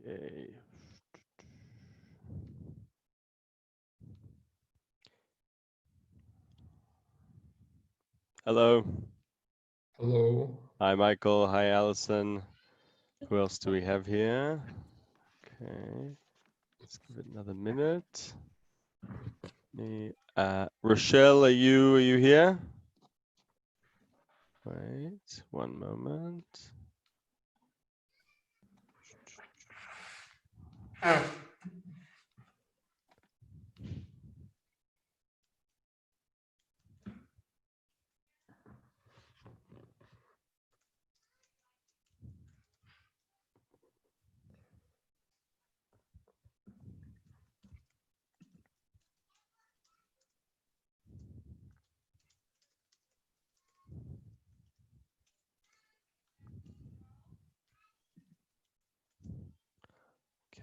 Okay. Hello. Hello. Hi, Michael. Hi, Allison. Who else do we have here? Okay. Let's give it another minute. Rochelle, are you here? Wait, one moment.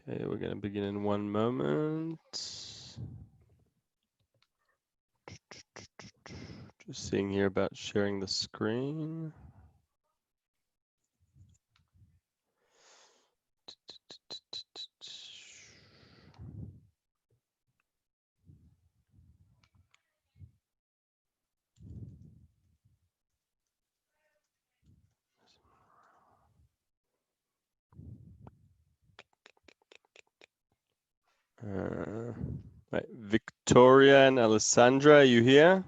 Okay, we're going to begin in one moment. Just seeing here about sharing the screen. Right. Victoria and Alessandra, are you here?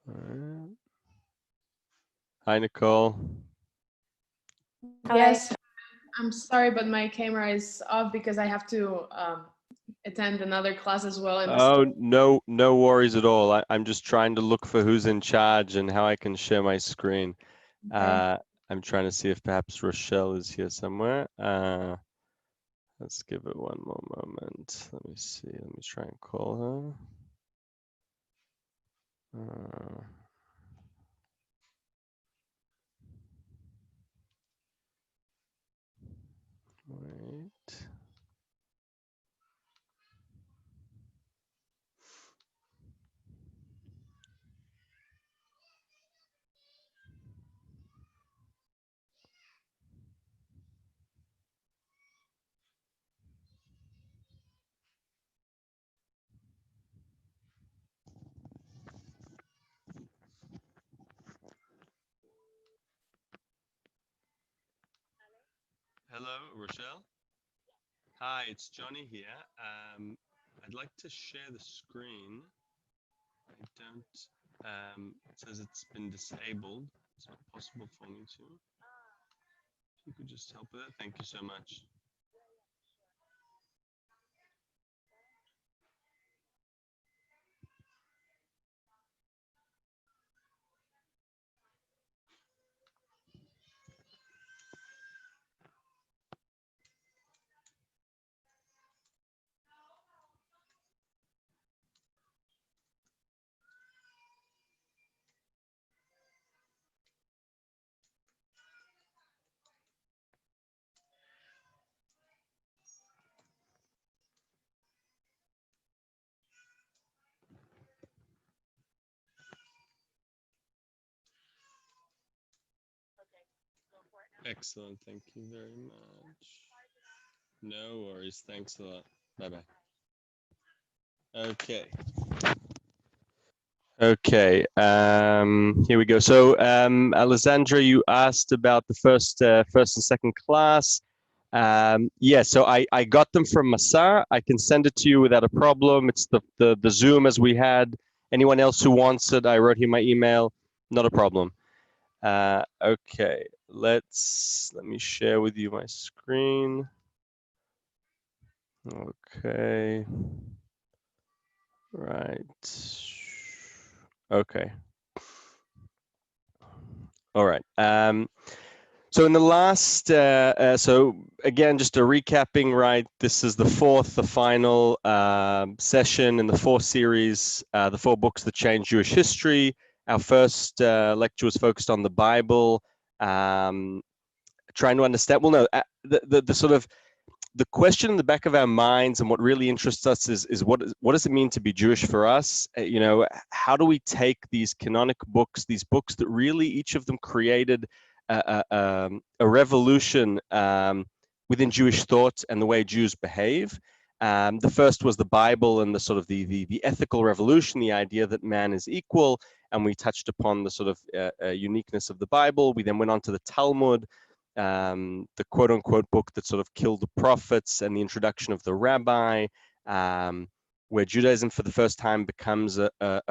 Right. Hi, Nicole. Yes, I'm sorry, but my camera is off because I have to attend another class as well. Oh, no worries at all. I'm just trying to look for who's in charge and how I can share my screen. Okay. I'm trying to see if perhaps Rochelle is here somewhere. Let's give it one more moment. Let me see. Let me try and call her. Wait. Hello, Rochelle. Hi, it's Johnny here. I'd like to share the screen. I don't, it says it's been disabled. It's not possible for me to. If you could just help with it, thank you so much. Excellent, thank you very much. No worries, thanks a lot. Bye-bye. Okay. Okay, here we go. So, Alessandra, you asked about the first and second class. Yeah, so I got them from Masa. I can send it to you without a problem. It's the Zoom as we had. Anyone else who wants it, I wrote here my email. Not a problem. Okay, let me share with you my screen. Okay. Right. Okay. All right. So in the last, so again, just a recapping, right? This is the final session in the 4 series, the 4 books that changed Jewish history. Our first lecture was focused on the Bible, trying to understand. Well, no, the sort of the question in the back of our minds and what really interests us is what does it mean to be Jewish for us? You know, how do we take these canonic books, these books that really each of them created a revolution within Jewish thought and the way Jews behave. The first was the Bible and the sort of the ethical revolution, the idea that man is equal, and we touched upon the sort of uniqueness of the Bible. We then went on to the Talmud, the quote-unquote book that sort of killed the prophets, and the introduction of the rabbi, where Judaism for the first time becomes a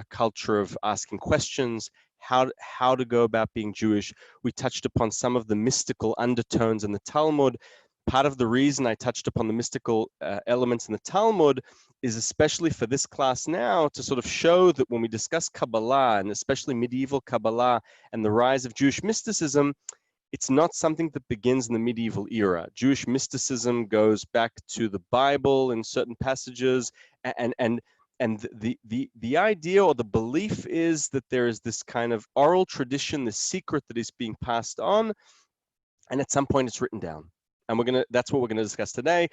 culture of asking questions, how to go about being Jewish. We touched upon some of the mystical undertones in the Talmud. Part of the reason I touched upon the mystical elements in the Talmud is especially for this class now to sort of show that when we discuss Kabbalah, and especially medieval Kabbalah and the rise of Jewish mysticism, it's not something that begins in the medieval era. Jewish mysticism goes back to the Bible in certain passages, and the idea or the belief is that there is this kind of oral tradition, this secret that is being passed on, and at some point it's written down. And that's what we're gonna discuss today.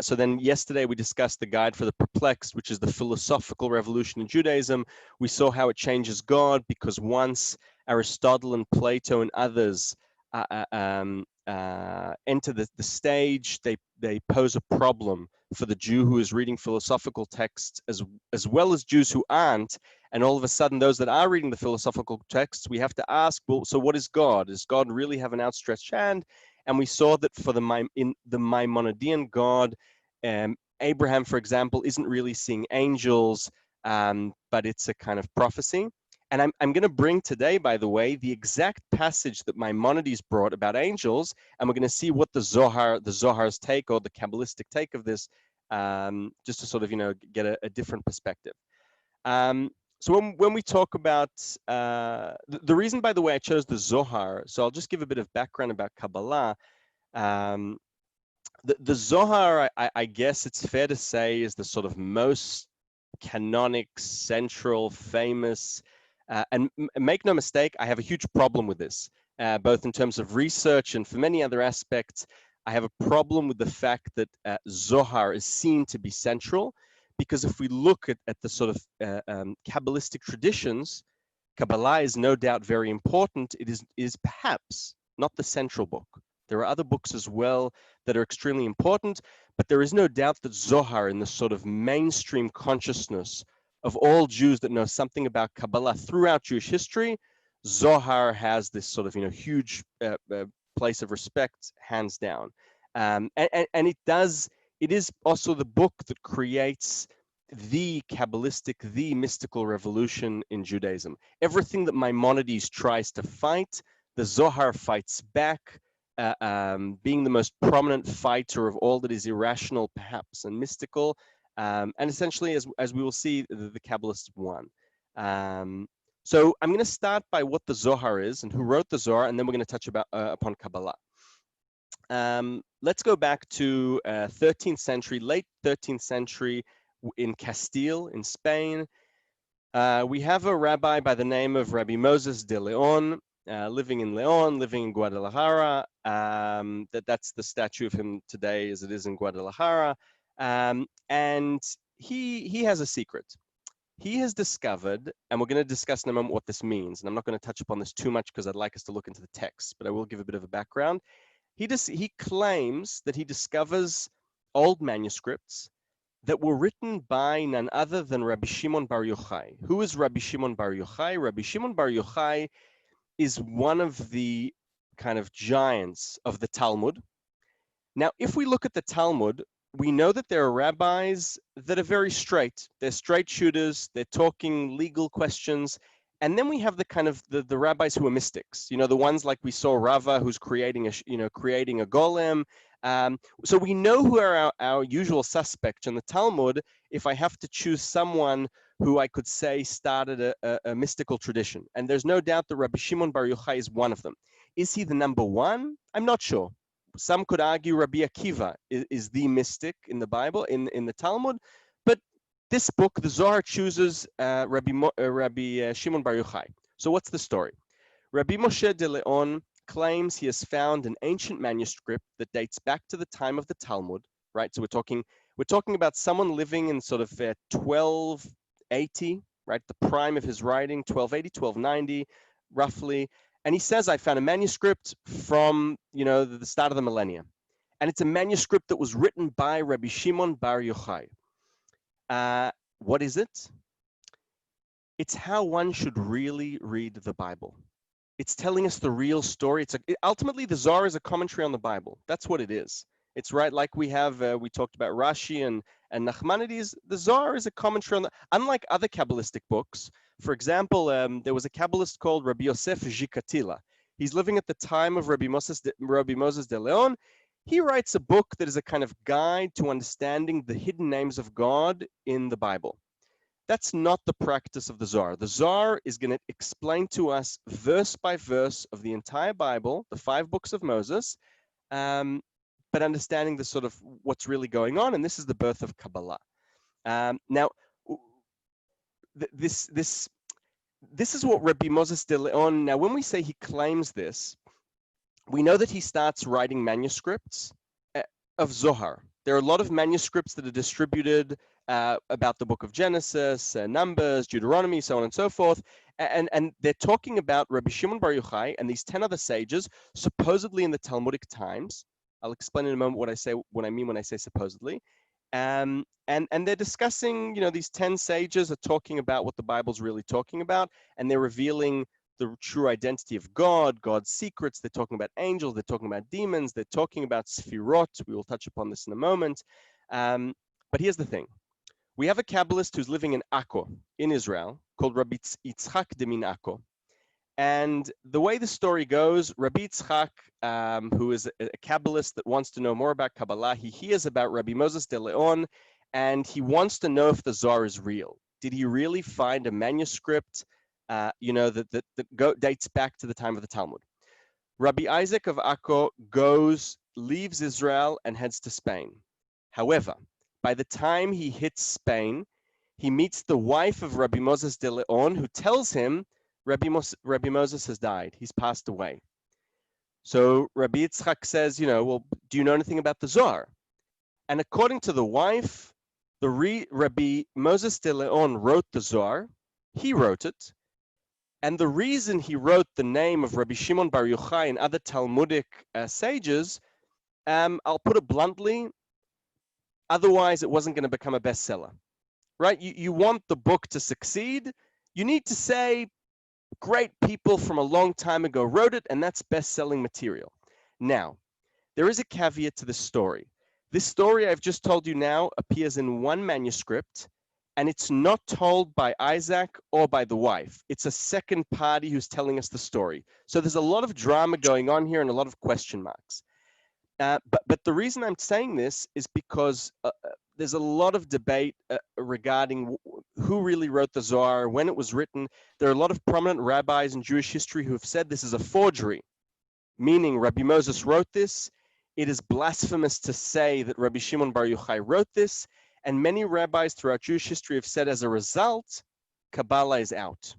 So then yesterday we discussed the Guide for the Perplexed, which is the philosophical revolution in Judaism. We saw how it changes God, because once Aristotle and Plato and others enter the stage, they pose a problem for the Jew who is reading philosophical texts as well as Jews who aren't. And all of a sudden, those that are reading the philosophical texts, we have to ask, well, so what is God? Does God really have an outstretched hand? And we saw that for in the Maimonidean God, Abraham, for example, isn't really seeing angels, but it's a kind of prophecy. And I'm going to bring today, by the way, the exact passage that Maimonides brought about angels, and we're going to see what the Zohar's take or the Kabbalistic take of this, just to sort of, get a different perspective. So when we talk about, the reason, by the way, I chose the Zohar, so I'll just give a bit of background about Kabbalah. The Zohar, I guess it's fair to say, is the sort of most canonic, central, famous, and make no mistake, I have a huge problem with this, both in terms of research and for many other aspects. I have a problem with the fact that Zohar is seen to be central, because if we look at the sort of Kabbalistic traditions, Kabbalah is no doubt very important. It is perhaps not the central book. There are other books as well that are extremely important, but there is no doubt that Zohar, in the sort of mainstream consciousness of all Jews that know something about Kabbalah throughout Jewish history, Zohar has this sort of huge place of respect, hands down. And it is also the book that creates the Kabbalistic, the mystical revolution in Judaism. Everything that Maimonides tries to fight, the Zohar fights back, being the most prominent fighter of all that is irrational, perhaps, and mystical. And essentially, as we will see, the Kabbalists won. So I'm going to start by what the Zohar is and who wrote the Zohar, and then we're going to touch upon Kabbalah. Let's go back to 13th century, late 13th century, in Castile, in Spain. We have a rabbi by the name of Rabbi Moses de Leon, living in Leon, living in Guadalajara. That's the statue of him today, as it is in Guadalajara. And he has a secret. He has discovered, and we're going to discuss in a moment what this means, and I'm not going to touch upon this too much because I'd like us to look into the text, but I will give a bit of a background. He claims that he discovers old manuscripts that were written by none other than Rabbi Shimon Bar Yochai. Who is Rabbi Shimon Bar Yochai? Rabbi Shimon Bar Yochai is one of the kind of giants of the Talmud. Now, if we look at the Talmud, we know that there are rabbis that are very straight. They're straight shooters. They're talking legal questions. And then we have the kind of the rabbis who are mystics. The ones like we saw Rava, who's creating a golem. So we know who are our usual suspects in the Talmud. If I have to choose someone who I could say started a mystical tradition, and there's no doubt that Rabbi Shimon Bar Yochai is one of them. Is he the number one? I'm not sure. Some could argue Rabbi Akiva is the mystic in the Bible, in the Talmud, but this book, the Zohar, chooses Rabbi Shimon Bar Yochai. So what's the story? Rabbi Moshe de Leon claims he has found an ancient manuscript that dates back to the time of the Talmud, right? So we're talking about someone living in sort of 1280, right? The prime of his writing, 1280, 1290, roughly. And he says, I found a manuscript from, the start of the millennium. And it's a manuscript that was written by Rabbi Shimon Bar Yochai. What is it? It's how one should really read the Bible. It's telling us the real story. Ultimately, the Zohar is a commentary on the Bible. That's what it is. It's right, like we talked about Rashi and Nachmanides. The Zohar is a commentary on unlike other Kabbalistic books. For example, there was a Kabbalist called Rabbi Yosef Zhikatila. He's living at the time of Rabbi Moses de Leon. He writes a book that is a kind of guide to understanding the hidden names of God in the Bible. That's not the practice of the Zohar. The Zohar is going to explain to us verse by verse of the entire Bible, the 5 books of Moses, but understanding the sort of what's really going on. And this is the birth of Kabbalah. Now, this is what Rabbi Moses de Leon. Now, when we say he claims this, we know that he starts writing manuscripts of Zohar. There are a lot of manuscripts that are distributed about the book of Genesis, Numbers, Deuteronomy, so on and so forth. And they're talking about Rabbi Shimon Bar Yochai and these 10 other sages, supposedly in the Talmudic times. I'll explain in a moment what I mean when I say supposedly. And they're discussing, these 10 sages are talking about what the Bible's really talking about, and they're revealing the true identity of God, God's secrets. They're talking about angels, they're talking about demons, they're talking about Sephirot. We will touch upon this in a moment. But here's the thing. We have a Kabbalist who's living in Akko, in Israel, called Rabbi Yitzchak de Min Akko. And the way the story goes, Rabbi Yitzchak, who is a Kabbalist that wants to know more about Kabbalah, he hears about Rabbi Moses de Leon, and he wants to know if the Zohar is real. Did he really find a manuscript that dates back to the time of the Talmud? Rabbi Isaac of Akko leaves Israel and heads to Spain. However, by the time he hits Spain, he meets the wife of Rabbi Moses de Leon, who tells him Rabbi Moses has died. He's passed away. So Rabbi Yitzchak says, well, do you know anything about the Zohar? And according to the wife, Rabbi Moses de Leon wrote the Zohar. He wrote it. And the reason he wrote the name of Rabbi Shimon Bar Yochai and other Talmudic sages, I'll put it bluntly, otherwise it wasn't going to become a bestseller, right? You want the book to succeed, you need to say, great people from a long time ago wrote it, and that's best-selling material. Now, there is a caveat to this story. This story I've just told you now appears in one manuscript, and it's not told by Isaac or by the wife. It's a second party who's telling us the story. So there's a lot of drama going on here and a lot of question marks. But the reason I'm saying this is because there's a lot of debate regarding who really wrote the Zohar, when it was written. There are a lot of prominent rabbis in Jewish history who have said this is a forgery, meaning Rabbi Moses wrote this. It is blasphemous to say that Rabbi Shimon Bar Yochai wrote this. And many rabbis throughout Jewish history have said, as a result, Kabbalah is out.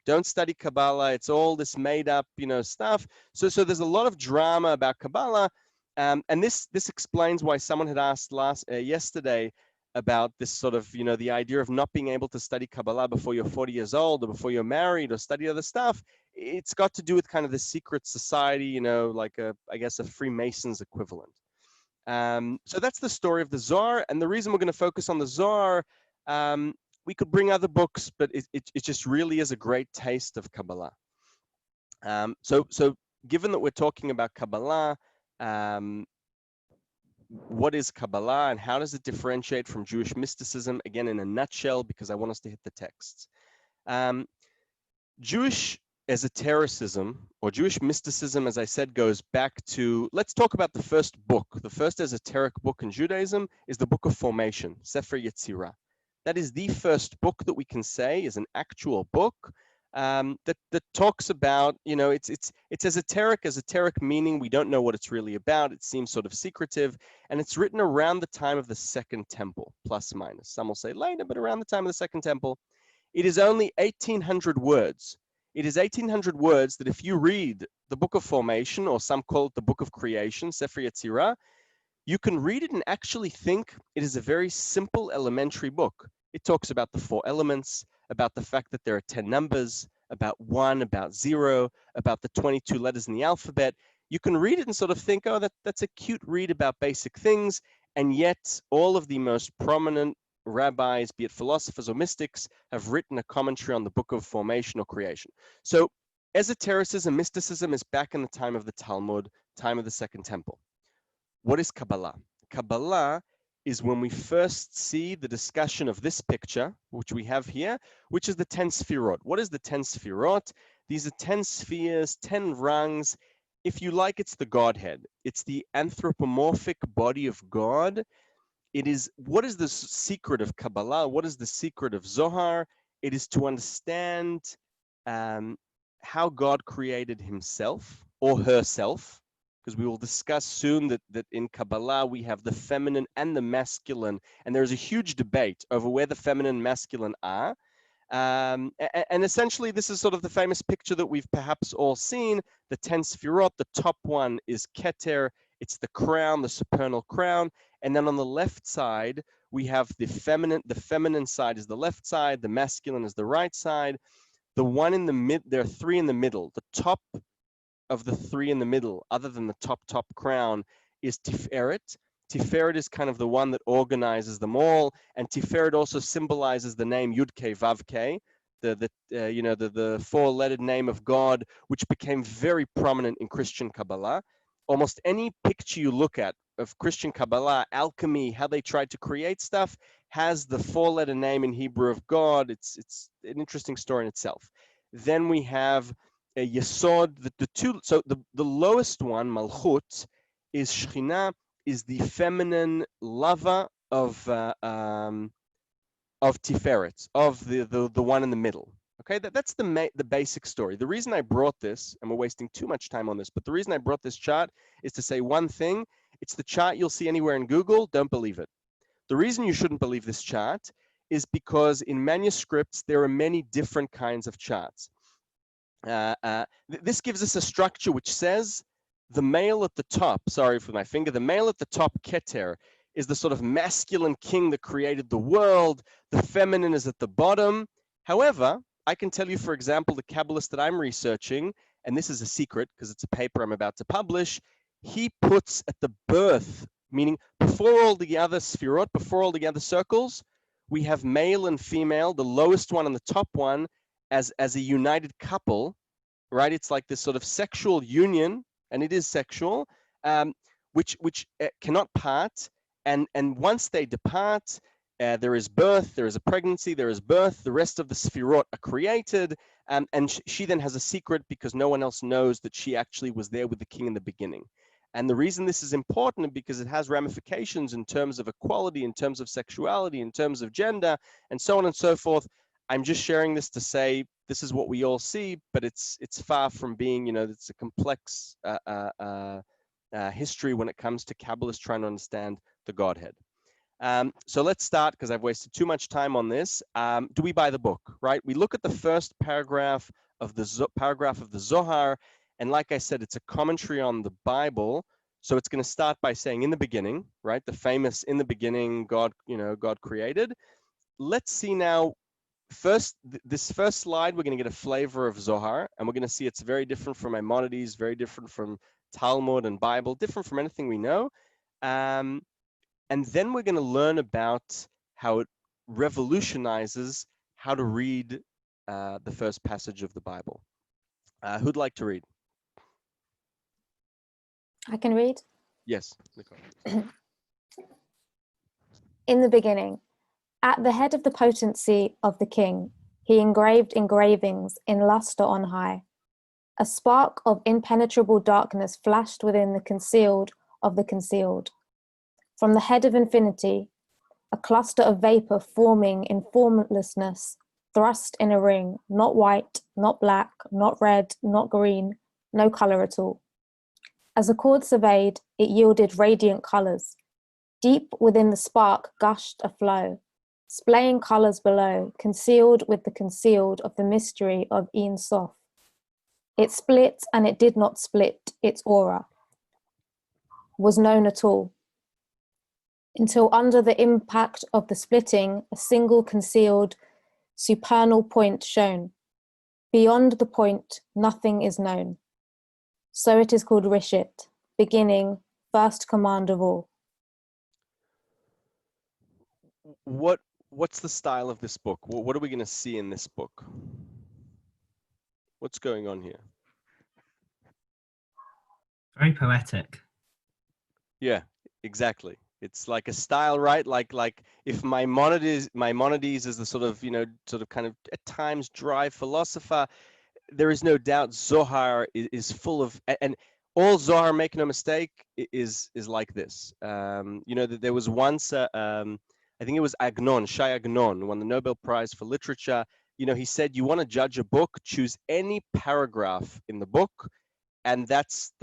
Don't study Kabbalah. It's all this made up, stuff. So there's a lot of drama about Kabbalah. And this explains why someone had asked yesterday about this sort of, the idea of not being able to study Kabbalah before you're 40 years old or before you're married or study other stuff. It's got to do with kind of the secret society, like I guess a Freemasons equivalent. So that's the story of the Zohar. And the reason we're going to focus on the Zohar, we could bring other books, but it just really is a great taste of Kabbalah. So given that we're talking about Kabbalah, what is Kabbalah and how does it differentiate from Jewish mysticism? Again, in a nutshell, because I want us to hit the texts. Jewish esotericism or Jewish mysticism, as I said, goes back to, let's talk about the first book. The first esoteric book in Judaism is the Book of Formation, Sefer Yetzirah. That is the first book that we can say is an actual book that talks about, it's esoteric meaning we don't know what it's really about. It seems sort of secretive, and it's written around the time of the Second Temple, plus minus. Some will say later, but around the time of the Second Temple. It is only 1,800 words. It is 1,800 words that if you read the Book of Formation, or some call it the Book of Creation, Sefer Yetzirah, you can read it and actually think it is a very simple, elementary book. It talks about the 4 elements, about the fact that there are 10 numbers, about 1, about 0, about the 22 letters in the alphabet. You can read it and sort of think, oh, that's a cute read about basic things. And yet all of the most prominent rabbis, be it philosophers or mystics, have written a commentary on the book of formation or creation. So esotericism, mysticism is back in the time of the Talmud, time of the Second Temple. What is Kabbalah? Kabbalah is when we first see the discussion of this picture, which we have here, which is the 10 Sephirot. What is the 10 Sephirot? These are 10 spheres, 10 rungs. If you like, it's the Godhead. It's the anthropomorphic body of God. It is, what is the secret of Kabbalah? What is the secret of Zohar? It is to understand how God created himself or herself, because we will discuss soon that in Kabbalah we have the feminine and the masculine, and there's a huge debate over where the feminine and masculine are. And essentially, this is sort of the famous picture that we've perhaps all seen, the 10 Sephirot. The top one is Keter, it's the crown, the supernal crown. And then on the left side, we have the feminine side is the left side, the masculine is the right side. The one in the mid, there are 3 in the middle. The top of the 3 in the middle, other than the top crown, is Tiferet. Tiferet is kind of the one that organizes them all, and Tiferet also symbolizes the name Yud-Kei Vav-Kei, the 4-lettered name of God, which became very prominent in Christian Kabbalah. Almost any picture you look at of Christian Kabbalah, alchemy, how they tried to create stuff, has the 4-letter name in Hebrew of God. It's an interesting story in itself. Then we have a Yesod, the lowest one, Malchut, is Shekhinah, is the feminine lava of Tiferet, of the one in the middle. Okay, that's the basic story. The reason I brought this, and we're wasting too much time on this, but the reason I brought this chart is to say one thing. It's the chart you'll see anywhere in Google. Don't believe it. The reason you shouldn't believe this chart is because in manuscripts, there are many different kinds of charts. This gives us a structure which says the male at the top, sorry for my finger, the male at the top, Keter, is the sort of masculine king that created the world. The feminine is at the bottom. However, I can tell you, for example, the Kabbalist that I'm researching, and this is a secret because it's a paper I'm about to publish, he puts at the birth, meaning before all the other Sephirot, before all the other circles, we have male and female, the lowest one and the top one, as a united couple, right? It's like this sort of sexual union, and it is sexual, which cannot part. And once they depart, there is birth, there is a pregnancy, there is birth. The rest of the Sephirot are created, and she then has a secret because no one else knows that she actually was there with the king in the beginning. And the reason this is important is because it has ramifications in terms of equality, in terms of sexuality, in terms of gender, and so on and so forth. I'm just sharing this to say this is what we all see, but it's far from being, it's a complex history when it comes to Kabbalists trying to understand the Godhead. So let's start because I've wasted too much time on this. Do we buy the book, right? We look at the first paragraph of the Zohar, and like I said, it's a commentary on the Bible. So it's going to start by saying in the beginning, right? The famous in the beginning, God created. Let's see now. First, this first slide, we're going to get a flavor of Zohar, and we're going to see it's very different from Maimonides, very different from Talmud and Bible, different from anything we know. And then we're going to learn about how it revolutionizes how to read the first passage of the Bible. Who'd like to read? I can read. Yes. In the beginning, at the head of the potency of the king, he engraved engravings in luster on high. A spark of impenetrable darkness flashed within the concealed of the concealed. From the head of infinity, a cluster of vapor forming in formlessness, thrust in a ring, not white, not black, not red, not green, no color at all. As the cord surveyed, it yielded radiant colors. Deep within the spark gushed a flow, splaying colors below, concealed with the concealed of the mystery of Ein Sof. It split and it did not split, its aura was known at all, until under the impact of the splitting, a single concealed supernal point shone. Beyond the point, nothing is known. So it is called Rishit, beginning, first command of all. What's the style of this book? What are we going to see in this book? What's going on here? Very poetic. Yeah, exactly. It's like a style, right? Like if Maimonides is the sort of, sort of kind of at times dry philosopher, there is no doubt Zohar is full of, and all Zohar, make no mistake, is like this. That there was once, I think it was Shai Agnon, won the Nobel Prize for Literature. He said, you want to judge a book, choose any paragraph in the book, and that's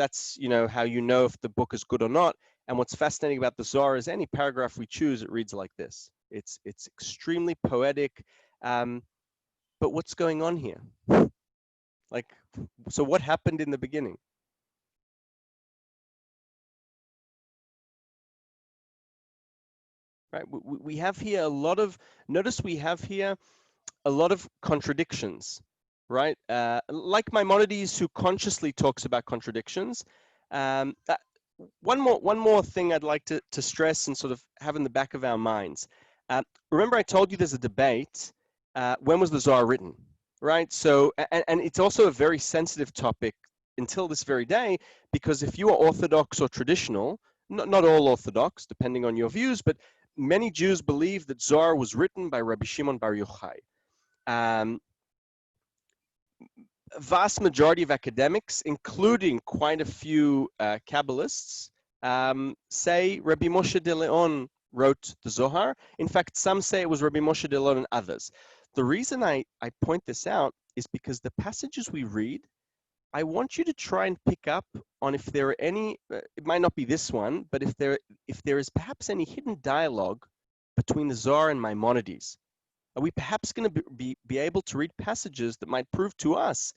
how you know if the book is good or not. And what's fascinating about the Zohar is any paragraph we choose, it reads like this. It's extremely poetic. But what's going on here? So what happened in the beginning? Right, we have here a lot of, notice we have here a lot of contradictions, right? Like Maimonides, who consciously talks about contradictions. One more thing I'd like to stress and sort of have in the back of our minds. Remember I told you there's a debate, when was the Zohar written, right? So, and it's also a very sensitive topic until this very day, because if you are Orthodox or traditional, not all Orthodox, depending on your views, but many Jews believe that Zohar was written by Rabbi Shimon Bar Yochai. Vast majority of academics, including quite a few Kabbalists, say Rabbi Moshe de Leon wrote the Zohar. In fact, some say it was Rabbi Moshe de Leon and others. The reason I point this out is because the passages we read, I want you to try and pick up on if there are any, it might not be this one, but if there is perhaps any hidden dialogue between the Zohar and Maimonides. Are we perhaps going to be able to read passages that might prove to us,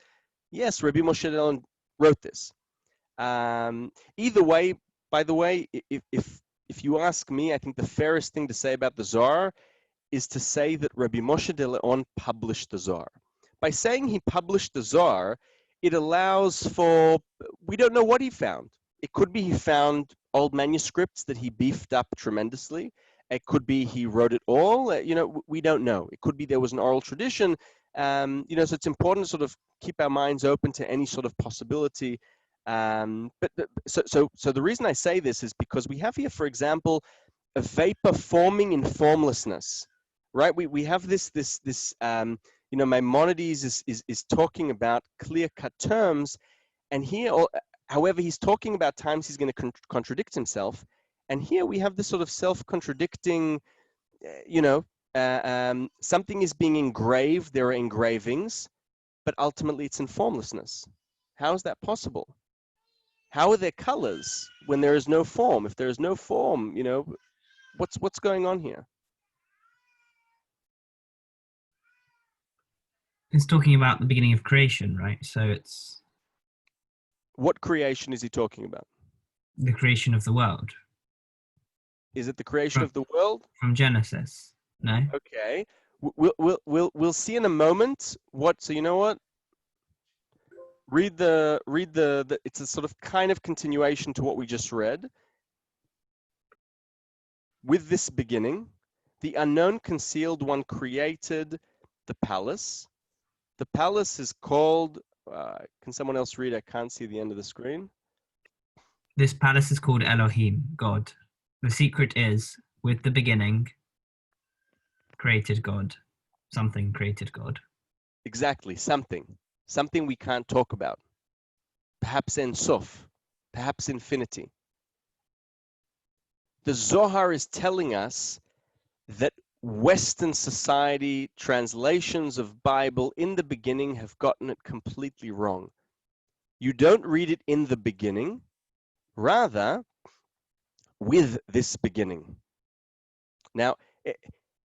yes, Rabbi Moshe de Leon wrote this? Either way, by the way, if you ask me, I think the fairest thing to say about the Zohar is to say that Rabbi Moshe de Leon published the Zohar. By saying he published the Zohar, it allows for, we don't know what he found. It could be he found old manuscripts that he beefed up tremendously. It could be he wrote it all. We don't know. It could be there was an oral tradition. So it's important to sort of keep our minds open to any sort of possibility. So the reason I say this is because we have here, for example, a vapor forming in formlessness, right? We have this Maimonides is talking about clear-cut terms, and here, however, he's talking about times he's going to contradict himself, and here we have this sort of self-contradicting, something is being engraved, there are engravings, but ultimately it's in formlessness. How is that possible? How are there colors when there is no form? If there is no form, what's going on here? It's talking about the beginning of creation, right? So it's... What creation is he talking about? The creation of the world. Is it the creation of the world? From Genesis, no? Okay. We'll see in a moment what, so you know what? Read the it's a sort of kind of continuation to what we just read. With this beginning, the unknown concealed one created the palace. The palace is called, can someone else read? I can't see the end of the screen. This palace is called Elohim, God. The secret is, with the beginning, created God. Something created God. Exactly, something we can't talk about. Perhaps Ein Sof, perhaps infinity. The Zohar is telling us that Western society translations of Bible in the beginning have gotten it completely wrong. You don't read it in the beginning, rather with this beginning. Now,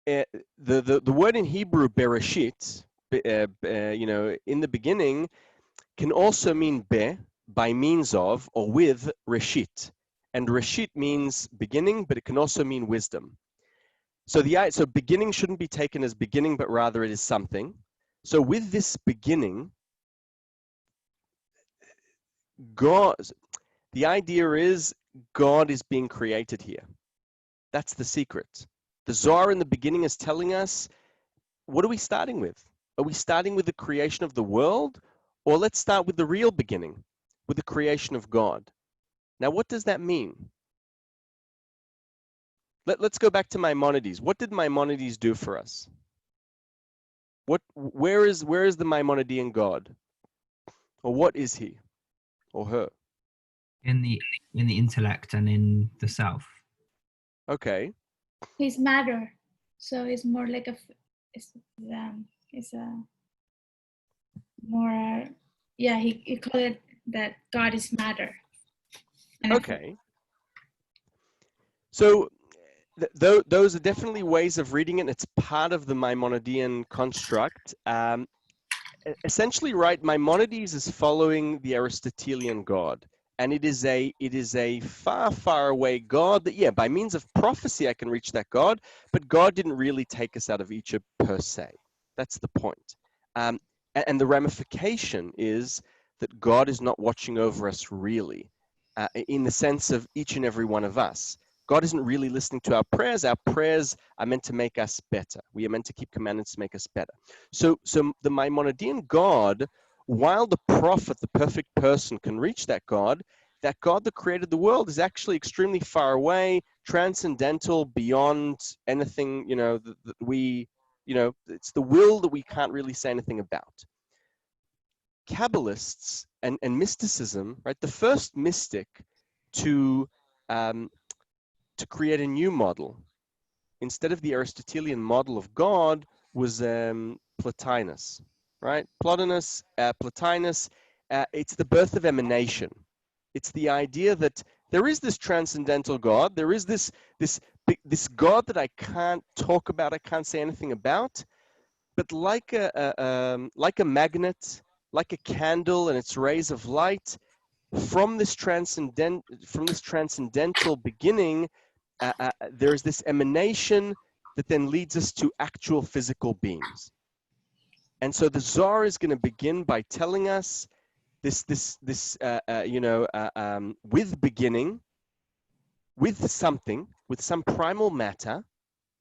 the word in Hebrew bereshit, in the beginning, can also mean by means of, or with reshit. And reshit means beginning, but it can also mean wisdom. So beginning shouldn't be taken as beginning, but rather it is something. So with this beginning, God, the idea is God is being created here. That's the secret. The Zohar in the beginning is telling us, what are we starting with? Are we starting with the creation of the world? Or let's start with the real beginning, with the creation of God. Now, what does that mean? Let's go back to Maimonides. What did Maimonides do for us? Where is the Maimonidean God? Or what is he or her? In the intellect and in the self. Okay. He's matter, so it's more like it's a more he called it that God is matter. And Okay. So those are definitely ways of reading it. It's part of the Maimonidean construct. Essentially, right, Maimonides is following the Aristotelian God. And it is a far, far away God that, yeah, by means of prophecy, I can reach that God, but God didn't really take us out of Egypt per se. That's the point. And the ramification is that God is not watching over us really, in the sense of each and every one of us. God isn't really listening to our prayers. Our prayers are meant to make us better. We are meant to keep commandments to make us better. So the Maimonidean God, while the prophet, the perfect person, can reach that God that created the world is actually extremely far away, transcendental, beyond anything, that we, it's the will that we can't really say anything about. Kabbalists and mysticism, right? The first mystic to create a new model, instead of the Aristotelian model of God, was Plotinus, right? Plotinus, it's the birth of emanation. It's the idea that there is this transcendental God. There is this God that I can't talk about. I can't say anything about. But like a magnet, like a candle and its rays of light, from this transcendental beginning, there is this emanation that then leads us to actual physical beings. And so the Zohar is going to begin by telling us with beginning, with some primal matter,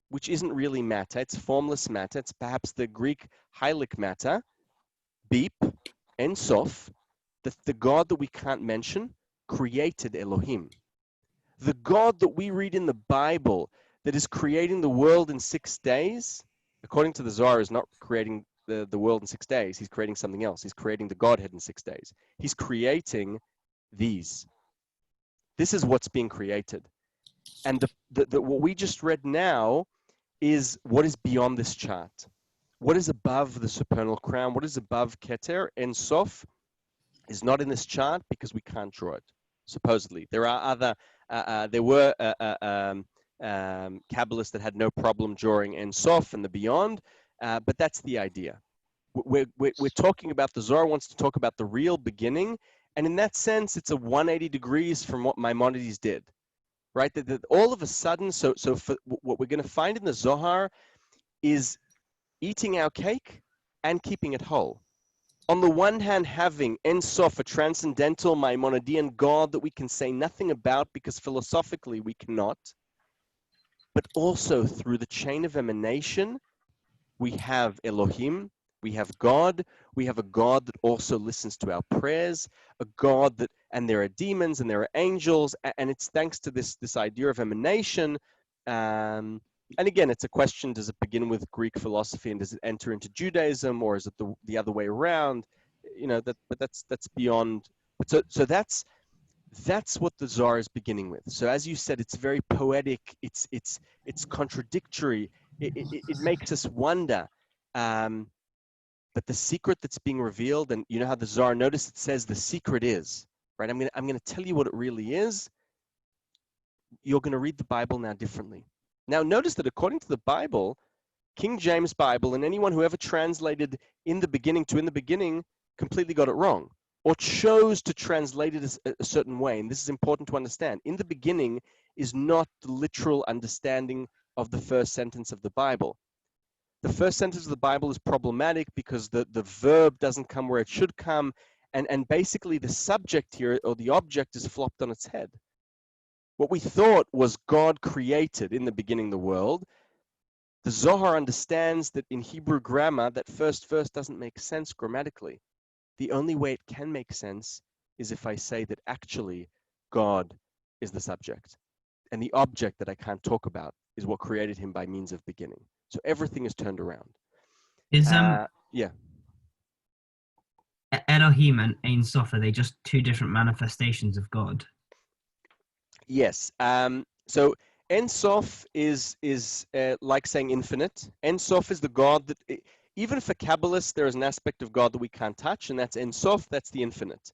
which isn't really matter, it's formless matter, it's perhaps the Greek hylic matter, beep, en sof, the God that we can't mention, created Elohim. The God that we read in the Bible that is creating the world in 6 days, according to the Zohar, is not creating the world in 6 days. He's creating something else. He's creating the Godhead in 6 days. He's creating these. This is what's being created. And what we just read now is what is beyond this chart. What is above the supernal crown? What is above Keter and Sof is not in this chart because we can't draw it, supposedly. There are other, there were Kabbalists that had no problem drawing En Sof and the beyond, but that's the idea. We're talking about, the Zohar wants to talk about the real beginning, and in that sense, it's a 180 degrees from what Maimonides did, right? That all of a sudden, so for what we're going to find in the Zohar is eating our cake and keeping it whole. On the one hand, having En Sof, a transcendental Maimonidean God that we can say nothing about because philosophically we cannot, but also through the chain of emanation, we have Elohim, we have God, we have a God that also listens to our prayers, a God that, and there are demons and there are angels, and it's thanks to this idea of emanation. And again, it's a question, does it begin with Greek philosophy and does it enter into Judaism, or is it the other way around? But that's beyond. So that's what the Zohar is beginning with. So as you said, it's very poetic, it's contradictory, it makes us wonder. But the secret that's being revealed, and you know how the Zohar, notice it says the secret is, right? I'm gonna tell you what it really is. You're gonna read the Bible now differently. Now notice that according to the Bible, King James Bible, and anyone who ever translated in the beginning to in the beginning completely got it wrong, or chose to translate it a certain way. And this is important to understand. In the beginning is not the literal understanding of the first sentence of the Bible. The first sentence of the Bible is problematic because the verb doesn't come where it should come, And basically the subject here, or the object, is flopped on its head. What we thought was God created in the beginning the world, the Zohar understands that in Hebrew grammar, that first verse doesn't make sense grammatically. The only way it can make sense is if I say that actually God is the subject. And the object that I can't talk about is what created him by means of beginning. So everything is turned around. Is Yeah. Elohim and Ein Sof, are they just two different manifestations of God? Yes. So Ein Sof is like saying infinite. Ein Sof is the God that, even for Kabbalists, there is an aspect of God that we can't touch, and that's Ein Sof, that's the infinite.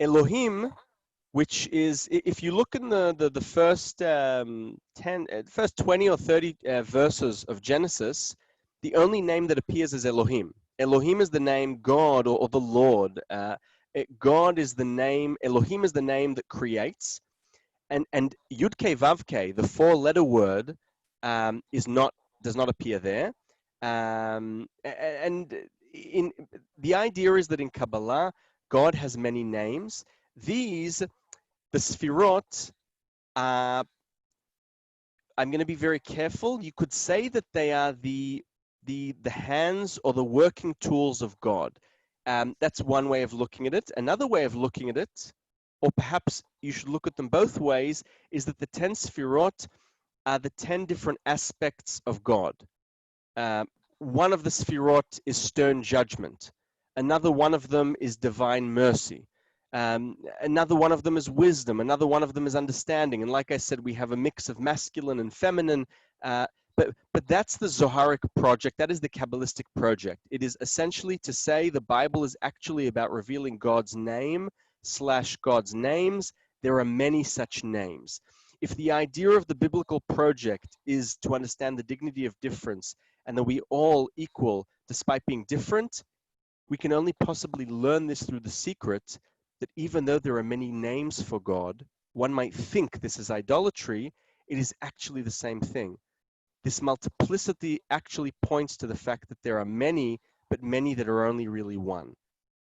Elohim, which is, if you look in the first first 20 or 30 verses of Genesis, the only name that appears is Elohim. Elohim is the name God, or the Lord. God is the name, Elohim is the name that creates. And Yud-K Vav-K, the four-letter word, does not appear there. And the idea is that in Kabbalah, God has many names. The Sephirot, I'm going to be very careful. You could say that they are the hands or the working tools of God. That's one way of looking at it. Another way of looking at it, or perhaps you should look at them both ways, is that the 10 Sephirot are the 10 different aspects of God. One of the Sephirot is stern judgment. Another one of them is divine mercy. Another one of them is wisdom. Another one of them is understanding. And like I said, we have a mix of masculine and feminine. But that's the Zoharic project. That is the Kabbalistic project. It is essentially to say the Bible is actually about revealing God's name / God's names. There are many such names. If the idea of the biblical project is to understand the dignity of difference and that we all equal despite being different, we can only possibly learn this through the secret that even though there are many names for God, one might think this is idolatry, it is actually the same thing. This multiplicity actually points to the fact that there are many, but many that are only really one,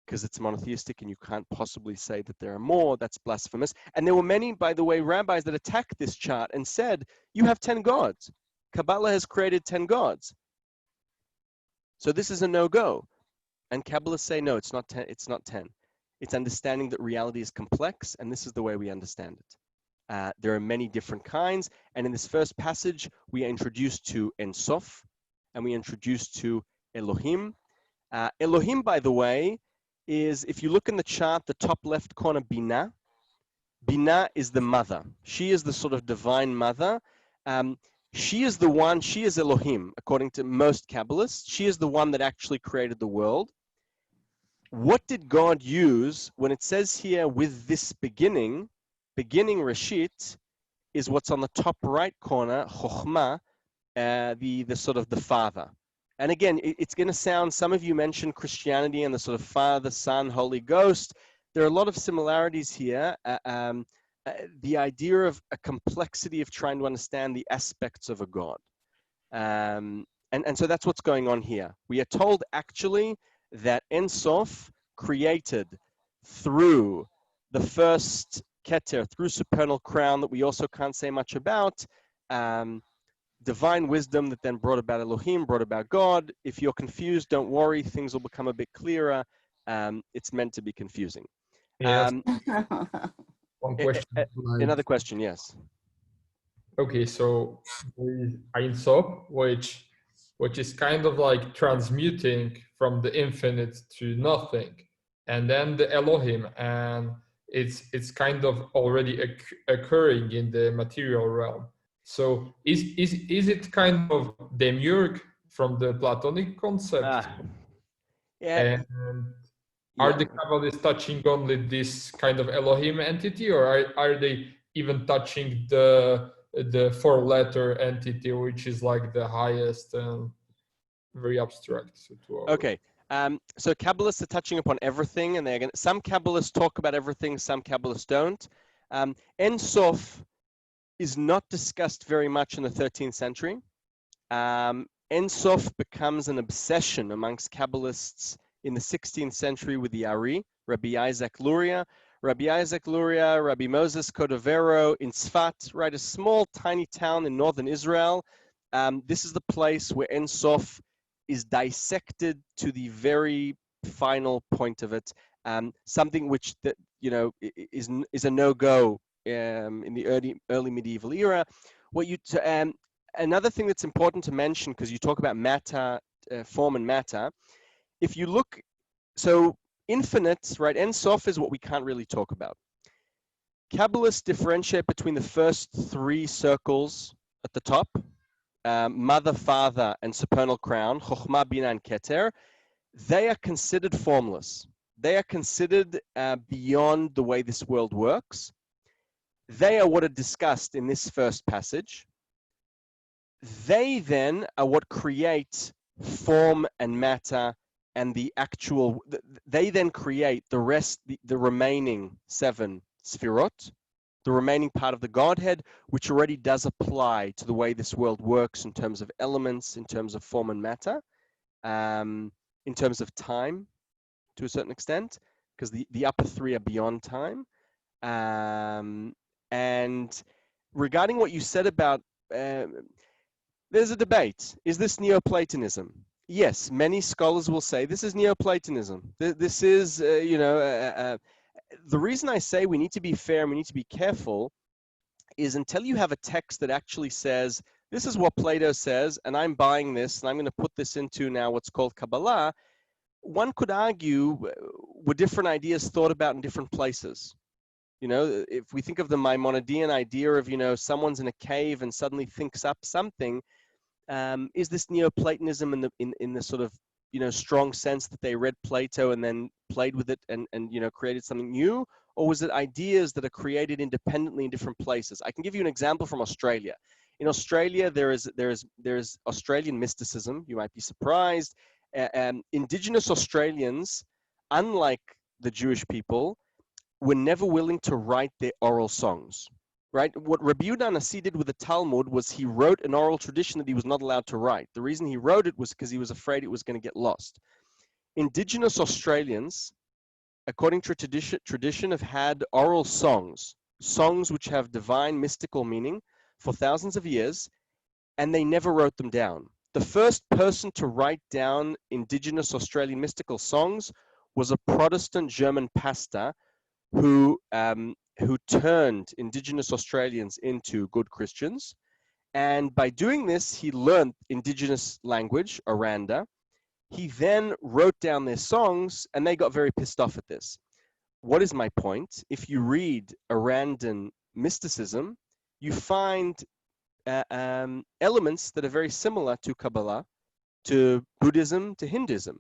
because it's monotheistic and you can't possibly say that there are more. That's blasphemous. And there were many, by the way, rabbis that attacked this chart and said, you have 10 gods. Kabbalah has created 10 gods. So this is a no-go. And Kabbalists say, no, it's not 10. It's not 10. It's understanding that reality is complex, and this is the way we understand it. There are many different kinds, and in this first passage, we are introduced to Ein Sof, and we are introduced to Elohim. Elohim, by the way, is, if you look in the chart, the top left corner, Binah. Binah is the mother. She is the sort of divine mother. She is the one, she is Elohim, according to most Kabbalists. She is the one that actually created the world. What did God use when it says here, with this beginning Rashit, is what's on the top right corner, Chokhmah, the sort of the father. And again, it's going to sound, some of you mentioned Christianity and the sort of Father, Son, Holy Ghost. There are a lot of similarities here. The idea of a complexity of trying to understand the aspects of a God. And so that's what's going on here. We are told actually that Ein Sof created through the first Keter, through supernal crown that we also can't say much about, divine wisdom that then brought about Elohim, brought about God. If you're confused, don't worry, things will become a bit clearer. It's meant to be confusing. Yes. One question. Another question, yes. Okay, so there is Ein Sof, which is kind of like transmuting from the infinite to nothing, and then the Elohim, and it's kind of already occurring in the material realm. So is it kind of demiurge from the Platonic concept? Yeah. And are the Kabbalists touching only this kind of Elohim entity, or are they even touching the four-letter entity, which is like the highest and very abstract? Okay. So Kabbalists are touching upon everything, and some Kabbalists talk about everything, some Kabbalists don't. Ein Sof is not discussed very much in the 13th century. Ein Sof becomes an obsession amongst Kabbalists in the 16th century with the Ari, Rabbi Isaac Luria. Rabbi Isaac Luria, Rabbi Moses Cordovero in Tzfat, right, a small, tiny town in northern Israel. This is the place where Ein Sof is dissected to the very final point of it. Something which that is a no-go in the early medieval era. Another thing that's important to mention, because you talk about matter, form and matter. If you look, so infinite, right? Ein Sof is what we can't really talk about. Kabbalists differentiate between the first three circles at the top, mother, father, and supernal crown, Chokhmah, Bina, and Keter. They are considered formless. They are considered beyond the way this world works. They are what are discussed in this first passage. They then are what create form and matter and the actual, they then create the rest, the remaining 7 Sephirot, the remaining part of the Godhead, which already does apply to the way this world works in terms of elements, in terms of form and matter, in terms of time to a certain extent, because the upper 3 are beyond time. And regarding what you said about, there's a debate. Is this Neoplatonism? Yes, many scholars will say this is Neoplatonism. This is, the reason I say we need to be fair and we need to be careful is until you have a text that actually says, this is what Plato says, and I'm buying this, and I'm going to put this into now what's called Kabbalah, one could argue were different ideas thought about in different places. If we think of the Maimonidean idea of, someone's in a cave and suddenly thinks up something, is this Neoplatonism in the sort of, strong sense that they read Plato and then played with it and created something new? Or was it ideas that are created independently in different places? I can give you an example from Australia. In Australia, there is Australian mysticism. You might be surprised. Indigenous Australians, unlike the Jewish people, were never willing to write their oral songs. Right? What Rabbi Yehuda Nasi did with the Talmud was he wrote an oral tradition that he was not allowed to write. The reason he wrote it was because he was afraid it was going to get lost. Indigenous Australians, according to tradition, have had oral songs which have divine mystical meaning for thousands of years, and they never wrote them down. The first person to write down Indigenous Australian mystical songs was a Protestant German pastor who turned Indigenous Australians into good Christians. And by doing this, he learned Indigenous language, Aranda. He then wrote down their songs, and they got very pissed off at this. What is my point? If you read Arandan mysticism, you find elements that are very similar to Kabbalah, to Buddhism, to Hinduism.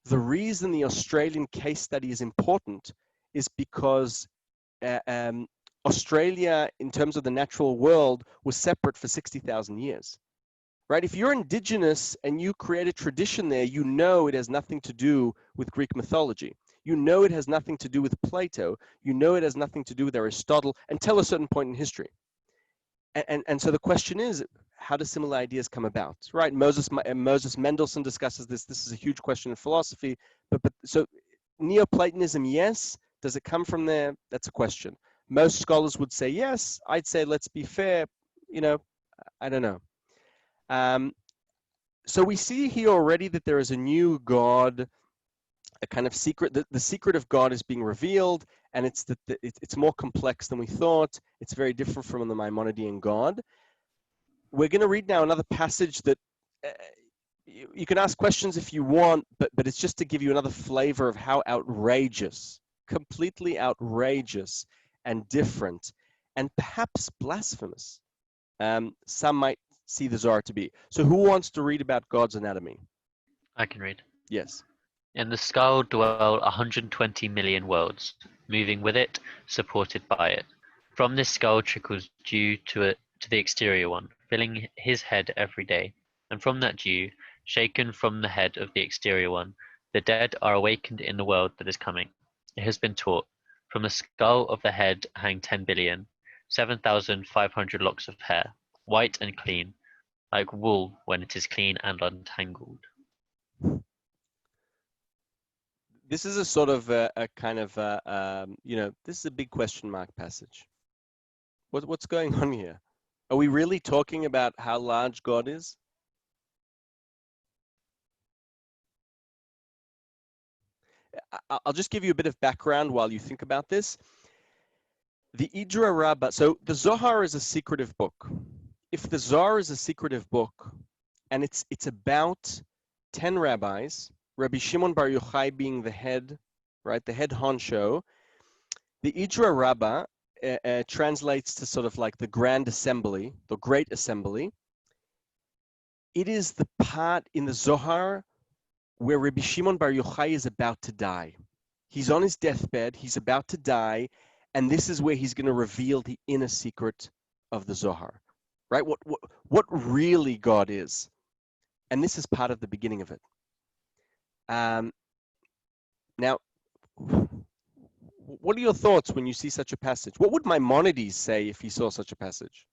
The reason the Australian case study is important is because Australia, in terms of the natural world, was separate for 60,000 years. Right? If you're indigenous and you create a tradition there, you know it has nothing to do with Greek mythology. You know it has nothing to do with Plato. You know it has nothing to do with Aristotle until a certain point in history. And so the question is, how do similar ideas come about? Right? Moses Mendelssohn discusses this. This is a huge question in philosophy. But so Neoplatonism, yes. Does it come from there? That's a question. Most scholars would say yes. I'd say, let's be fair. I don't know. So we see here already that there is a new God, a kind of secret. The secret of God is being revealed, and it's more complex than we thought. It's very different from the Maimonidean God. We're going to read now another passage that you can ask questions if you want, but it's just to give you another flavor of how outrageous, completely outrageous and different, and perhaps blasphemous some might see the Zohar to be. So who wants to read about God's anatomy? I can read. Yes. In the skull dwell 120 million worlds, moving with it, supported by it. From this skull trickles dew to the exterior one, filling his head every day. And from that dew, shaken from the head of the exterior one, the dead are awakened in the world that is coming. It has been taught. From the skull of the head hang 10 billion, 7,500 locks of hair, white and clean, like wool when it is clean and untangled. This is a sort of a kind of, this is a big question mark passage. What's going on here? Are we really talking about how large God is? I'll just give you a bit of background while you think about this. The Idra Rabbah, so the Zohar is a secretive book. If the Zohar is a secretive book, and it's about 10 rabbis, Rabbi Shimon Bar Yochai being the head, right, the head honcho, the Idra Rabbah translates to sort of like the Grand Assembly, the Great Assembly. It is the part in the Zohar where Rabbi Shimon Bar Yochai is about to die. He's on his deathbed, he's about to die, and this is where he's going to reveal the inner secret of the Zohar, right? What really God is. And this is part of the beginning of it. Now, what are your thoughts when you see such a passage? What would Maimonides say if he saw such a passage?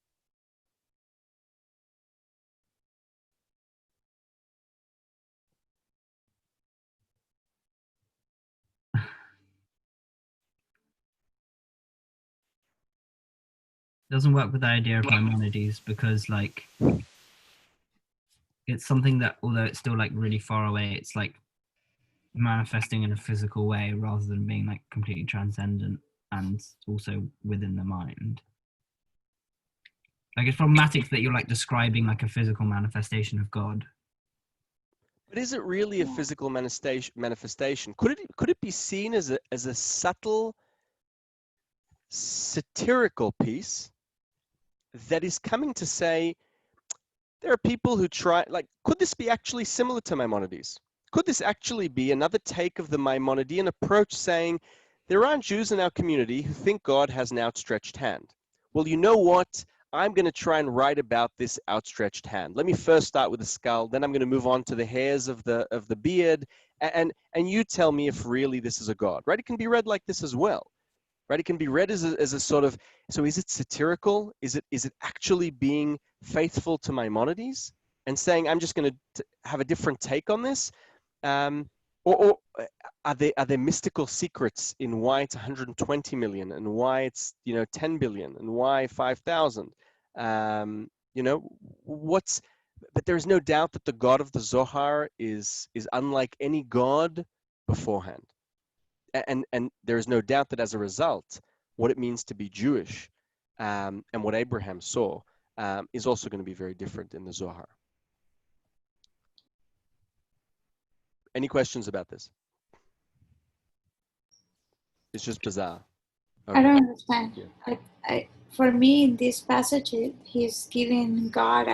Doesn't work with the idea of Maimonides because like it's something that, although it's still like really far away, it's like manifesting in a physical way rather than being like completely transcendent and also within the mind. Like it's problematic that you're like describing like a physical manifestation of God. But is it really a physical manifestation? Could it be seen as a subtle satirical piece that is coming to say there are people who try, like, could this be actually similar to Maimonides? Could this actually be another take of the Maimonidean approach saying there aren't Jews in our community who think God has an outstretched hand? Well, you know what? I'm going to try and write about this outstretched hand. Let me first start with the skull, then I'm going to move on to the hairs of the beard, and you tell me if really this is a God, right? It can be read like this as well, right? It can be read as a sort of, so is it satirical? Is it actually being faithful to Maimonides and saying, I'm just going to have a different take on this? Or are there mystical secrets in why it's 120 million and why it's 10 billion and why 5,000? But there is no doubt that the God of the Zohar is unlike any God beforehand, and there is no doubt that as a result, what it means to be Jewish and what Abraham saw is also going to be very different in the Zohar. Any questions about this? It's just bizarre. I don't understand. For me, in this passage, he's giving God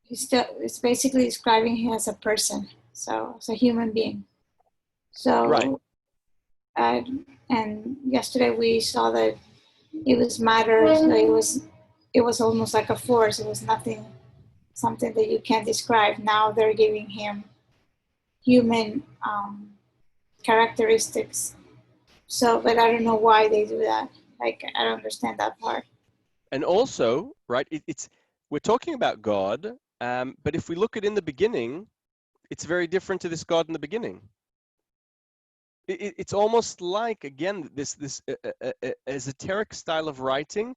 it's basically describing him as a person, so as a human being. So, right. And yesterday we saw that it was matter. So it was almost like a force. It was something that you can't describe. Now they're giving him human characteristics. So, but I don't know why they do that. Like, I don't understand that part. And also, right, we're talking about God, but if we look at in the beginning, it's very different to this God in the beginning. It's almost like, again, this esoteric style of writing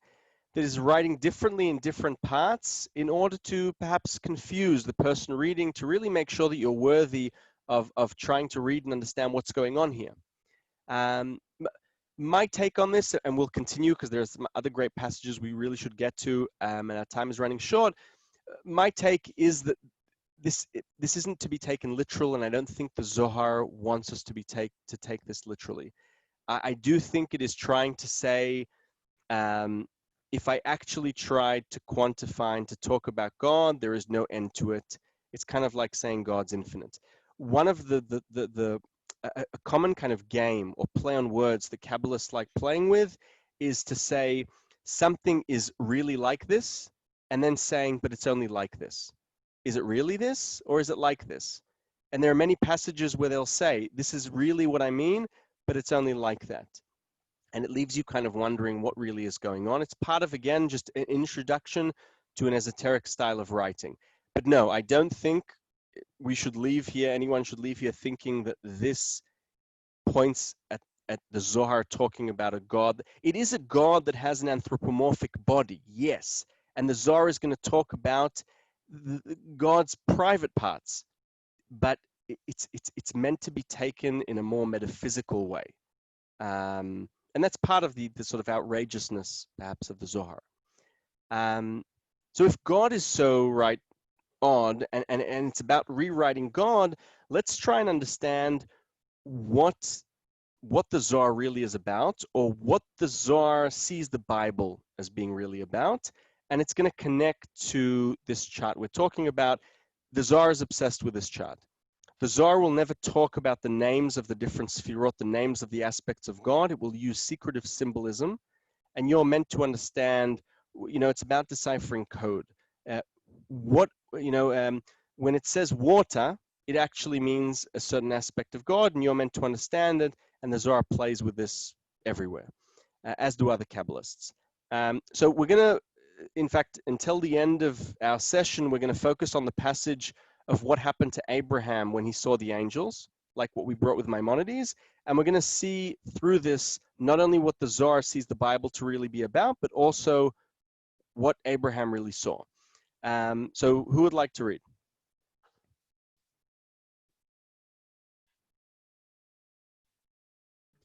that is writing differently in different parts in order to perhaps confuse the person reading, to really make sure that you're worthy of trying to read and understand what's going on here. My take on this, and we'll continue because there's some other great passages we really should get to, and our time is running short. My take is that this isn't to be taken literal, and I don't think the Zohar wants us to take this literally. I do think it is trying to say, if I actually tried to quantify and to talk about God, there is no end to it. It's kind of like saying God's infinite. One of a common kind of game or play on words that Kabbalists like playing with is to say something is really like this, and then saying, but it's only like this. Is it really this, or is it like this? And there are many passages where they'll say, this is really what I mean, but it's only like that. And it leaves you kind of wondering what really is going on. It's part of, again, just an introduction to an esoteric style of writing. But no, I don't think anyone should leave here thinking that this points at the Zohar talking about a God. It is a God that has an anthropomorphic body, yes. And the Zohar is going to talk about God's private parts, but it's meant to be taken in a more metaphysical way. And that's part of the sort of outrageousness, perhaps, of the Zohar. So if God is so right on, and it's about rewriting God, let's try and understand what the Zohar really is about, or what the Zohar sees the Bible as being really about. And it's going to connect to this chart we're talking about. The Zohar is obsessed with this chart. The Zohar will never talk about the names of the different Sephirot, the names of the aspects of God. It will use secretive symbolism. And you're meant to understand, it's about deciphering code. When it says water, it actually means a certain aspect of God, and you're meant to understand it. And the Zohar plays with this everywhere, as do other Kabbalists. So we're going to, in fact, until the end of our session, we're going to focus on the passage of what happened to Abraham when he saw the angels, like what we brought with Maimonides. And we're going to see through this not only what the Zohar sees the Bible to really be about, but also what Abraham really saw. So who would like to read?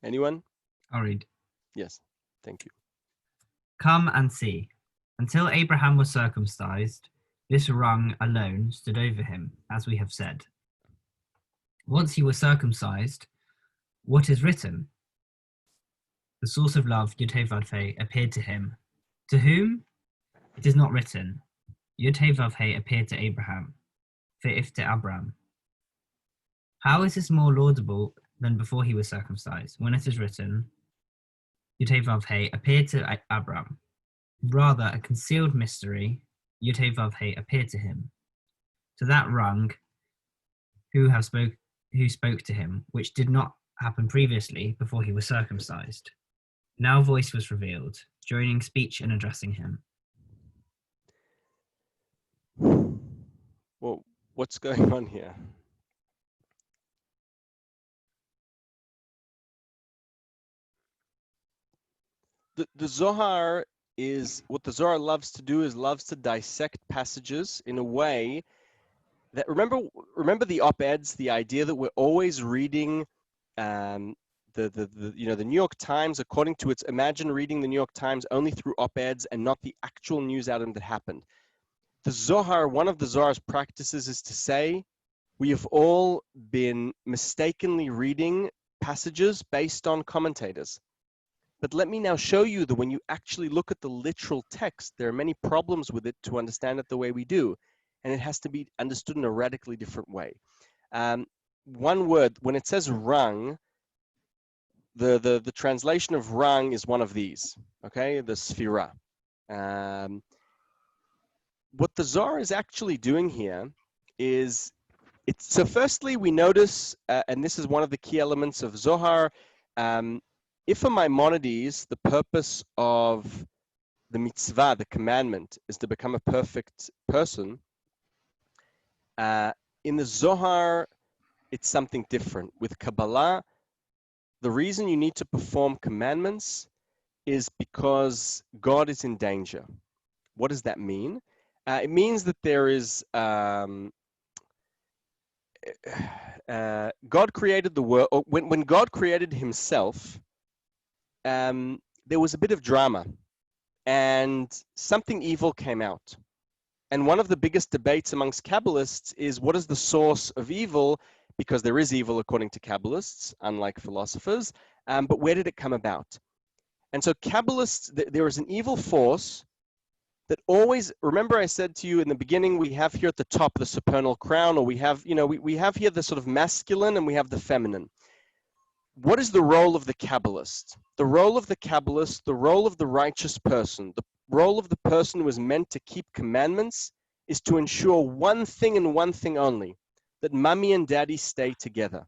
Anyone? I'll read. Yes, thank you. Come and see. Until Abraham was circumcised, this rung alone stood over him, as we have said. Once he was circumcised, what is written? The source of love, Yud-Heh-Vav-Heh, appeared to him. To whom? It is not written. Yud-Heh-Vav-Heh appeared to Abraham. Ve'if to Abram. How is this more laudable than before he was circumcised, when it is written, Yud-Heh-Vav-Heh appeared to Abram? Rather, a concealed mystery, Yud-Heh-Vav-Heh appeared to him. To that rung, who spoke to him, which did not happen previously before he was circumcised. Now voice was revealed, joining speech and addressing him. Well, what's going on here? The Zohar is, what the Zohar loves to do is loves to dissect passages in a way that, remember the op-eds, the idea that we're always reading the New York Times according to its, imagine reading the New York Times only through op-eds and not the actual news item that happened. The Zohar, one of the Zohar's practices is to say, we have all been mistakenly reading passages based on commentators. But let me now show you that when you actually look at the literal text, there are many problems with it to understand it the way we do. And it has to be understood in a radically different way. One word, when it says rung, the translation of rung is one of these, okay? The Sephirah. What the Zohar is actually doing here is, so firstly, we notice, and this is one of the key elements of Zohar, if a Maimonides, the purpose of the mitzvah, the commandment, is to become a perfect person, in the Zohar, it's something different. With Kabbalah, the reason you need to perform commandments is because God is in danger. What does that mean? It means that there is, God created the world, when God created himself, there was a bit of drama and something evil came out. And one of the biggest debates amongst Kabbalists is, what is the source of evil? Because there is evil according to Kabbalists, unlike philosophers, but where did it come about? And so Kabbalists, there is an evil force that always, remember I said to you in the beginning, we have here at the top the supernal crown, or we have, we have here the sort of masculine and we have the feminine. What is the role of the Kabbalist? The role of the Kabbalist, the role of the righteous person, the role of the person who is meant to keep commandments is to ensure one thing and one thing only, that mommy and daddy stay together,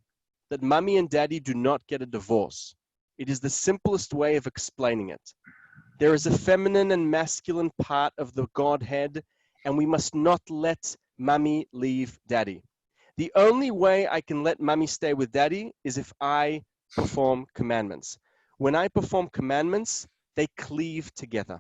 that mommy and daddy do not get a divorce. It is the simplest way of explaining it. There is a feminine and masculine part of the Godhead, and we must not let mommy leave daddy. The only way I can let mommy stay with daddy is if I perform commandments. When I perform commandments, they cleave together.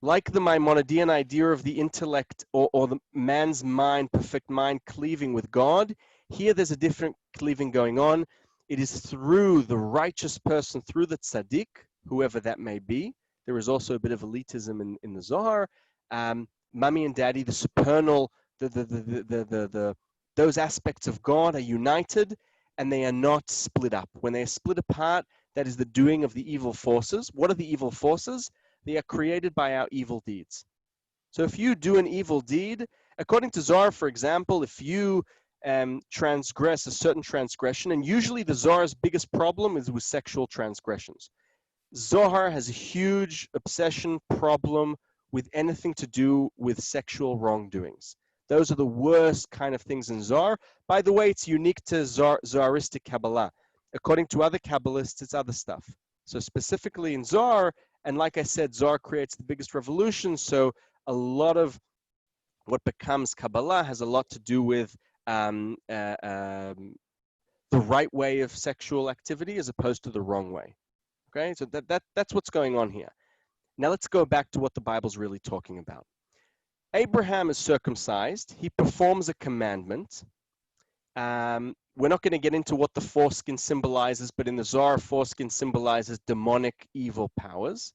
Like the Maimonidean idea of the intellect or the man's mind, perfect mind, cleaving with God, here there's a different cleaving going on. It is through the righteous person, through the tzaddik, whoever that may be. There is also a bit of elitism in the Zohar. Mummy and daddy, the supernal, those aspects of God are united and they are not split up. When they are split apart, that is the doing of the evil forces. What are the evil forces? They are created by our evil deeds. So if you do an evil deed, according to Zohar, for example, if you transgress a certain transgression, and usually the Zohar's biggest problem is with sexual transgressions. Zohar has a huge obsession problem with anything to do with sexual wrongdoings. Those are the worst kind of things in Zohar. By the way, it's unique to Zoharistic Kabbalah. According to other Kabbalists, it's other stuff. So specifically in Zohar, and like I said, Zohar creates the biggest revolution. So a lot of what becomes Kabbalah has a lot to do with the right way of sexual activity as opposed to the wrong way. Okay, so that's what's going on here. Now let's go back to what the Bible's really talking about. Abraham is circumcised. He performs a commandment. We're not going to get into what the foreskin symbolizes, but in the Zohar, foreskin symbolizes demonic evil powers.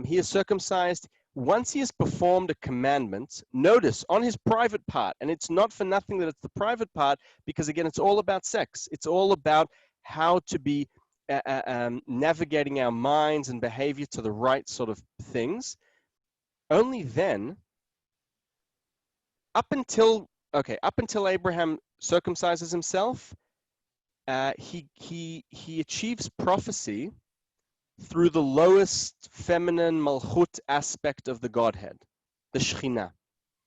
He is circumcised. Once he has performed a commandment, notice on his private part, and it's not for nothing that it's the private part, because again, it's all about sex. It's all about how to be navigating our minds and behavior to the right sort of things. Only then, up until Abraham circumcises himself, he achieves prophecy through the lowest feminine malchut aspect of the Godhead, the Shekhinah.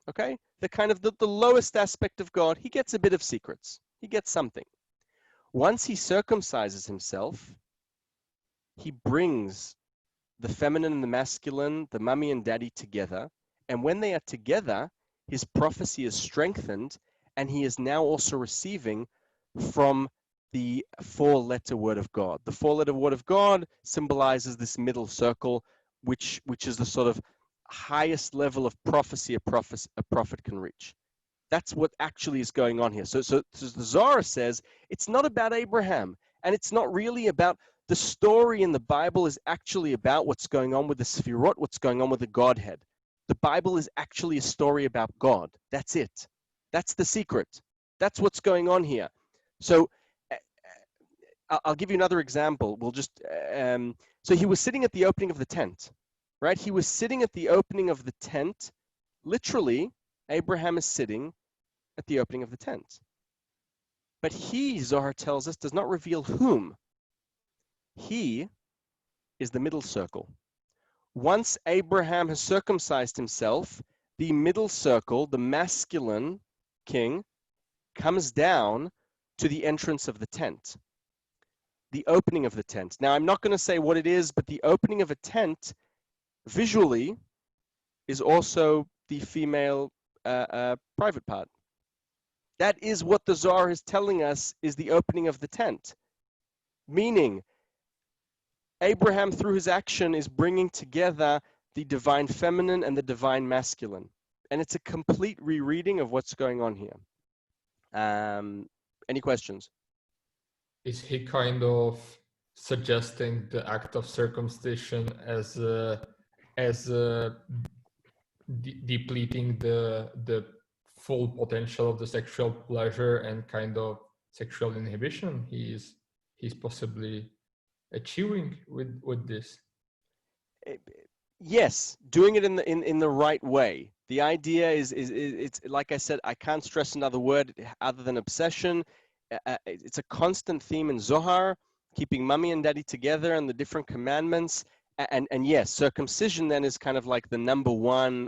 Okay, the kind of the lowest aspect of God. He gets a bit of secrets. He gets something. Once he circumcises himself, he brings the feminine and the masculine, the mummy and daddy together. And when they are together, his prophecy is strengthened, and he is now also receiving from the four-letter word of God. The four-letter word of God symbolizes this middle circle, which is the sort of highest level of prophecy a prophet can reach. That's what actually is going on here. So the Zohar says it's not about Abraham, and it's not really about the story in the Bible is actually about what's going on with the Sephirot, what's going on with the Godhead. The Bible is actually a story about God. That's it. That's the secret. That's what's going on here. So I'll give you another example. We'll just, so he was sitting at the opening of the tent, right? He was sitting at the opening of the tent. Literally, Abraham is sitting at the opening of the tent. But he, Zohar tells us, does not reveal whom. He is the middle circle. Once Abraham has circumcised himself, the middle circle, the masculine king, comes down to the entrance of the tent, the opening of the tent. Now, I'm not going to say what it is, but the opening of a tent visually is also the female private part. That is what the Zohar is telling us is the opening of the tent. Meaning, Abraham, through his action, is bringing together the divine feminine and the divine masculine. And it's a complete rereading of what's going on here. Any questions? Is he kind of suggesting the act of circumcision as depleting the full potential of the sexual pleasure and kind of sexual inhibition he's possibly achieving with this? Yes, doing it in the right way. The idea is it's like I said, I can't stress another word other than obsession. It's a constant theme in Zohar, keeping mommy and daddy together and the different commandments. And yes, circumcision then is kind of like the number one,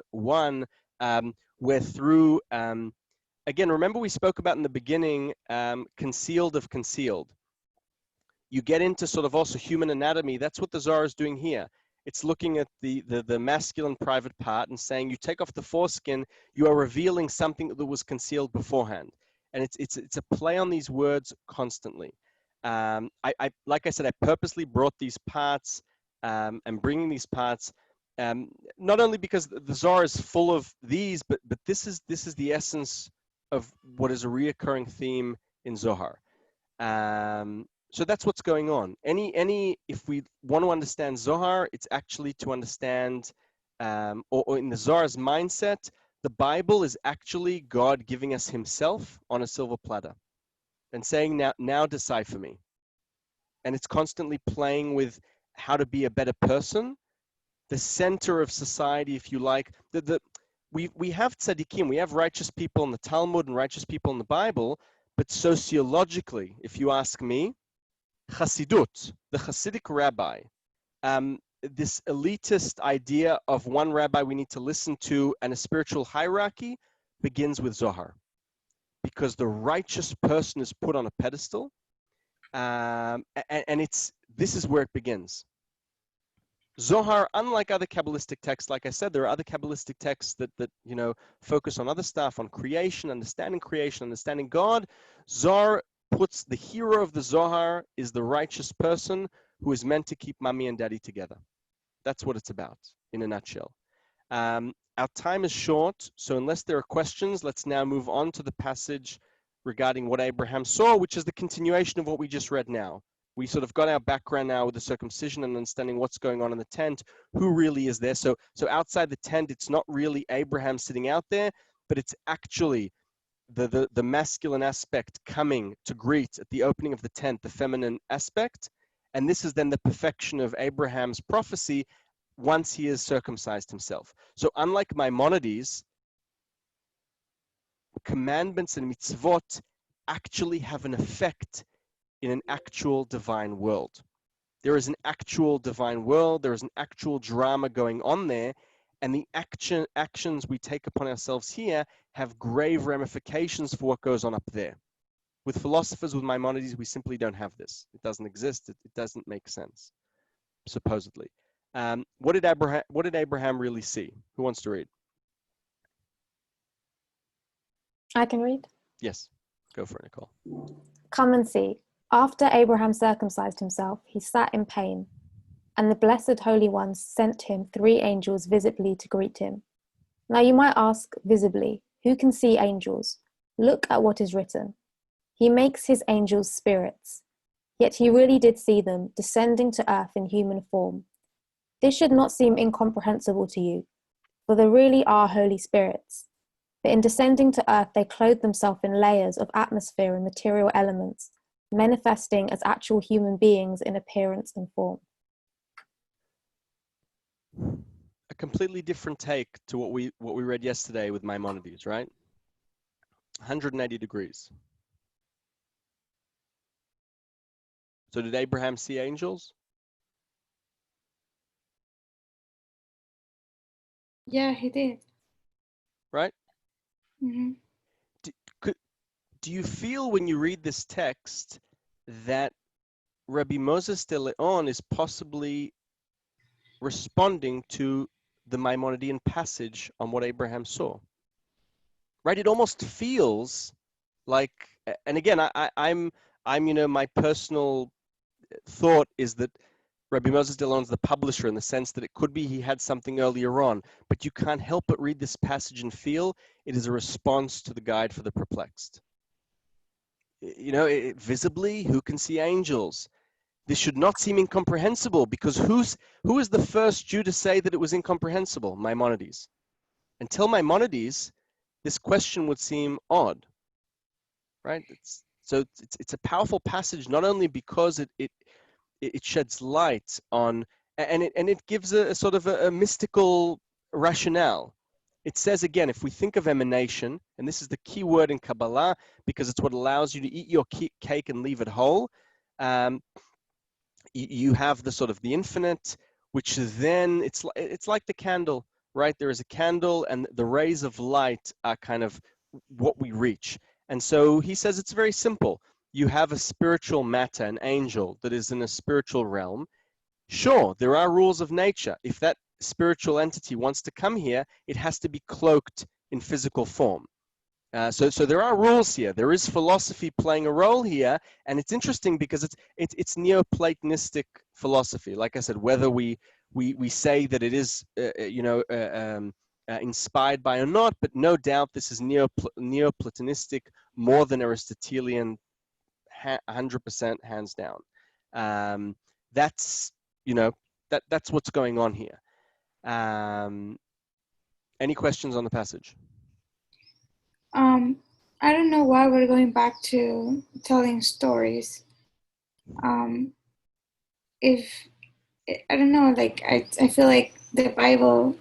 where through, again, remember we spoke about in the beginning, concealed of concealed. You get into sort of also human anatomy. That's what the Zohar is doing here. It's looking at the masculine private part and saying, you take off the foreskin, you are revealing something that was concealed beforehand. And it's a play on these words constantly. I like I said, I purposely brought these parts and bringing these parts, not only because the Zohar is full of these, but this is the essence of what is a reoccurring theme in Zohar. So that's what's going on. If we want to understand Zohar, it's actually to understand, or in the Zohar's mindset, the Bible is actually God giving us Himself on a silver platter and saying, now decipher me. And it's constantly playing with how to be a better person, the center of society, if you like. We have tzaddikim, we have righteous people in the Talmud and righteous people in the Bible, but sociologically, if you ask me, Chassidut, the Hasidic rabbi, this elitist idea of one rabbi we need to listen to and a spiritual hierarchy begins with Zohar, because the righteous person is put on a pedestal, and this is where it begins. Zohar, unlike other Kabbalistic texts, like I said, there are other Kabbalistic texts that focus on other stuff, on creation, understanding God. Zohar puts the hero of the Zohar is the righteous person who is meant to keep mommy and daddy together. That's what it's about in a nutshell. Our time is short, so unless there are questions, let's now move on to the passage regarding what Abraham saw, which is the continuation of what we just read now. We sort of got our background now with the circumcision and understanding what's going on in the tent, who really is there. So outside the tent, it's not really Abraham sitting out there, but it's actually the masculine aspect coming to greet at the opening of the tent, the feminine aspect. And this is then the perfection of Abraham's prophecy once he has circumcised himself. So unlike Maimonides, commandments and mitzvot actually have an effect in an actual divine world. There is an actual divine world, there is an actual drama going on there, and the actions we take upon ourselves here have grave ramifications for what goes on up there. With philosophers, with Maimonides, we simply don't have this. It doesn't exist, it doesn't make sense, supposedly. What did Abraham really see? Who wants to read? I can read. Yes, go for it, Nicole. Come and see. After Abraham circumcised himself, he sat in pain, and the blessed Holy One sent him 3 angels visibly to greet him. Now you might ask, visibly, who can see angels? Look at what is written. He makes his angels spirits. Yet he really did see them descending to earth in human form. This should not seem incomprehensible to you, for there really are holy spirits. But in descending to earth, they clothe themselves in layers of atmosphere and material elements, manifesting as actual human beings in appearance and form. A completely different take to what we read yesterday with Maimonides, right? 180 degrees. So did Abraham see angels? Yeah, he did. Right? Mm-hmm. Do you feel when you read this text that Rabbi Moses de Leon is possibly responding to the Maimonidean passage on what Abraham saw? Right? It almost feels like, and again, I'm my personal thought is that Rabbi Moses de Leon is the publisher in the sense that it could be he had something earlier on, but you can't help but read this passage and feel it is a response to the guide for the perplexed. Visibly, who can see angels? This should not seem incomprehensible, because who is the first Jew to say that it was incomprehensible? Maimonides. Until Maimonides, this question would seem odd, right? It's a powerful passage, not only because it sheds light on, and it gives a sort of a mystical rationale. It says, again, if we think of emanation, and this is the key word in Kabbalah, because it's what allows you to eat your cake and leave it whole, you have the sort of the infinite, which then, it's like the candle, right? There is a candle, and the rays of light are kind of what we reach. And so he says it's very simple. You have a spiritual matter, an angel that is in a spiritual realm. Sure, there are rules of nature. If that spiritual entity wants to come here, it has to be cloaked in physical form. So there are rules here. There is philosophy playing a role here, and it's interesting because it's Neoplatonistic philosophy. Like I said, whether we say that it is inspired by or not, but no doubt this is Neoplatonistic more than Aristotelian, 100% hands down. That's that's what's going on here. Any questions on the passage? I don't know why we're going back to telling stories. If I don't know, like I feel like the Bible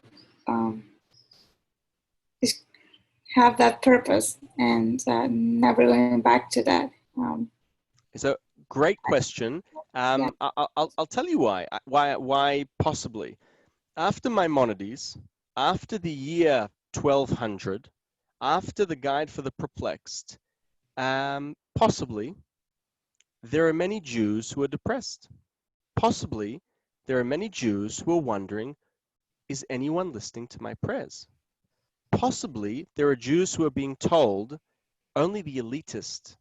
is have that purpose, and never going back to that. So great question. Yeah. I'll tell you why. Why possibly. After Maimonides, after the year 1200, after the Guide for the Perplexed, possibly there are many Jews who are depressed. Possibly there are many Jews who are wondering, is anyone listening to my prayers? Possibly there are Jews who are being told only the elitist,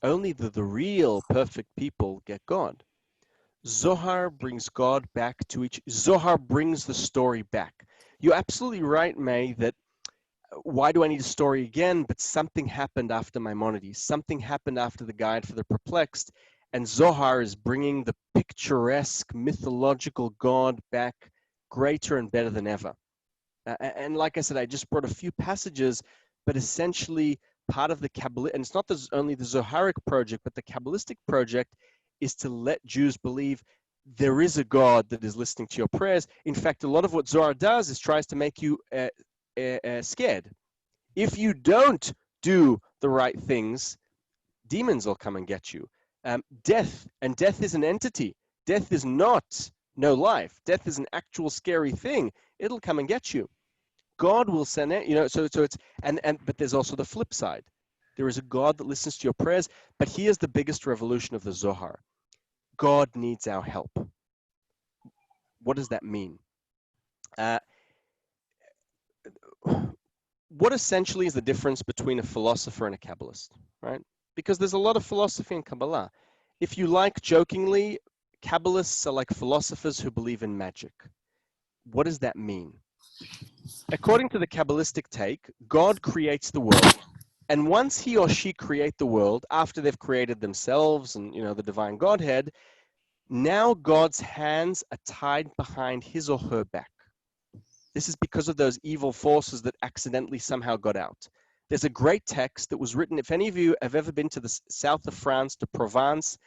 only the real perfect people get God. Zohar brings God back to Zohar brings the story back. You're absolutely right, May, that why do I need a story again? But something happened after Maimonides. Something happened after the Guide for the Perplexed. And Zohar is bringing the picturesque, mythological God back greater and better than ever. And like I said, I just brought a few passages, but essentially part of the Kabbalah, and it's not only the Zoharic project, but the Kabbalistic project is to let Jews believe there is a God that is listening to your prayers. In fact, a lot of what Zohar does is tries to make you scared. If you don't do the right things, demons will come and get you. Death is an entity. Death is not no life. Death is an actual scary thing. It'll come and get you. God will send it, so it's, but there's also the flip side. There is a God that listens to your prayers, but here's the biggest revolution of the Zohar. God needs our help. What does that mean? What essentially is the difference between a philosopher and a Kabbalist, right? Because there's a lot of philosophy in Kabbalah. If you like, jokingly, Kabbalists are like philosophers who believe in magic. What does that mean? According to the Kabbalistic take, God creates the world, and once he or she create the world, after they've created themselves and the divine Godhead, now God's hands are tied behind his or her back. This is because of those evil forces that accidentally somehow got out. There's a great text that was written, if any of you have ever been to the south of France, to Provence,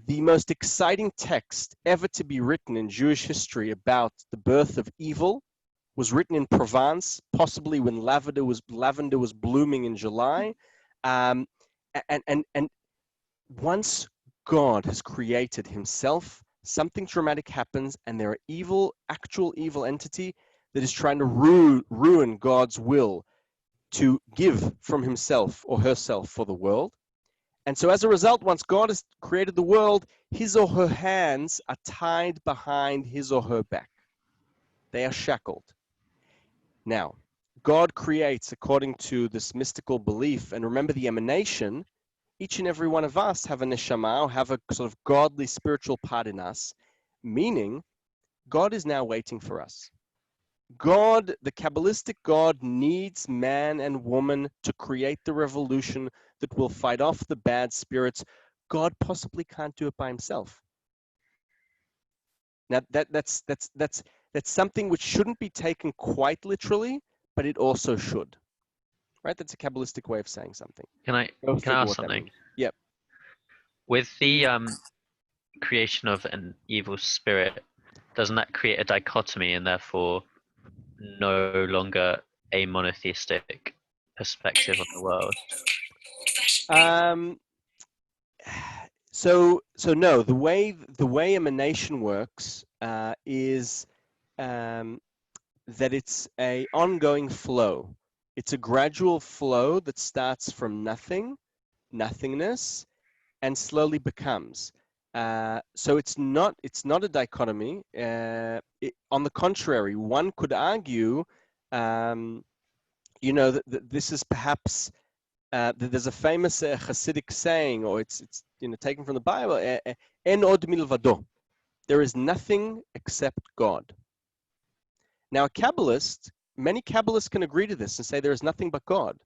the most exciting text ever to be written in Jewish history about the birth of evil was written in Provence, possibly when lavender was blooming in July. And once God has created himself, something dramatic happens, and there are actual evil entity that is trying to ruin God's will to give from himself or herself for the world. And so as a result, once God has created the world, his or her hands are tied behind his or her back. They are shackled. Now, God creates according to this mystical belief, and remember the emanation, each and every one of us have a neshama, or have a sort of godly spiritual part in us, meaning God is now waiting for us. God, the Kabbalistic God, needs man and woman to create the revolution that will fight off the bad spirits. God possibly can't do it by himself. Now that's something which shouldn't be taken quite literally, but it also should. Right? That's a Kabbalistic way of saying something. Can I ask something? Yep. With the creation of an evil spirit, doesn't that create a dichotomy and therefore no longer a monotheistic perspective on the world? So no, the way emanation works is that it's a ongoing flow. It's a gradual flow that starts from nothingness, and slowly becomes. So it's not a dichotomy. On the contrary, one could argue you know, that this is perhaps, there's a famous Hasidic saying, or it's you know, taken from the Bible, En od milvado. There is nothing except God. Now, a Kabbalist, many Kabbalists can agree to this and say there is nothing but God.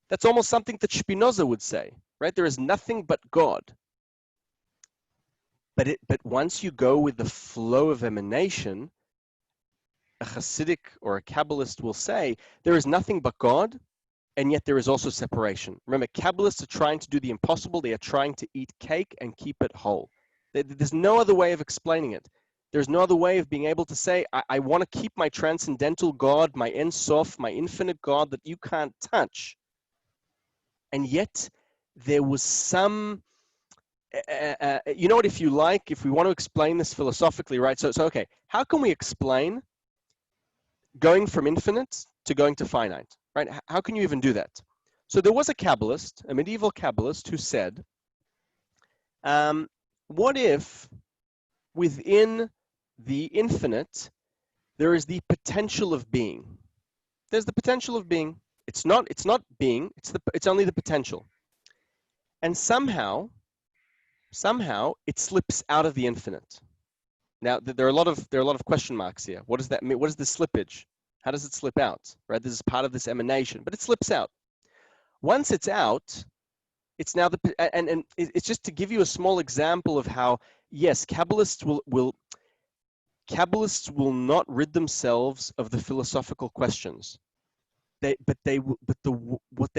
That's almost something that Spinoza would say, right? There is nothing but God. But once you go with the flow of emanation, a Hasidic or a Kabbalist will say there is nothing but God, and yet there is also separation. Remember, Kabbalists are trying to do the impossible. They are trying to eat cake and keep it whole. There's no other way of explaining it. There's no other way of being able to say, I want to keep my transcendental God, my Ein Sof, my infinite God that you can't touch. And yet there was some, you know what, if you like, if we want to explain this philosophically, right? So okay, how can we explain going from infinite to going to finite, right? How can you even do that? So there was a Kabbalist, a medieval Kabbalist, who said, what if within the infinite there is the potential of being? There's the potential of being. It's not being. It's only the potential. And somehow it slips out of the infinite. Now there are a lot of question marks here. What does that mean? What is the slippage? How does it slip out? Right? This is part of this emanation, but it slips out. Once it's out, it's now and it's just to give you a small example of how, yes, Kabbalists will not rid themselves of the philosophical questions. What they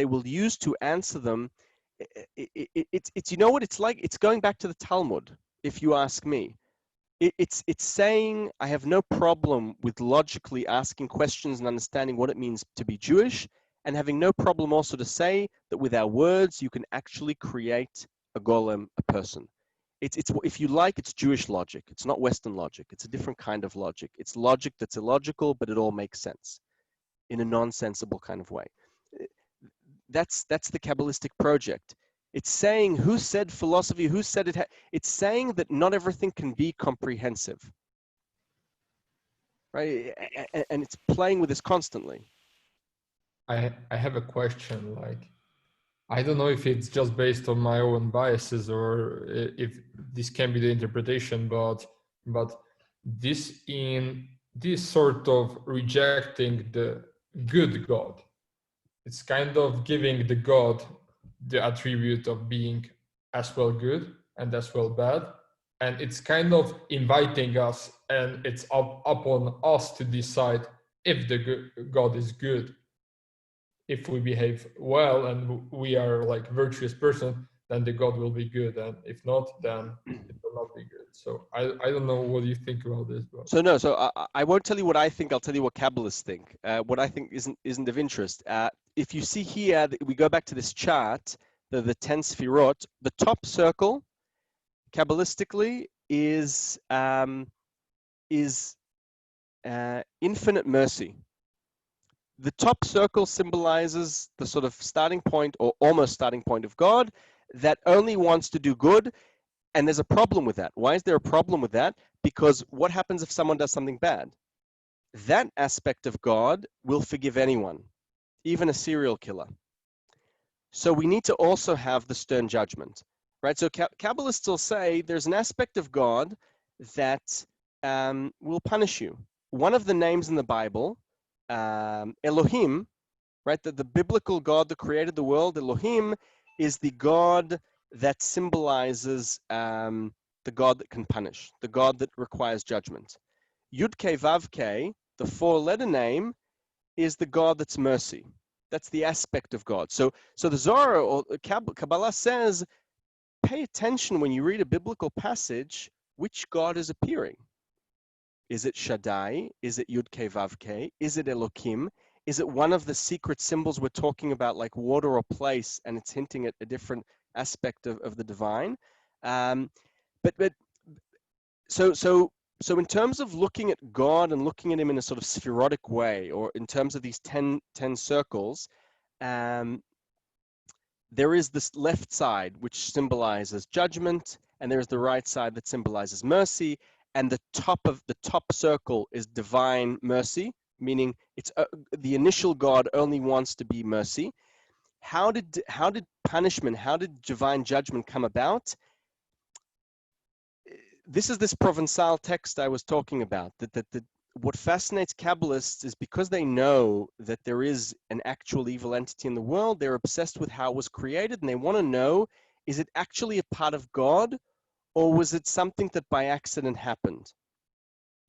will use to answer them, it's you know what it's like. It's going back to the Talmud, if you ask me. It's saying I have no problem with logically asking questions and understanding what it means to be Jewish, and having no problem also to say that with our words you can actually create a golem, a person. It's if you like, it's Jewish logic. It's not Western logic. It's a different kind of logic. It's logic that's illogical, but it all makes sense in a nonsensible kind of way. That's the Kabbalistic project. It's saying, who said philosophy? Who said it? It's saying that not everything can be comprehensive, right? And it's playing with this constantly. I have a question. Like, I don't know if it's just based on my own biases or if this can be the interpretation, but this sort of rejecting the good God, it's kind of giving the God the attribute of being as well good and as well bad, and it's kind of inviting us, and it's upon us to decide if the God is good. If we behave well and we are like virtuous person, then the God will be good, and if not, then it will not be good. So I don't know, what do you think about this? But... So I won't tell you what I think. I'll tell you what Kabbalists think. What I think isn't of interest. If you see here, we go back to this chart, the Ten Sephirot. The top circle, Kabbalistically, is infinite mercy. The top circle symbolizes the sort of starting point, or almost starting point, of God that only wants to do good. And there's a problem with that. Why is there a problem with that? Because what happens if someone does something bad? That aspect of God will forgive anyone, even a serial killer. So we need to also have the stern judgment, right? So Kabbalists will say there's an aspect of God that will punish you. One of the names in the Bible, Elohim, right? The biblical God that created the world, Elohim, is the God that symbolizes the God that can punish, the God that requires judgment. Yud-Kei Vav-Kei, the four-letter name, is the God that's mercy. That's the aspect of God. So the Zohar or Kabbalah says, pay attention when you read a biblical passage, which God is appearing. Is it Shaddai? Is it Yud-Kei Vav-Kei? Is it Elohim? Is it one of the secret symbols we're talking about, like water or place, and it's hinting at a different aspect of the divine? So in terms of looking at God and looking at him in a sort of Sephirotic way, or in terms of these 10 circles, there is this left side which symbolizes judgment, and there's the right side that symbolizes mercy, and the top circle is divine mercy, meaning it's the initial God only wants to be mercy. How did punishment, how did divine judgment come about? This is this Provençal text I was talking about. That what fascinates Kabbalists is because they know that there is an actual evil entity in the world, they're obsessed with how it was created, and they want to know, is it actually a part of God, or was it something that by accident happened?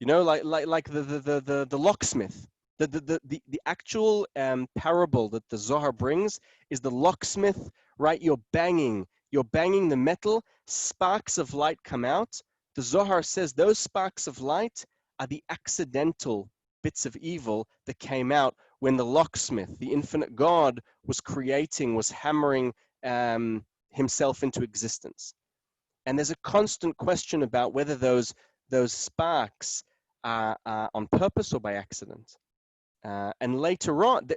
You know, like the locksmith. The actual parable that the Zohar brings is the locksmith, right? You're banging the metal, sparks of light come out. The Zohar says those sparks of light are the accidental bits of evil that came out when the locksmith, the infinite God, was hammering himself into existence. And there's a constant question about whether those sparks are on purpose or by accident. And later on,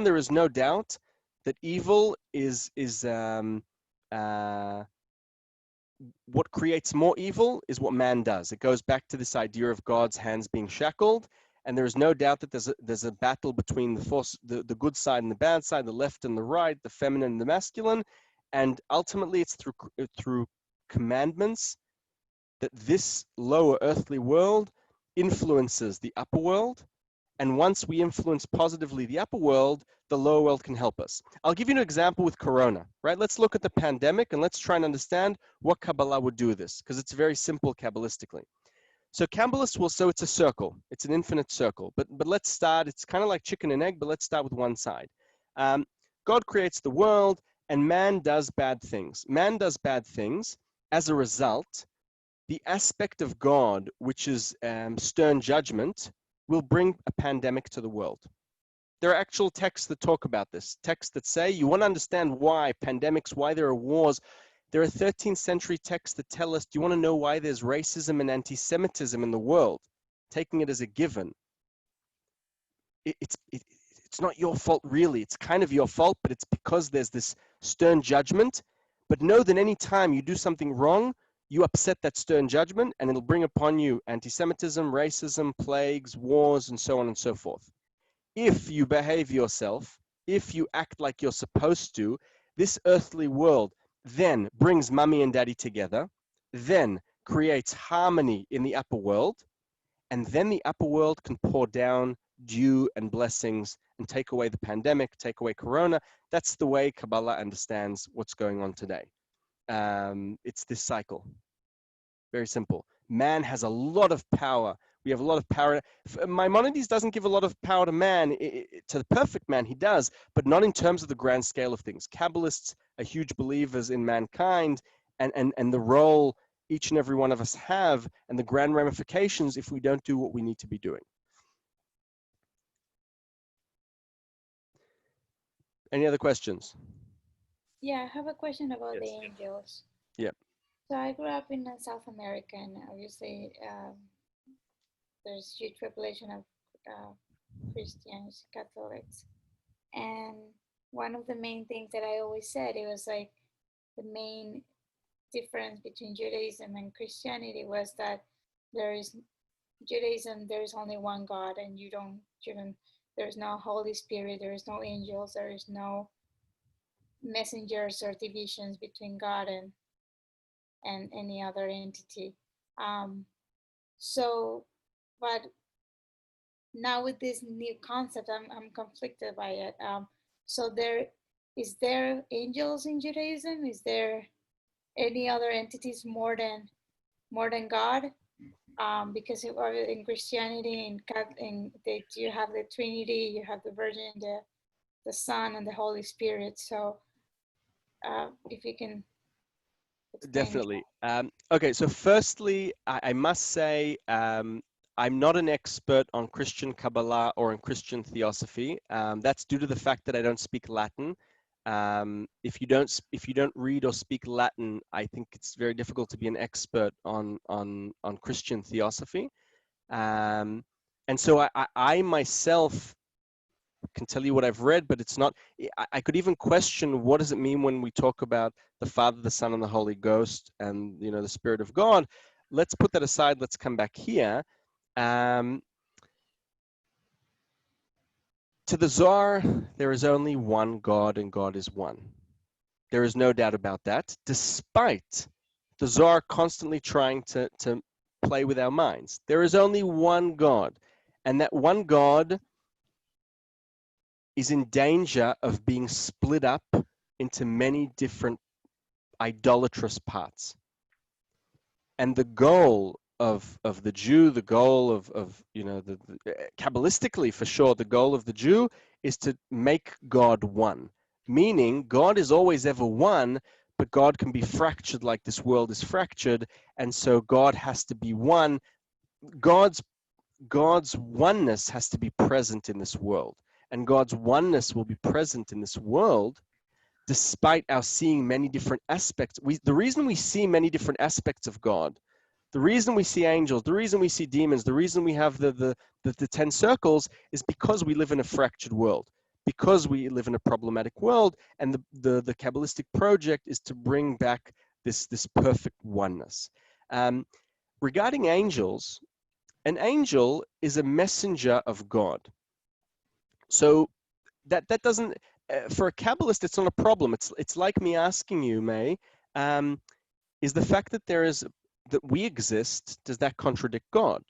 there is no doubt that evil is what creates more evil is what man does. It goes back to this idea of God's hands being shackled, and there is no doubt that there's a battle between the good side and the bad side, the left and the right, the feminine and the masculine, and ultimately it's through commandments that this lower earthly world influences the upper world. And once we influence positively the upper world, the lower world can help us. I'll give you an example with Corona, right? Let's look at the pandemic and let's try and understand what Kabbalah would do with this, because it's very simple Kabbalistically. So Kabbalists will, so it's a circle. It's an infinite circle. But let's start, it's kind of like chicken and egg, but let's start with one side. God creates the world and man does bad things. Man does bad things. As a result, the aspect of God, which is stern judgment, will bring a pandemic to the world. There are actual texts that talk about this, texts that say, you want to understand why pandemics, why there are wars. There are 13th century texts that tell us, do you want to know why there's racism and anti-Semitism in the world? Taking it as a given. It's not your fault really, it's kind of your fault, but it's because there's this stern judgment. But know that any time you do something wrong, you upset that stern judgment and it'll bring upon you anti-Semitism, racism, plagues, wars, and so on and so forth. If you behave yourself, if you act like you're supposed to, this earthly world then brings mommy and daddy together, then creates harmony in the upper world, and then the upper world can pour down dew and blessings and take away the pandemic, take away Corona. That's the way Kabbalah understands what's going on today. It's this cycle. Very simple. Man has a lot of power. We have a lot of power. Maimonides doesn't give a lot of power to man, to the perfect man. He does, but not in terms of the grand scale of things. Kabbalists are huge believers in mankind and the role each and every one of us have and the grand ramifications if we don't do what we need to be doing. Any other questions? Yeah, I have a question about the Yes. angels. Yeah. So I grew up in South America, and obviously there's huge population of Christians, Catholics, and one of the main things that I always said, it was like the main difference between Judaism and Christianity was that Judaism, there is only one God, and there's no Holy Spirit, there is no angels, there is no messengers or divisions between God and any other entity. But now with this new concept, I'm conflicted by it. So is there angels in Judaism? Is there any other entities more than God? Because in Christianity, you have the Trinity, you have the Virgin, the Son, and the Holy Spirit. So if you can explain. Definitely. Okay, so firstly, I must say I'm not an expert on Christian Kabbalah or on Christian theosophy. That's due to the fact that I don't speak Latin. If you don't read or speak Latin, I think it's very difficult to be an expert on Christian theosophy. And so I myself can tell you what I've read, but it's not, I could even question what does it mean when we talk about the Father, the Son, and the Holy Ghost and, you know, the Spirit of God. Let's put that aside. Let's come back here. To the Zohar, there is only one God, and God is one. There is no doubt about that, despite the Zohar constantly trying to play with our minds. There is only one God, and that one God is in danger of being split up into many different idolatrous parts. And the goal of the Jew, the goal of you know, the Kabbalistically for sure, the goal of the Jew is to make God one. Meaning God is always ever one, but God can be fractured like this world is fractured, and so God has to be one. God's oneness has to be present in this world, and God's oneness will be present in this world despite our seeing many different aspects. The reason we see many different aspects of God, the reason we see angels, the reason we see demons, the reason we have the 10 circles is because we live in a fractured world, because we live in a problematic world, and the Kabbalistic project is to bring back this perfect oneness. Regarding angels, an angel is a messenger of God. So that doesn't, for a Kabbalist, it's not a problem. It's like me asking you, May, is the fact that we exist, does that contradict God?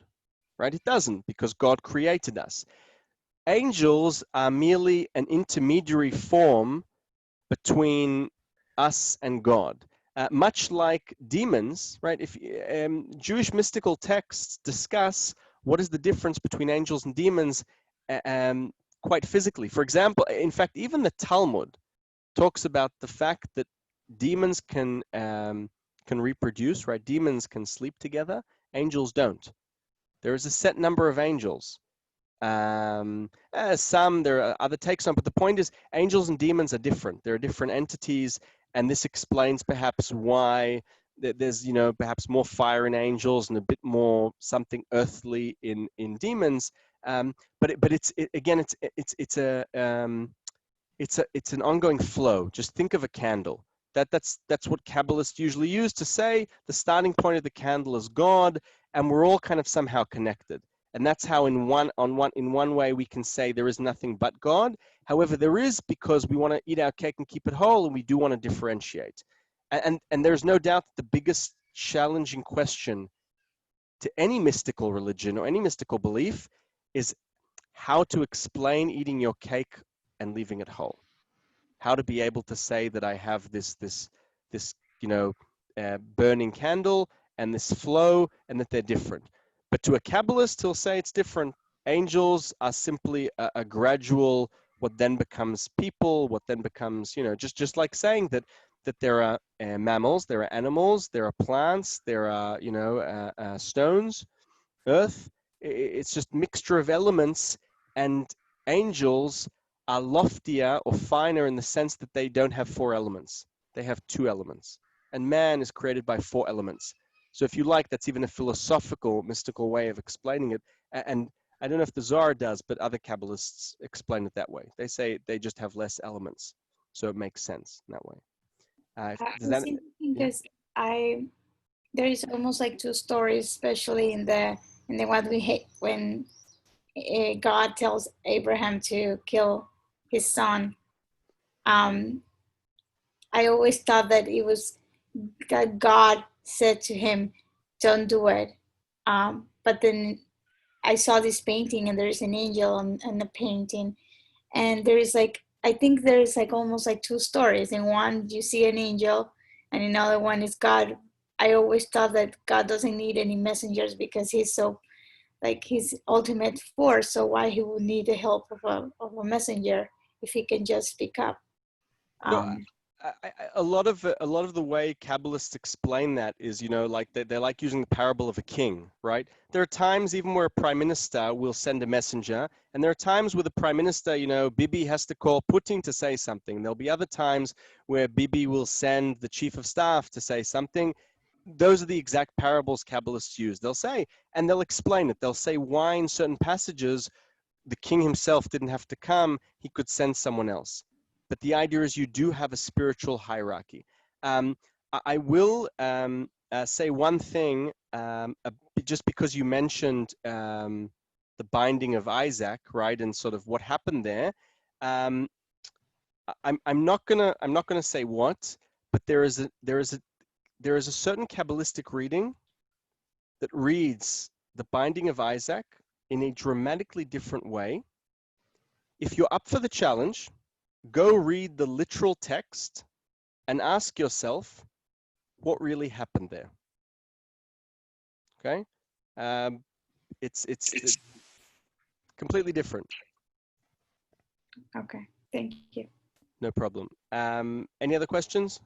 Right? It doesn't, because God created us. Angels are merely an intermediary form between us and God. Much like demons, right? If Jewish mystical texts discuss what is the difference between angels and demons, quite physically. For example, in fact, even the Talmud talks about the fact that demons can reproduce, right? Demons can sleep together. Angels don't. There is a set number of angels. Some, there are other takes on, but the point is angels and demons are different. They're different entities, and this explains perhaps why there's, you know, perhaps more fire in angels and a bit more something earthly in demons. But it's an ongoing flow. Just think of a candle. That's what Kabbalists usually use to say the starting point of the candle is God, and we're all kind of somehow connected. And that's how in one way we can say there is nothing but God. However, there is, because we want to eat our cake and keep it whole, and we do want to differentiate. And there's no doubt that the biggest challenging question to any mystical religion or any mystical belief is how to explain eating your cake and leaving it whole. How to be able to say that I have this you know, burning candle and this flow, and that they're different. But to a Kabbalist, he'll say it's different. Angels are simply a gradual, what then becomes people, what then becomes, you know, just like saying that there are mammals, there are animals, there are plants, there are, you know, stones, earth. It's just mixture of elements, and angels are loftier or finer in the sense that they don't have 4 elements. They have 2 elements. And man is created by 4 elements. So if you like, that's even a philosophical, mystical way of explaining it. And I don't know if the Zohar does, but other Kabbalists explain it that way. They say they just have less elements. So it makes sense in that way. It's interesting because there is almost like 2 stories, especially in the what we hate, when God tells Abraham to kill his son. I always thought that it was that God said to him, "Don't do it." But then I saw this painting, and there's an angel on the painting, and there is like, I think there's like almost like 2 stories. In one, you see an angel, and another one is God. I always thought that God doesn't need any messengers because he's so, like, his ultimate force. So why he would need the help of a messenger if he can just speak up? A lot of the way Kabbalists explain that is, you know, like they like using the parable of a king, right? There are times even where a prime minister will send a messenger, and there are times where the prime minister, you know, Bibi has to call Putin to say something. There'll be other times where Bibi will send the chief of staff to say something. Those are the exact parables Kabbalists use. They'll say, and they'll explain it. They'll say why in certain passages the king himself didn't have to come, he could send someone else. But the idea is you do have a spiritual hierarchy. I will say one thing, just because you mentioned the binding of Isaac, right, and sort of what happened there. I'm not gonna say what, but there is a certain Kabbalistic reading that reads the binding of Isaac in a dramatically different way. If you're up for the challenge, go read the literal text and ask yourself what really happened there. Okay, it's completely different. Okay, thank you. No problem. Any other questions?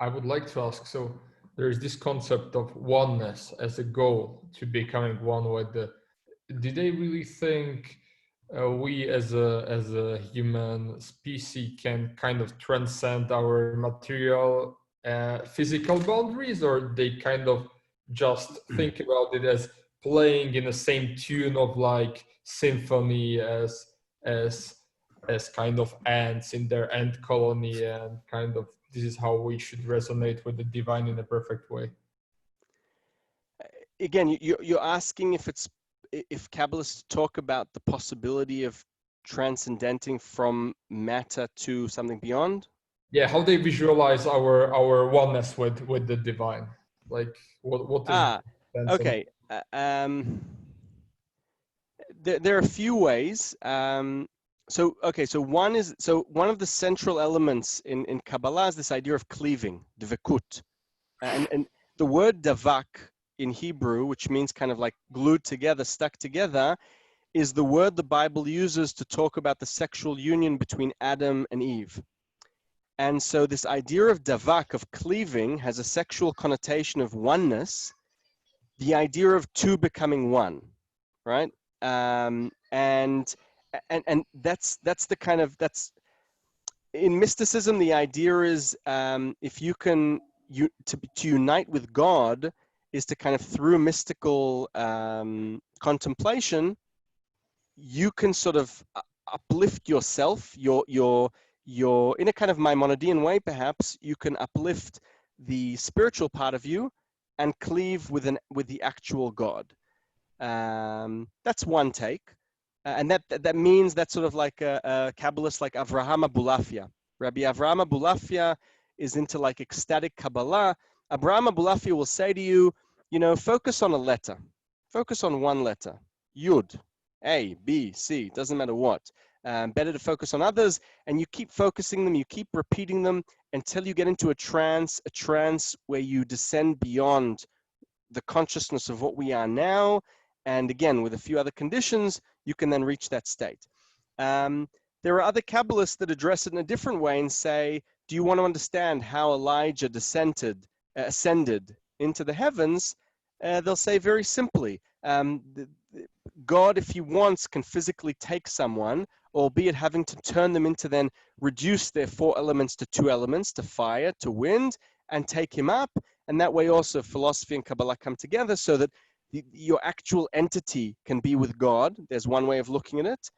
I would like to ask, so there is this concept of oneness as a goal to becoming one with the, do they really think we as a human species can kind of transcend our material physical boundaries, or they kind of just think about it as playing in the same tune of like symphony as kind of ants in their ant colony, and kind of this is how we should resonate with the divine in a perfect way? Again, you're asking if Kabbalists talk about the possibility of transcendenting from matter to something beyond? Yeah, how they visualize our oneness with the divine, like what is okay. There are a few ways. So one of the central elements in Kabbalah is this idea of cleaving, dvekut, and the word davak in Hebrew, which means kind of like glued together, stuck together, is the word the Bible uses to talk about the sexual union between Adam and Eve. And so this idea of davak, of cleaving, has a sexual connotation of oneness, the idea of two becoming one, right? And that's the kind of, that's in mysticism, the idea is if you can to unite with God is to kind of, through mystical contemplation, you can sort of uplift yourself, your in a kind of Maimonidean way, perhaps you can uplift the spiritual part of you and cleave with the actual God. That's one take. And that means that's sort of like a Kabbalist like Avraham Abulafia. Rabbi Avraham Abulafia is into like ecstatic Kabbalah. Avraham Abulafia will say to you, focus on a letter. Focus on one letter. Yud, A, B, C, doesn't matter what. Better to focus on others, and you keep focusing them, you keep repeating them until you get into a trance where you descend beyond the consciousness of what we are now. And again, with a few other conditions, you can then reach that state. There are other Kabbalists that address it in a different way and say, do you want to understand how Elijah ascended into the heavens? They'll say very simply, God, if he wants, can physically take someone, albeit having to turn them into then reduce their 4 elements to 2 elements, to fire, to wind, and take him up. And that way also philosophy and Kabbalah come together so that your actual entity can be with God. There's one way of looking at it.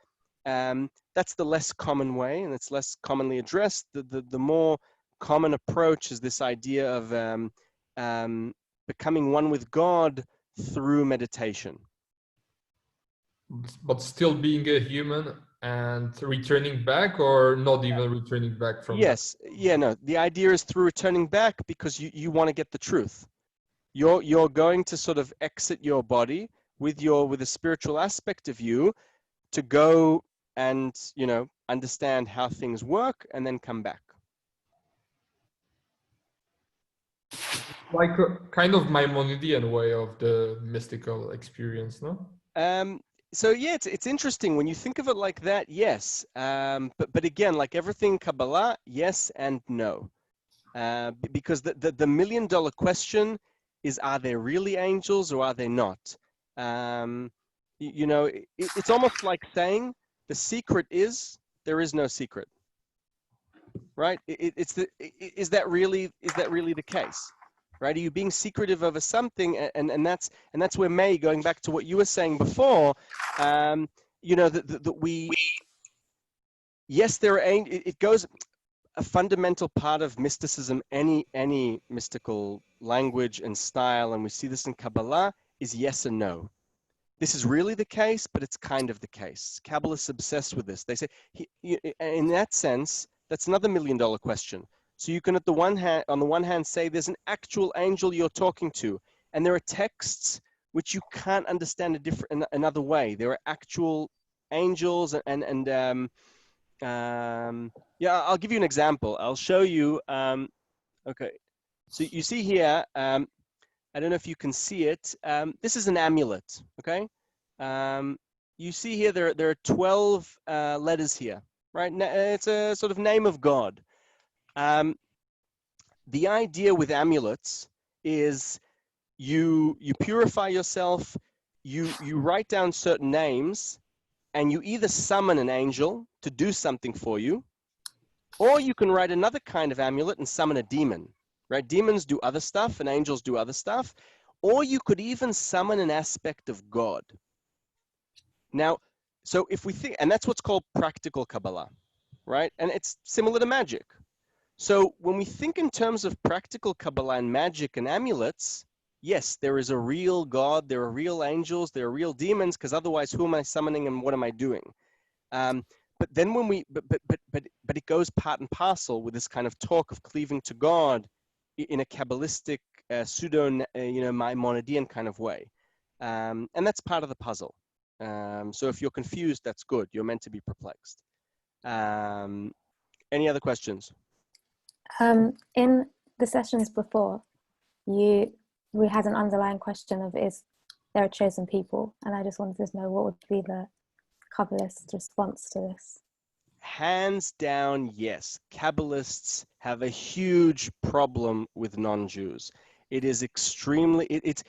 That's the less common way, and it's less commonly addressed. The more common approach is this idea of becoming one with God through meditation. But still being a human and returning back, or not even returning back from Yes, yeah, no. The idea is through returning back because you want to get the truth. You're going to sort of exit your body with a spiritual aspect of you to go and understand how things work and then come back. like a kind of Maimonidean way of the mystical experience, no? So yeah, it's interesting when you think of it like that. Yes, but again, like everything Kabbalah, yes and no, because the $1 million question is: are there really angels or are they not? It's almost like saying the secret is there is no secret, right? Is that really the case? Right? Are you being secretive over something? And that's where May, going back to what you were saying before, yes, there are, it goes, a fundamental part of mysticism, any mystical language and style, and we see this in Kabbalah, is yes and no. this is really the case, but it's kind of the case. Kabbalists obsessed with this. They say, in that sense, that's another $1 million question. So you can, on the one hand, say there's an actual angel you're talking to, and there are texts which you can't understand another way. There are actual angels, yeah, I'll give you an example. I'll show you. Okay, so you see here. I don't know if you can see it. This is an amulet. Okay, you see here there are 12 letters here, right? It's a sort of name of God. The idea with amulets is you purify yourself, you write down certain names, and you either summon an angel to do something for you, or you can write another kind of amulet and summon a demon, right? Demons do other stuff and angels do other stuff, or you could even summon an aspect of God. Now, so if we think, and that's what's called practical Kabbalah, right? And it's similar to magic. So when we think in terms of practical Kabbalah and magic and amulets, yes, there is a real God, there are real angels, there are real demons, because otherwise who am I summoning and what am I doing? But then when we, but it goes part and parcel with this kind of talk of cleaving to God in a Kabbalistic, pseudo, Maimonidean kind of way. And that's part of the puzzle. So if you're confused, that's good. You're meant to be perplexed. Any other questions? In the sessions before, we had an underlying question of, is there a chosen people? And I just wanted to know what would be the Kabbalist response to this. Hands down, yes. Kabbalists have a huge problem with non-Jews. It is extremely, it's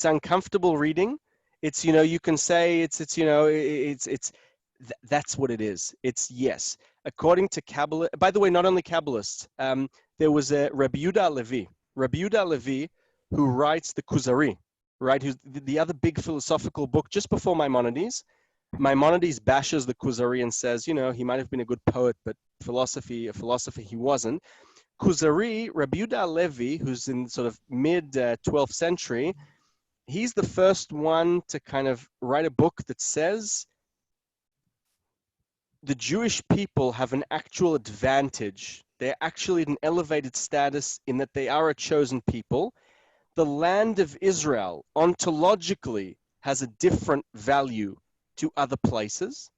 uncomfortable reading. It's, you can say that's what it is. It's yes. According to Kabbalah, by the way, not only Kabbalists, there was a Rabbi Yehuda Levi, who writes the Kuzari, right? Who's the other big philosophical book just before Maimonides. Maimonides bashes the Kuzari and says, he might have been a good poet, but a philosopher he wasn't. Kuzari, Rabbi Yehuda Levi, who's in sort of mid 12th century, he's the first one to kind of write a book that says the Jewish people have an actual advantage. They're actually at an elevated status in that they are a chosen people. The land of Israel ontologically has a different value to other places.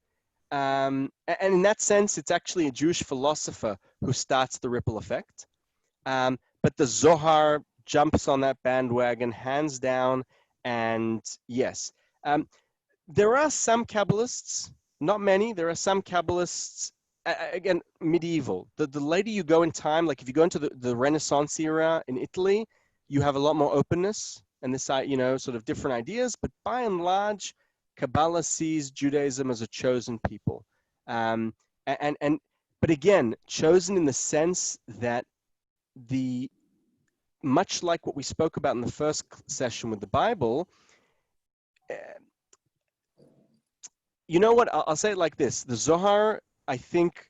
And in that sense, it's actually a Jewish philosopher who starts the ripple effect. But the Zohar jumps on that bandwagon hands down. And yes, there are some Kabbalists, not many, there are some Kabbalists, again, medieval. The later you go in time, like if you go into the Renaissance era in Italy, you have a lot more openness and this, sort of different ideas. But by and large, Kabbalah sees Judaism as a chosen people. But again, chosen in the sense that much like what we spoke about in the first session with the Bible, you know what? I'll say it like this. The Zohar, I think,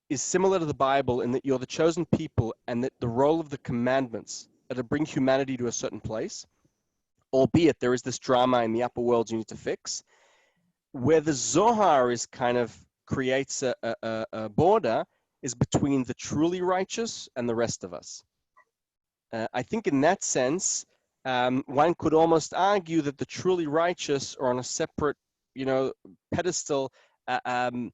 is similar to the Bible in that you're the chosen people and that the role of the commandments are to bring humanity to a certain place, albeit there is this drama in the upper world you need to fix. Where the Zohar is kind of creates a border is between the truly righteous and the rest of us. I think in that sense, one could almost argue that the truly righteous are on a separate pedestal, and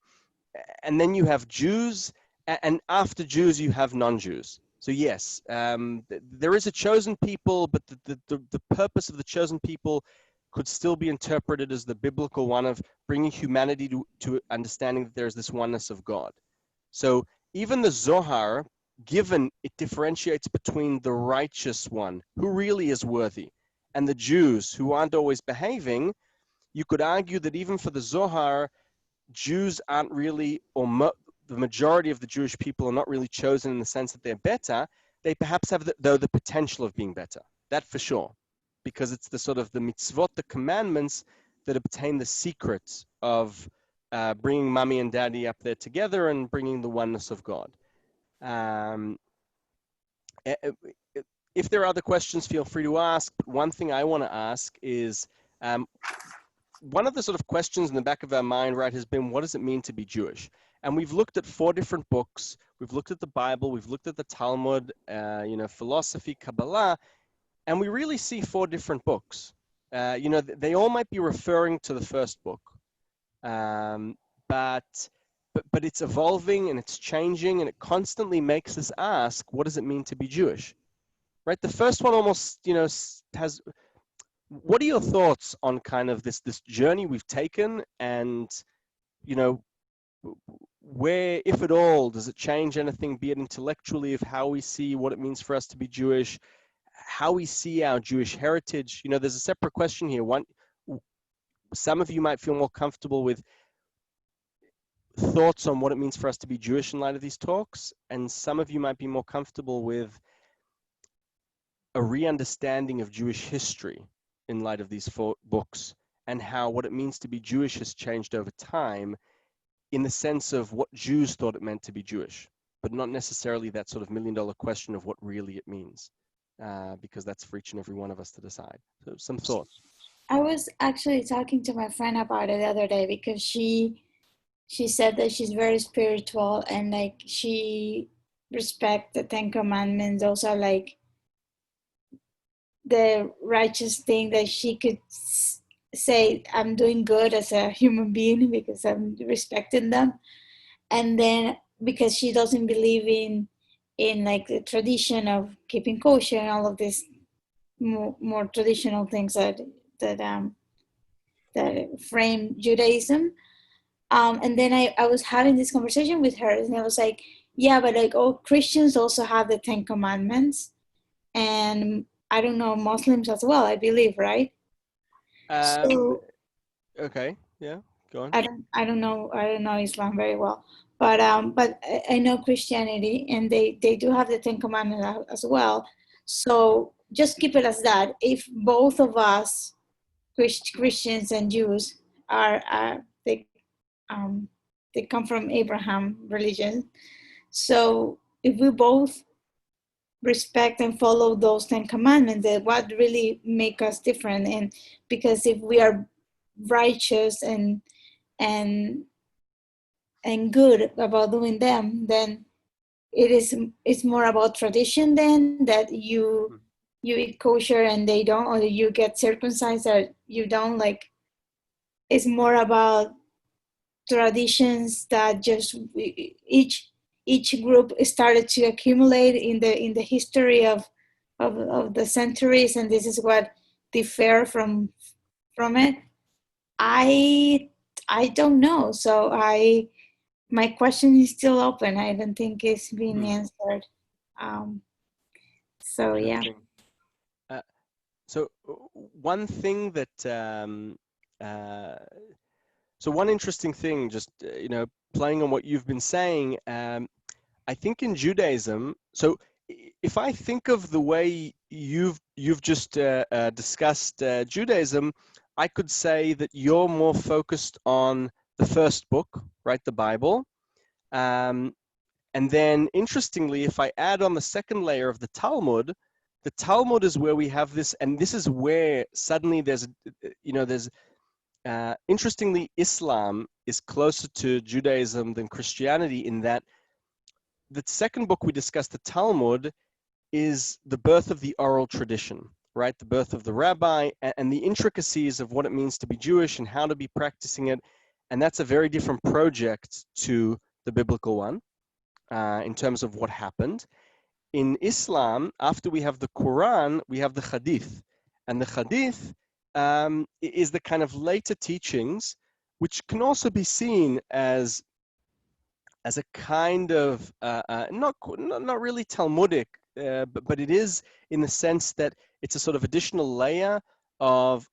then you have Jews, and after Jews you have non-Jews. So yes, there is a chosen people, but the purpose of the chosen people could still be interpreted as the biblical one of bringing humanity to understanding that there is this oneness of God. So even the Zohar, given it differentiates between the righteous one, who really is worthy, and the Jews, who aren't always behaving, you could argue that even for the Zohar, Jews aren't really, the majority of the Jewish people are not really chosen in the sense that they're better. They perhaps have, the potential of being better. That for sure. Because it's the sort of the mitzvot, the commandments that obtain the secret of bringing mommy and daddy up there together and bringing the oneness of God. If there are other questions, feel free to ask. But one thing I want to ask is, one of the sort of questions in the back of our mind, right, has been, what does it mean to be Jewish? And we've looked at 4 different books. We've looked at the Bible. We've looked at the Talmud, philosophy, Kabbalah, and we really see 4 different books. They all might be referring to the first book, but it's evolving and it's changing, and it constantly makes us ask, what does it mean to be Jewish? Right? The first one almost, has. What are your thoughts on kind of this journey we've taken, and where, if at all, does it change anything, be it intellectually, of how we see what it means for us to be Jewish, how we see our Jewish heritage? There's a separate question here. Some of you might feel more comfortable with thoughts on what it means for us to be Jewish in light of these talks, and some of you might be more comfortable with a re-understanding of Jewish history in light of these 4 books, and how what it means to be Jewish has changed over time, in the sense of what Jews thought it meant to be Jewish, but not necessarily that sort of million-dollar question of what really it means, because that's for each and every one of us to decide. So some thoughts. I was actually talking to my friend about it the other day, because she said that she's very spiritual, and like she respects the 10 Commandments. Those are like the righteous thing that she could say, I'm doing good as a human being because I'm respecting them. And then because she doesn't believe in like the tradition of keeping kosher and all of these more traditional things that frame Judaism. And then I was having this conversation with her, and I was like, yeah, but like all Christians also have the 10 Commandments, and I don't know, Muslims as well, I believe, right? So Okay, yeah, go on. I don't know Islam very well, but I know Christianity, and they do have the 10 Commandments as well. So just keep it as that. If both of us, Christians and Jews, they come from Abraham religion. So if we both respect and follow those 10 Commandments, that what really make us different. And because if we are righteous and good about doing them, then it's more about tradition then, that you eat kosher and they don't, or you get circumcised or you don't. Like, it's more about traditions that just each group started to accumulate in the history of the centuries, and this is what differ from it. I don't know, so my question is still open. I don't think it's been answered. So yeah. So one thing that so one interesting thing, just playing on what you've been saying, I think in Judaism, so if I think of the way you've just discussed Judaism, I could say that you're more focused on the first book, right, the Bible. And then interestingly, if I add on the second layer of the Talmud is where we have this, and this is where suddenly there's interestingly, Islam is closer to Judaism than Christianity, in that the second book we discussed, the Talmud, is the birth of the oral tradition, right? The birth of the rabbi and the intricacies of what it means to be Jewish and how to be practicing it. And that's a very different project to the biblical one in terms of what happened. In Islam, after we have the Quran, we have the Hadith. And the Hadith is the kind of later teachings, which can also be seen as a kind of not really Talmudic, but it is in the sense that it's a sort of additional layer of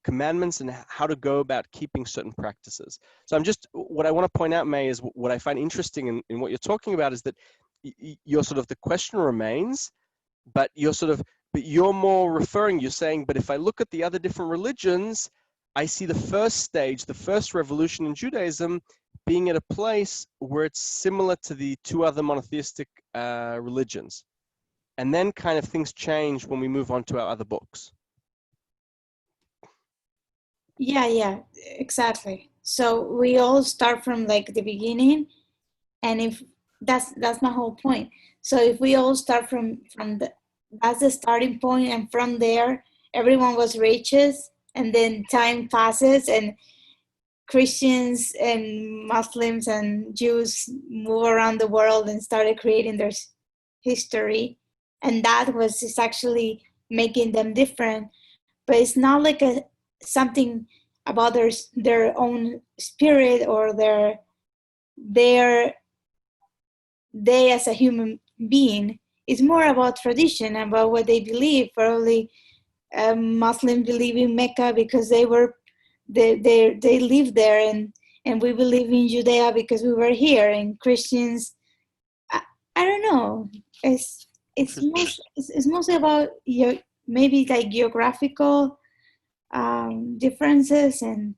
commandments and how to go about keeping certain practices. So what I want to point out, May, is what I find interesting in what you're talking about is that you're sort of, the question remains, but you're more referring, you're saying, but if I look at the other different religions, I see the first stage, the first revolution in Judaism being at a place where it's similar to the 2 other monotheistic religions. And then kind of things change when we move on to our other books. Yeah, exactly. So we all start from like the beginning, and if that's my whole point. So if we all start from the that's the starting point, and from there everyone was righteous, and then time passes, and Christians and Muslims and Jews move around the world and started creating their history, and that was is actually making them different. But it's not like a something about their own spirit or their they as a human being. It's more about tradition, about what they believe. Probably Muslims believe in Mecca because they lived there, and we believe in Judea because we were here. And Christians, I don't know. It's mostly about maybe like geographical differences, and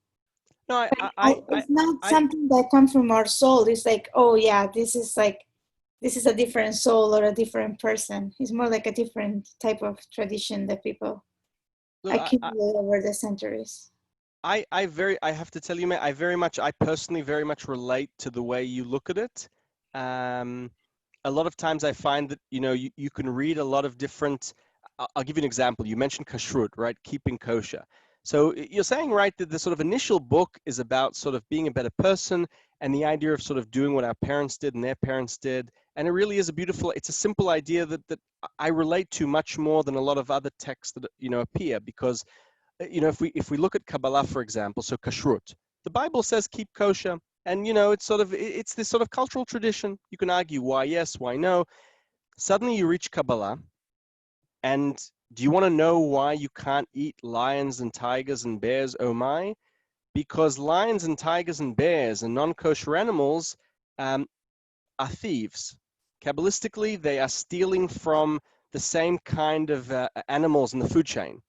No, it's not something that comes from our soul. It's like, oh yeah, this is a different soul or a different person. It's more like a different type of tradition that people accumulate over the centuries. I have to tell you, mate, I personally very much relate to the way you look at it. A lot of times I find that, you can read a lot of different, I'll give you an example. You mentioned kashrut, right? Keeping kosher. So you're saying, right, that the sort of initial book is about sort of being a better person and the idea of sort of doing what our parents did and their parents did. And it really is it's a simple idea that I relate to much more than a lot of other texts that, appear, because if we look at Kabbalah, for example, so kashrut, the Bible says keep kosher, and it's this sort of cultural tradition. You can argue why yes, why no. Suddenly you reach Kabbalah, and do you want to know why you can't eat lions and tigers and bears? Oh my! Because lions and tigers and bears and non-kosher animals are thieves. Kabbalistically, they are stealing from the same kind of animals in the food chain.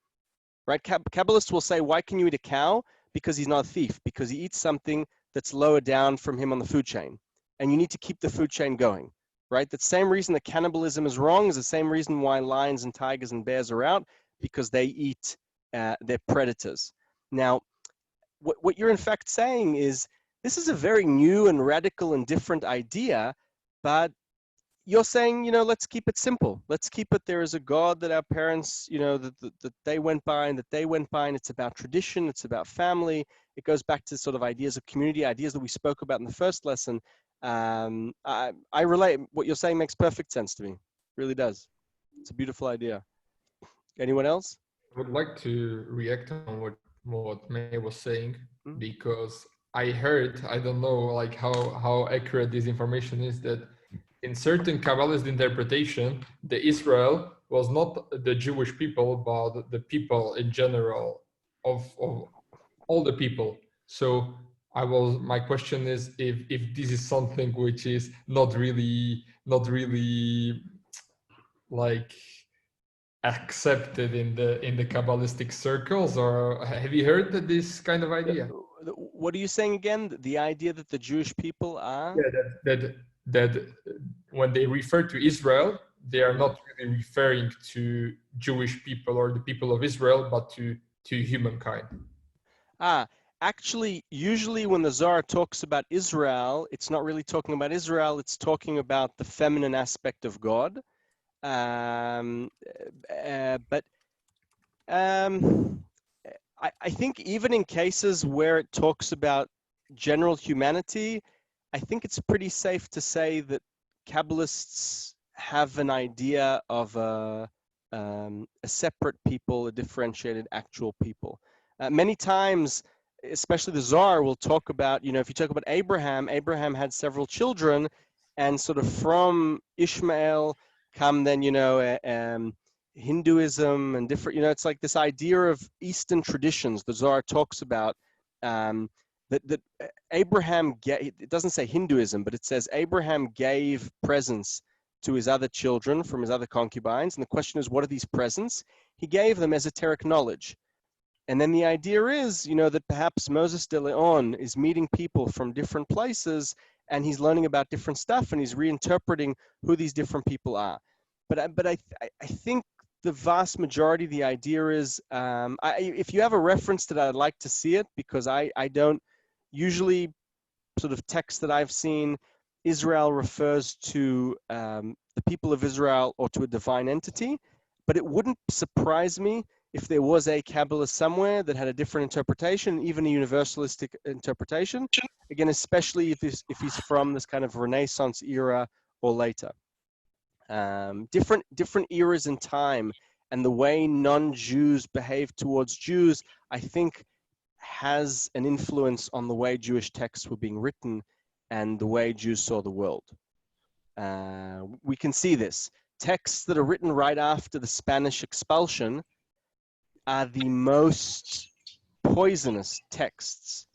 Right? Kabbalists will say, why can you eat a cow? Because he's not a thief, because he eats something that's lower down from him on the food chain. And you need to keep the food chain going, right? The same reason that cannibalism is wrong is the same reason why lions and tigers and bears are out, because they eat their predators. Now, what you're in fact saying is, this is a very new and radical and different idea, but you're saying, let's keep it simple. Let's keep it, there is a God that our parents, that they went by and that they went by, and it's about tradition, it's about family. It goes back to sort of ideas of community, ideas that we spoke about in the first lesson. I relate. What you're saying makes perfect sense to me. It really does. It's a beautiful idea. Anyone else? I would like to react on what May was saying, because I heard, I don't know like how accurate this information is, that in certain Kabbalist interpretation, the Israel was not the Jewish people, but the people in general of all the people. So my question is if this is something which is not really like accepted in the Kabbalistic circles, or have you heard that this kind of idea? What are you saying again? The idea that the Jewish people are? Yeah, that when they refer to Israel, they are not really referring to Jewish people or the people of Israel, but to humankind. Actually, usually when the Zohar talks about Israel, it's not really talking about Israel, it's talking about the feminine aspect of God. I think even in cases where it talks about general humanity, I think it's pretty safe to say that Kabbalists have an idea of a separate people, a differentiated actual people. Many times, especially the Zohar will talk about, if you talk about Abraham had several children, and sort of from Ishmael come then, Hinduism and different, it's like this idea of Eastern traditions. The Zohar talks about that Abraham gave, it doesn't say Hinduism, but it says Abraham gave presents to his other children from his other concubines. And the question is, what are these presents? He gave them esoteric knowledge. And then the idea is, that perhaps Moses de Leon is meeting people from different places, and he's learning about different stuff, and he's reinterpreting who these different people are. But I think the vast majority, the idea is, if you have a reference to that, I'd like to see it, because I don't usually, sort of text that I've seen, Israel refers to the people of Israel or to a divine entity, but it wouldn't surprise me if there was a Kabbalist somewhere that had a different interpretation, even a universalistic interpretation. Again, especially if he's from this kind of Renaissance era or later. Different eras in time, and the way non-Jews behave towards Jews, I think, has an influence on the way Jewish texts were being written and the way Jews saw the world. We can see this. Texts that are written right after the Spanish expulsion are the most poisonous texts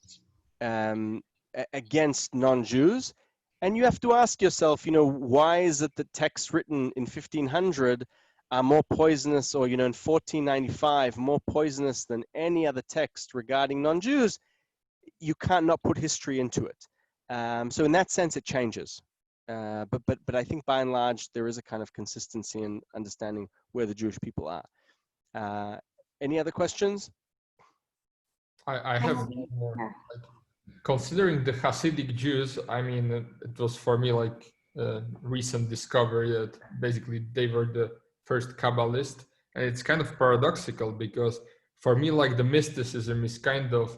against non-Jews. And you have to ask yourself, why is it that texts written in 1500 are more poisonous, or, in 1495, more poisonous than any other text regarding non-Jews? You can't not put history into it. So in that sense, it changes. But I think by and large, there is a kind of consistency in understanding where the Jewish people are. Any other questions? I have one more. Considering the Hasidic Jews, I mean, it was for me like a recent discovery that basically they were the first Kabbalist. And it's kind of paradoxical, because for me, like, the mysticism is kind of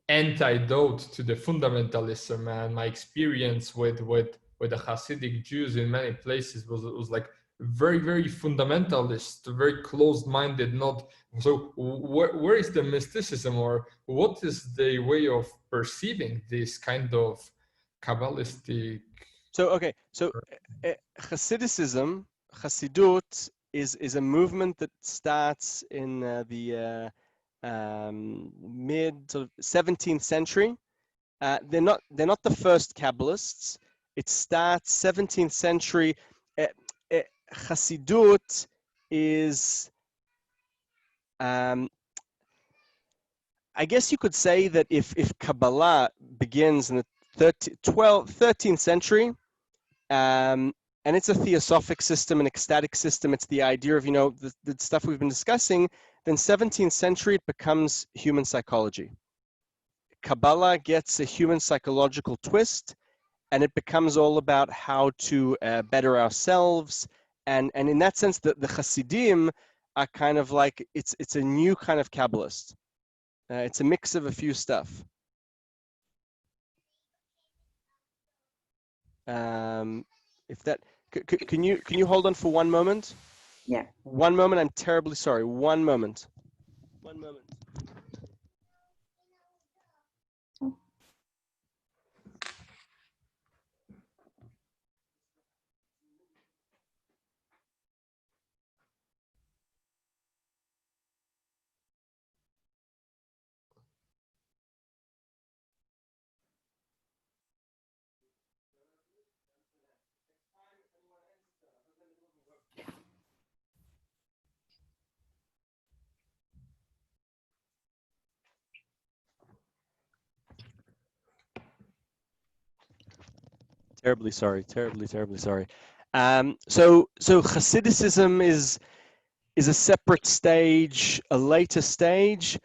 antidote to the fundamentalism, and my experience with the Hasidic Jews in many places was like very, very fundamentalist, very closed-minded. Not so. Where is the mysticism, or what is the way of perceiving this kind of Kabbalistic? So Hasidut is a movement that starts in the mid sort of 17th century. They're not the first Kabbalists. It starts 17th century. Hasidut is, I guess you could say that if Kabbalah begins in the 13th century, and it's a theosophic system, an ecstatic system, it's the idea of, the stuff we've been discussing, then 17th century, it becomes human psychology. Kabbalah gets a human psychological twist, and it becomes all about how to better ourselves. And in that sense, the Hasidim are kind of like, it's a new kind of Kabbalist. It's a mix of a few stuff. If that, can you hold on for one moment? Yeah. One moment. I'm terribly sorry. One moment. One moment. Terribly sorry. Terribly sorry. So Hasidism is a separate stage, a later stage.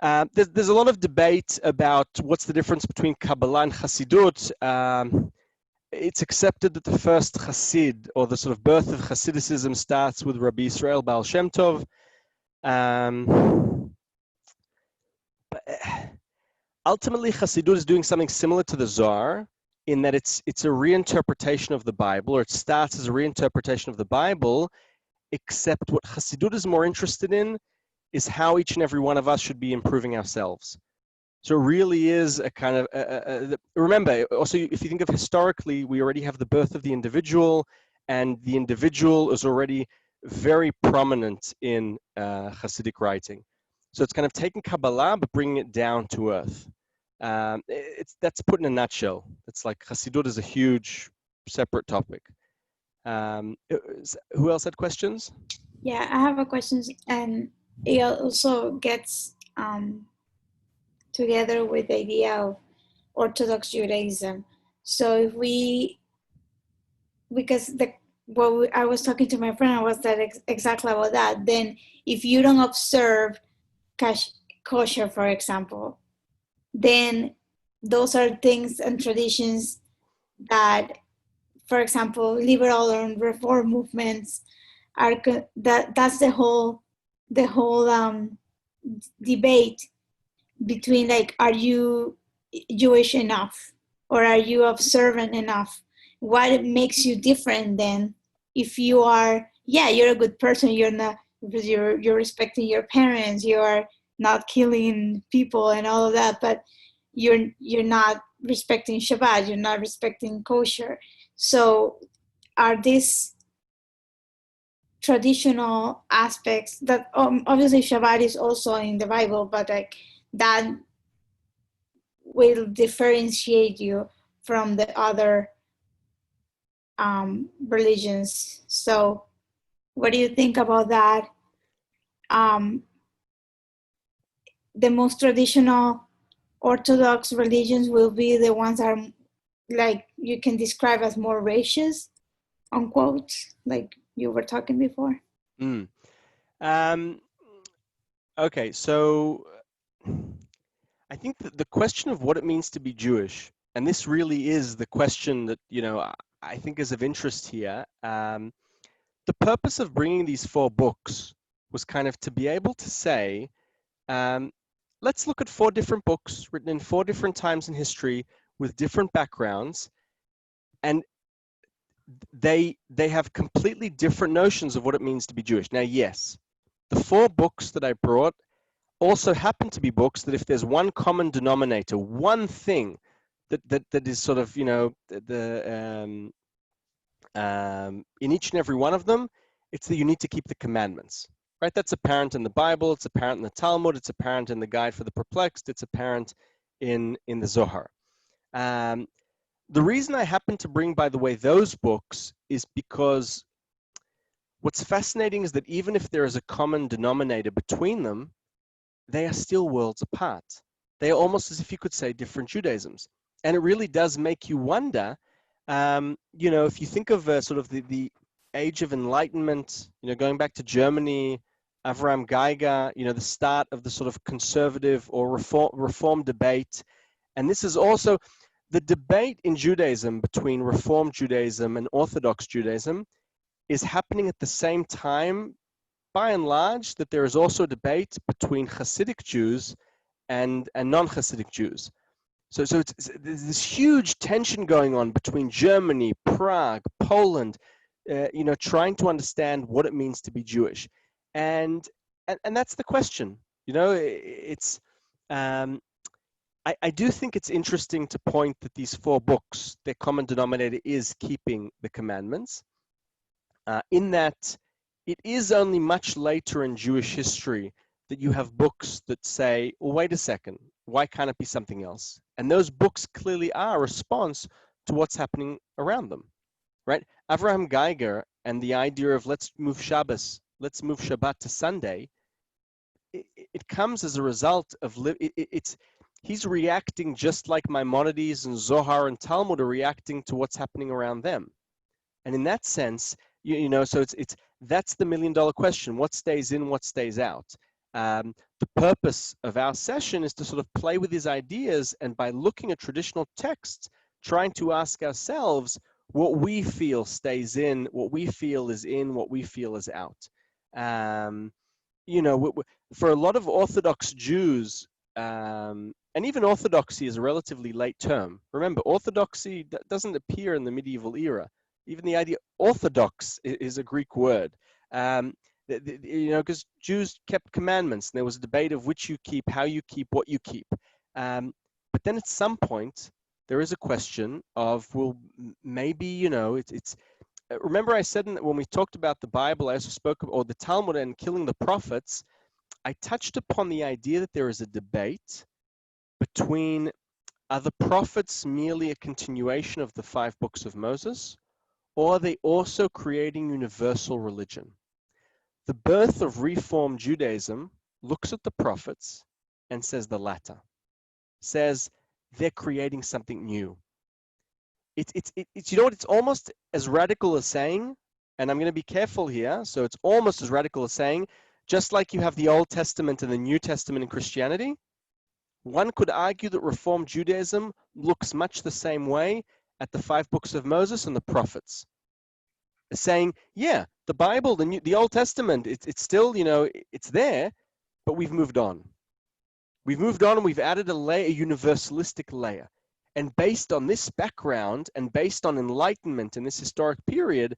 There's a lot of debate about what's the difference between Kabbalah and Hasidut. It's accepted that the first Hasid, or the sort of birth of Hasidicism, starts with Rabbi Israel Baal Shem Tov. But ultimately, Hasidut is doing something similar to the Zohar, in that it's a reinterpretation of the Bible, or it starts as a reinterpretation of the Bible, except what Hasidut is more interested in is how each and every one of us should be improving ourselves. So it really is a kind of, remember, also, if you think of historically, we already have the birth of the individual, and the individual is already very prominent in Hasidic writing. So it's kind of taking Kabbalah, but bringing it down to earth. That's put in a nutshell. It's like Hasidut is a huge separate topic. Who else had questions? Yeah, I have a question, and it also gets together with the idea of Orthodox Judaism. So if we, because I was talking to my friend, I was that exactly about that. Then if you don't observe kosher, for example, then those are things and traditions that, for example, liberal or reform movements are that's the whole debate between, like, are you Jewish enough or are you observant enough? What makes you different then? If you are, yeah, you're a good person, you're not, because you're respecting your parents, you're not killing people and all of that, but you're not respecting Shabbat, you're not respecting kosher. So are these traditional aspects that obviously Shabbat is also in the Bible, but like that will differentiate you from the other religions. So what do you think about that? The most traditional Orthodox religions will be the ones that are, like, you can describe as more righteous, unquote, like you were talking before. Okay, so I think that the question of what it means to be Jewish, and this really is the question that, I think is of interest here. The purpose of bringing these 4 books was kind of to be able to say, let's look at 4 different books written in 4 different times in history with different backgrounds, and they have completely different notions of what it means to be Jewish. Now, yes, the 4 books that I brought also happen to be books that, if there's one common denominator, one thing that is sort of, in each and every one of them, it's that you need to keep the commandments, right? That's apparent in the Bible, it's apparent in the Talmud, it's apparent in the Guide for the Perplexed, it's apparent in the Zohar. The reason I happen to bring, by the way, those books is because what's fascinating is that even if there is a common denominator between them, they are still worlds apart. They are almost, as if you could say, different Judaisms. And it really does make you wonder, if you think of sort of the Age of Enlightenment, going back to Germany, Avraham Geiger, the start of the sort of conservative or reform debate. And this is also the debate in Judaism between Reform Judaism and Orthodox Judaism is happening at the same time, by and large, that there is also a debate between Hasidic Jews and non-Hasidic Jews. So there's this huge tension going on between Germany, Prague, Poland, trying to understand what it means to be Jewish. And that's the question. I do think it's interesting to point that these 4 books, their common denominator is keeping the commandments, in that it is only much later in Jewish history that you have books that say, well, wait a second, why can't it be something else? And those books clearly are a response to what's happening around them, right? Avraham Geiger and the idea of let's move Shabbat to Sunday, it comes as a result of, he's reacting just like Maimonides and Zohar and Talmud are reacting to what's happening around them. And in that sense, so that's the $1 million question. What stays in, what stays out? The purpose of our session is to sort of play with these ideas, and by looking at traditional texts, trying to ask ourselves what we feel stays in, what we feel is in, what we feel is out. For a lot of Orthodox Jews, and even orthodoxy is a relatively late term. Remember, orthodoxy doesn't appear in the medieval era. Even the idea orthodox is a Greek word, because Jews kept commandments, and there was a debate of which you keep, how you keep, what you keep. But then at some point, there is a question of, well, maybe, it's remember I said when we talked about the Bible, I also spoke or the Talmud and killing the prophets, I touched upon the idea that there is a debate between, are the prophets merely a continuation of the 5 books of Moses, or are they also creating universal religion? The birth of Reform Judaism looks at the prophets and says the latter, says they're creating something new. It's almost as radical as saying and I'm going to be careful here, so it's almost as radical as saying, just like you have the Old Testament and the New Testament in Christianity, one could argue that Reformed Judaism looks much the same way at the 5 books of Moses and the prophets. Saying, yeah, the Bible, the Old Testament, it's still, it's there, but we've moved on. We've moved on and we've added a layer, a universalistic layer. And based on this background and based on enlightenment in this historic period,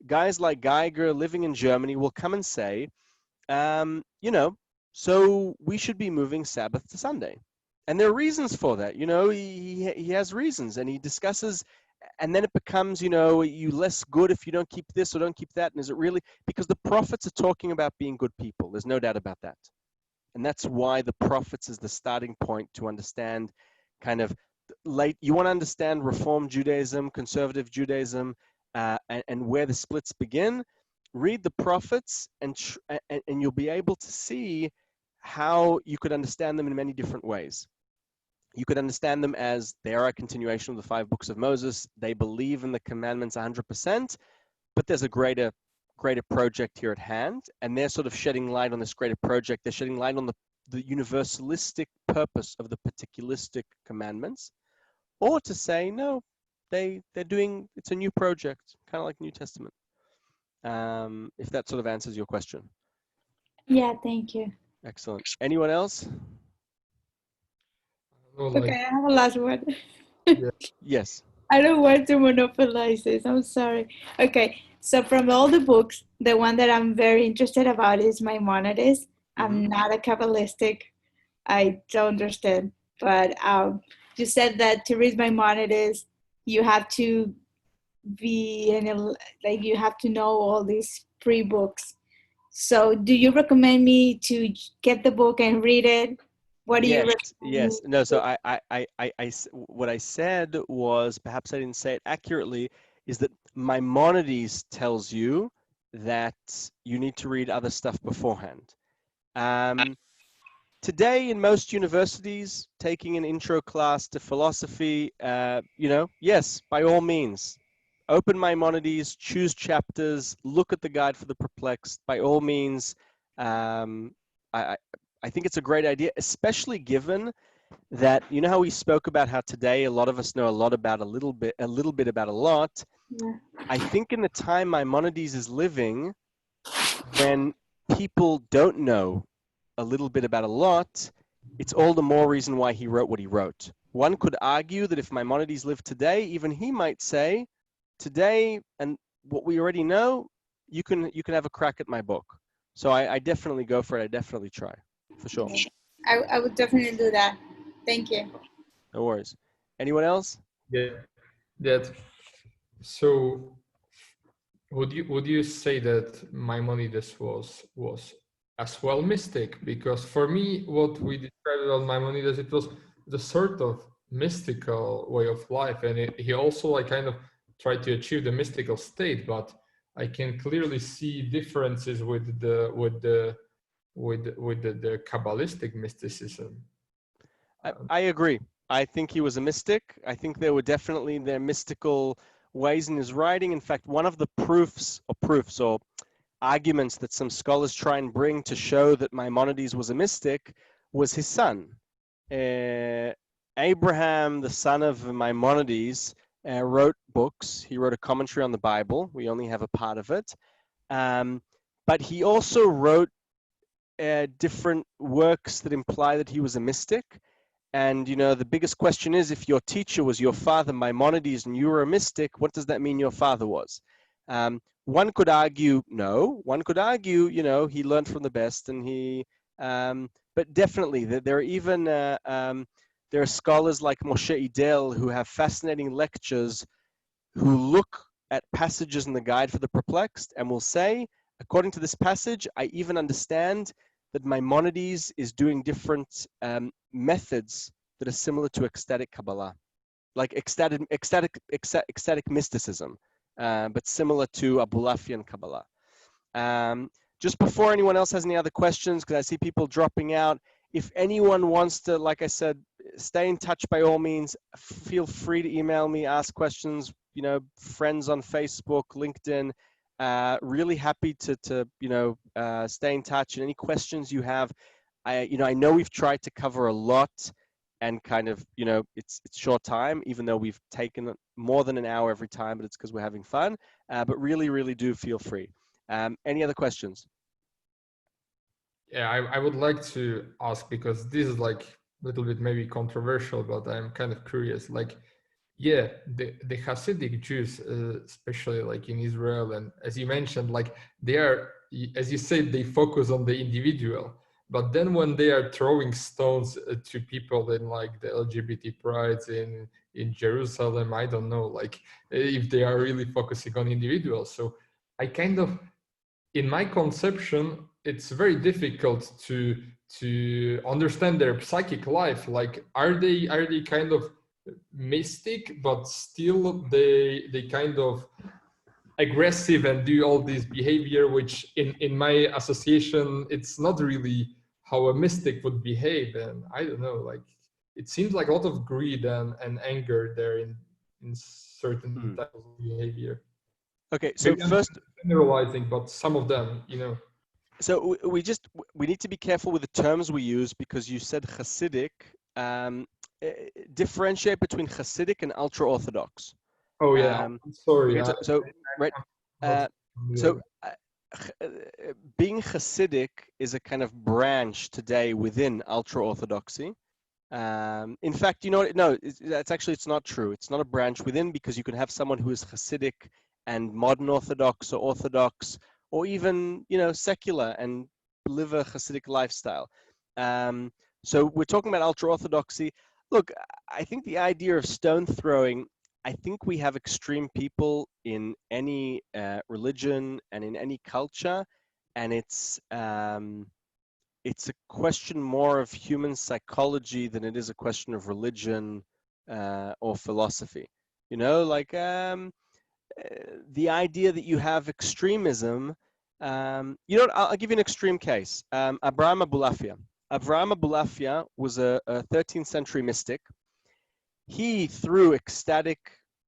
guys like Geiger living in Germany will come and say, so we should be moving Sabbath to Sunday. And there are reasons for that. He has reasons, and he discusses, and then it becomes, you less good if you don't keep this or don't keep that. And is it really? Because the prophets are talking about being good people. There's no doubt about that. And that's why the prophets is the starting point to understand kind of you want to understand Reformed Judaism, conservative Judaism, and where the splits begin. Read the prophets, and you'll be able to see how you could understand them in many different ways. You could understand them as they are a continuation of the 5 books of Moses. They believe in the commandments 100%, but there's a greater project here at hand, and they're sort of shedding light on this greater project. They're shedding light on the universalistic purpose of the particularistic commandments, or to say, no, they're doing, it's a new project, kind of like New Testament. If that sort of answers your question. Yeah, thank you. Excellent. Anyone else? Okay, I have a last word. Yes. I don't want to monopolize this. I'm sorry. Okay, so from all the books, the one that I'm very interested about is Maimonides. I'm not a Kabbalistic. I don't understand. But you said that to read Maimonides, you have to you have to know all these pre-books. So do you recommend me to get the book and read it? What do you recommend? Yes. No, so what I said was, perhaps I didn't say it accurately, is that Maimonides tells you that you need to read other stuff beforehand. Today in most universities, taking an intro class to philosophy, yes, by all means, open Maimonides, choose chapters, look at the Guide for the Perplexed. By all means, I think it's a great idea, especially given that, how we spoke about how today a lot of us know a lot about a little bit about a lot. Yeah. I think in the time Maimonides is living, when people don't know a little bit about a lot, it's all the more reason why he wrote what he wrote. One could argue that if Maimonides lived today, even he might say, today, and what we already know, you can have a crack at my book. So I definitely go for it. I definitely try, for sure. I would definitely do that. Thank you. No worries. Anyone else? Yeah. So would you say that Maimonides was as well mystic? Because for me, what we described about Maimonides, it was the sort of mystical way of life, and he also kind of tried to achieve the mystical state. But I can clearly see differences with the Kabbalistic mysticism. I agree. I think he was a mystic. I think there were definitely their mystical ways in his writing. In fact, one of the proofs or arguments that some scholars try and bring to show that Maimonides was a mystic was his son. Abraham, the son of Maimonides, wrote books. He wrote a commentary on the Bible. We only have a part of it. But he also wrote different works that imply that he was a mystic. And, the biggest question is, if your teacher was your father, Maimonides, and you were a mystic, what does that mean your father was? One could argue, no. One could argue, he learned from the best, and but definitely, there are even, there are scholars like Moshe Idel who have fascinating lectures who look at passages in the Guide for the Perplexed and will say, according to this passage, I even understand that Maimonides is doing different methods that are similar to ecstatic Kabbalah, like ecstatic mysticism, but similar to Abulafian Kabbalah. Just before anyone else has any other questions, because I see people dropping out, if anyone wants to, like I said, stay in touch by all means, feel free to email me, ask questions, friends on Facebook, LinkedIn. Really happy to stay in touch, and any questions you have. I know we've tried to cover a lot, and kind of it's short time, even though we've taken more than an hour every time, but it's because we're having fun. But really do feel free. Any other questions? Yeah, I would like to ask, because this is like a little bit maybe controversial, but I'm kind of curious. Like, yeah, the Hasidic Jews, especially like in Israel, and as you mentioned, like they are, as you said, they focus on the individual. But then when they are throwing stones to people in like the LGBT prides in Jerusalem, I don't know, like if they are really focusing on individuals. So I kind of, in my conception, it's very difficult to understand their psychic life. Like, are they kind of mystic, but still they kind of aggressive and do all this behavior, which in my association, it's not really how a mystic would behave. And I don't know, like it seems like a lot of greed and anger there in certain types of behavior. Okay, so Maybe I'm first, generalizing, but some of them, so we need to be careful with the terms we use, because you said Hasidic. Differentiate between Hasidic and ultra-Orthodox. Oh yeah, I'm sorry. Okay, being Hasidic is a kind of branch today within ultra-Orthodoxy. In fact, you know what? No, it's not true. It's not a branch within, because you can have someone who is Hasidic and modern Orthodox, or even secular and live a Hasidic lifestyle. So we're talking about ultra-Orthodoxy. Look, I think the idea of stone throwing, I think we have extreme people in any religion and in any culture, and it's a question more of human psychology than it is a question of religion or philosophy. The idea that you have extremism. I'll give you an extreme case. Abraham Abulafia. Avraham Abulafia was a 13th century mystic. He, through ecstatic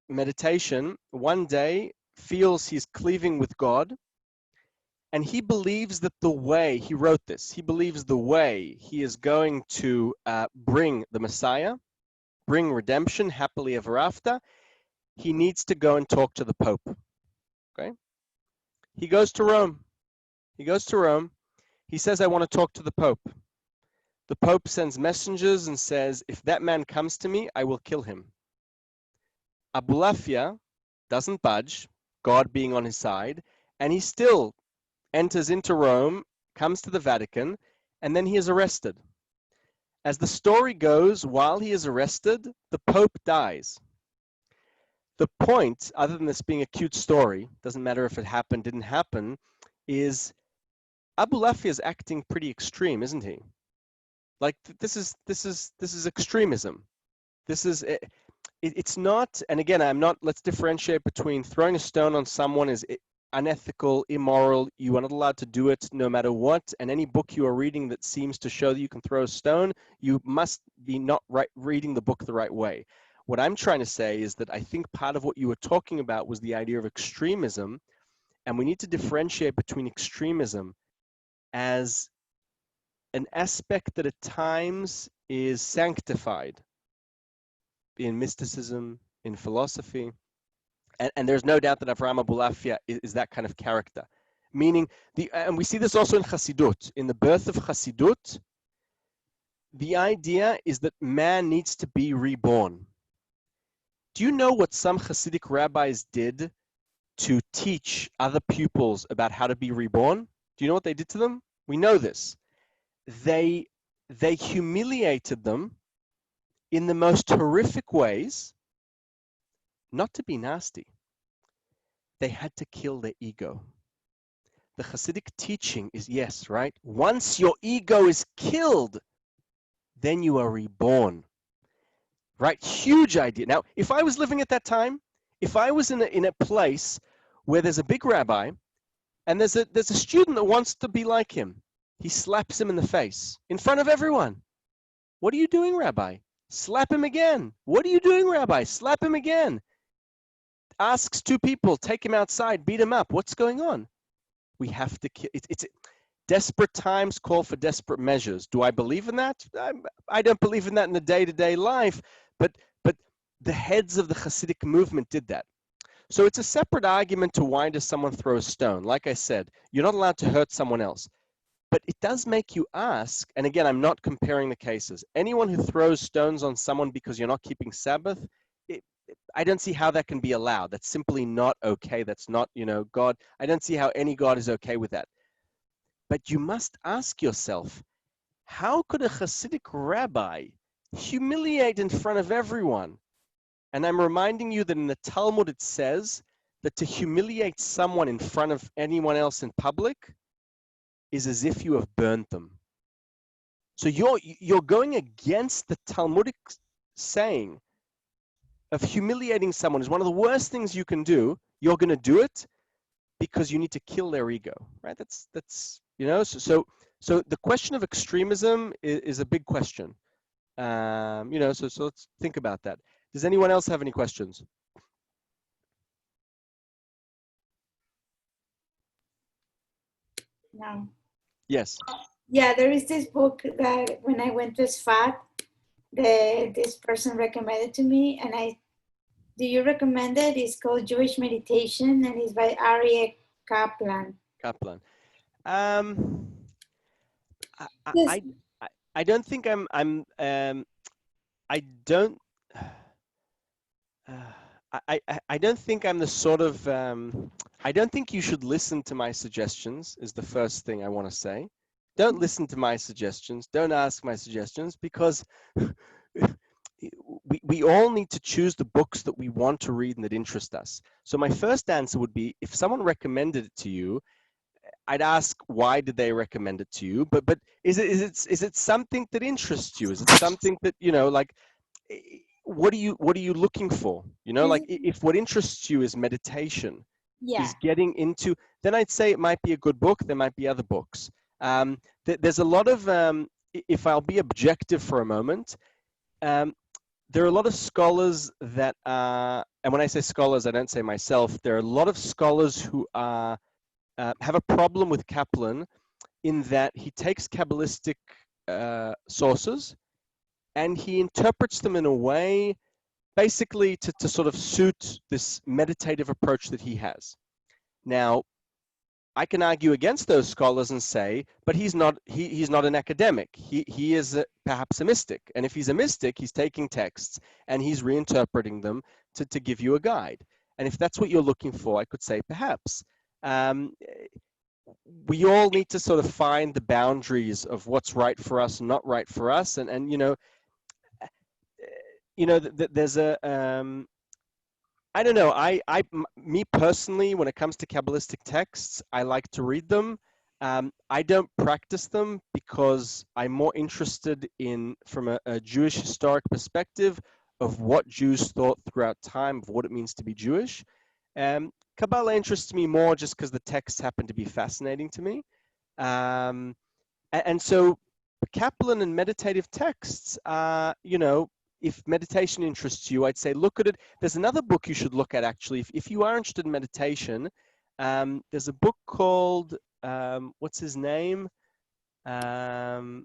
meditation, one day feels he's cleaving with God, and he believes that he wrote this, he believes the way he is going to bring the Messiah, bring redemption, happily ever after, he needs to go and talk to the Pope. Okay? He goes to Rome. He says, I want to talk to the Pope. The Pope sends messengers and says, if that man comes to me, I will kill him. Abulafia doesn't budge, God being on his side, and he still enters into Rome, comes to the Vatican, and then he is arrested. As the story goes, while he is arrested, the Pope dies. The point, other than this being a cute story, doesn't matter if it happened, didn't happen, is Abulafia is acting pretty extreme, isn't he? Like this is extremism. It's not, and again, let's differentiate between throwing a stone on someone is unethical, immoral. You are not allowed to do it no matter what. And any book you are reading that seems to show that you can throw a stone, you must be not reading the book the right way. What I'm trying to say is that I think part of what you were talking about was the idea of extremism, and we need to differentiate between extremism as an aspect that at times is sanctified in mysticism, in philosophy, and there's no doubt that Avraham Abulafia is that kind of character. Meaning, and we see this also in Hasidut. In the birth of Hasidut, the idea is that man needs to be reborn. Do you know what some Hasidic rabbis did to teach other pupils about how to be reborn? Do you know what they did to them? We know this. They humiliated them in the most horrific ways, not to be nasty. They had to kill their ego. The Hasidic teaching is, yes, right? Once your ego is killed, then you are reborn. Right? Huge idea. Now, if I was living at that time, if I was in a place where there's a big rabbi and there's a student that wants to be like him, he slaps him in the face in front of everyone. What are you doing, Rabbi? Slap him again. What are you doing, Rabbi? Slap him again. asks two people, take him outside, beat him up. What's going on? We have to kill. It's desperate times call for desperate measures. Do I believe in that? I don't believe in that in the day-to-day life, but the heads of the Hasidic movement did that. So it's a separate argument to why does someone throw a stone? Like I said, you're not allowed to hurt someone else. But it does make you ask, and again, I'm not comparing the cases. Anyone who throws stones on someone because you're not keeping Sabbath, I don't see how that can be allowed. That's simply not okay. That's not, God. I don't see how any God is okay with that. But you must ask yourself, how could a Hasidic rabbi humiliate in front of everyone? And I'm reminding you that in the Talmud it says that to humiliate someone in front of anyone else in public is as if you have burnt them. So you're going against the Talmudic saying of humiliating someone is one of the worst things you can do. You're going to do it because you need to kill their ego, right? That's so the question of extremism is a big question. So let's think about that. Does anyone else have any questions? No. Yes. Yeah, there is this book that when I went to SFAT, this person recommended to me, and do you recommend it? It's called Jewish Meditation, and it's by Aryeh Kaplan. I don't think I don't think I'm the sort of I don't think you should listen to my suggestions is the first thing I want to say. Don't listen to my suggestions. Don't ask my suggestions, because we all need to choose the books that we want to read and that interest us. So my first answer would be, if someone recommended it to you, I'd ask, why did they recommend it to you? But is it something that interests you? Is it something that, like, what are you looking for? Like, if what interests you is meditation, is getting into, then I'd say it might be a good book. There might be other books. There's a lot of, if I'll be objective for a moment, there are a lot of scholars that are, and when I say scholars, I don't say myself, there are a lot of scholars who are, have a problem with Kaplan in that he takes Kabbalistic sources and he interprets them in a way basically to sort of suit this meditative approach that he has. Now, I can argue against those scholars and say, but he's not an academic. He is perhaps a mystic. And if he's a mystic, he's taking texts and he's reinterpreting them to give you a guide. And if that's what you're looking for, I could say perhaps. We all need to sort of find the boundaries of what's right for us and not right for us. And there's a, I don't know. Me personally, when it comes to Kabbalistic texts, I like to read them. I don't practice them because I'm more interested in, from a Jewish historic perspective, of what Jews thought throughout time, of what it means to be Jewish. Kabbalah interests me more just because the texts happen to be fascinating to me. And so Kaplan and meditative texts are, if meditation interests you, I'd say look at it. There's another book you should look at, actually. If you are interested in meditation, there's a book called, what's his name? There's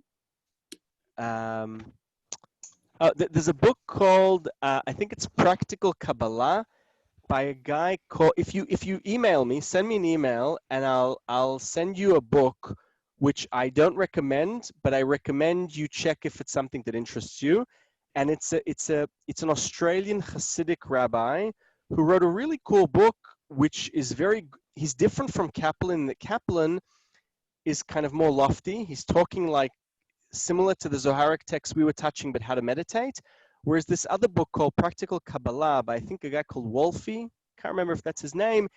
a book called, I think it's Practical Kabbalah, by a guy called, if you email me, send me an email, and I'll send you a book which I don't recommend, but I recommend you check if it's something that interests you. And it's an Australian Hasidic rabbi who wrote a really cool book, which is he's different from Kaplan, that Kaplan is kind of more lofty. He's talking like similar to the Zoharic text we were touching, but how to meditate. Whereas this other book called Practical Kabbalah by, I think, a guy called Wolfie, can't remember if that's his name,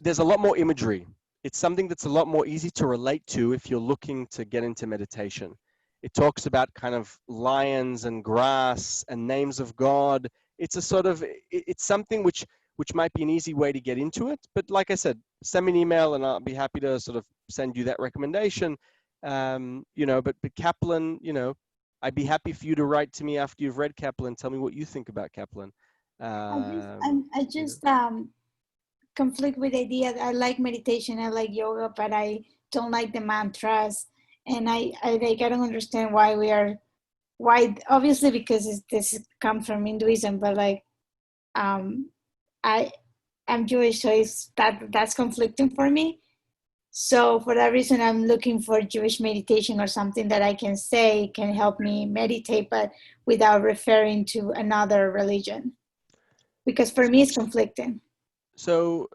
there's a lot more imagery. It's something that's a lot more easy to relate to if you're looking to get into meditation. It talks about kind of lions and grass and names of God. It's a sort of, it's something which might be an easy way to get into it. But like I said, send me an email and I'll be happy to sort of send you that recommendation. But Kaplan, I'd be happy for you to write to me after you've read Kaplan, tell me what you think about Kaplan. I just conflict with the idea that I like meditation, I like yoga, but I don't like the mantras, and I don't understand why obviously because this comes from Hinduism, but like I'm Jewish, so that's conflicting for me. So for that reason, I'm looking for Jewish meditation or something that I can say can help me meditate, but without referring to another religion, because for me it's conflicting. So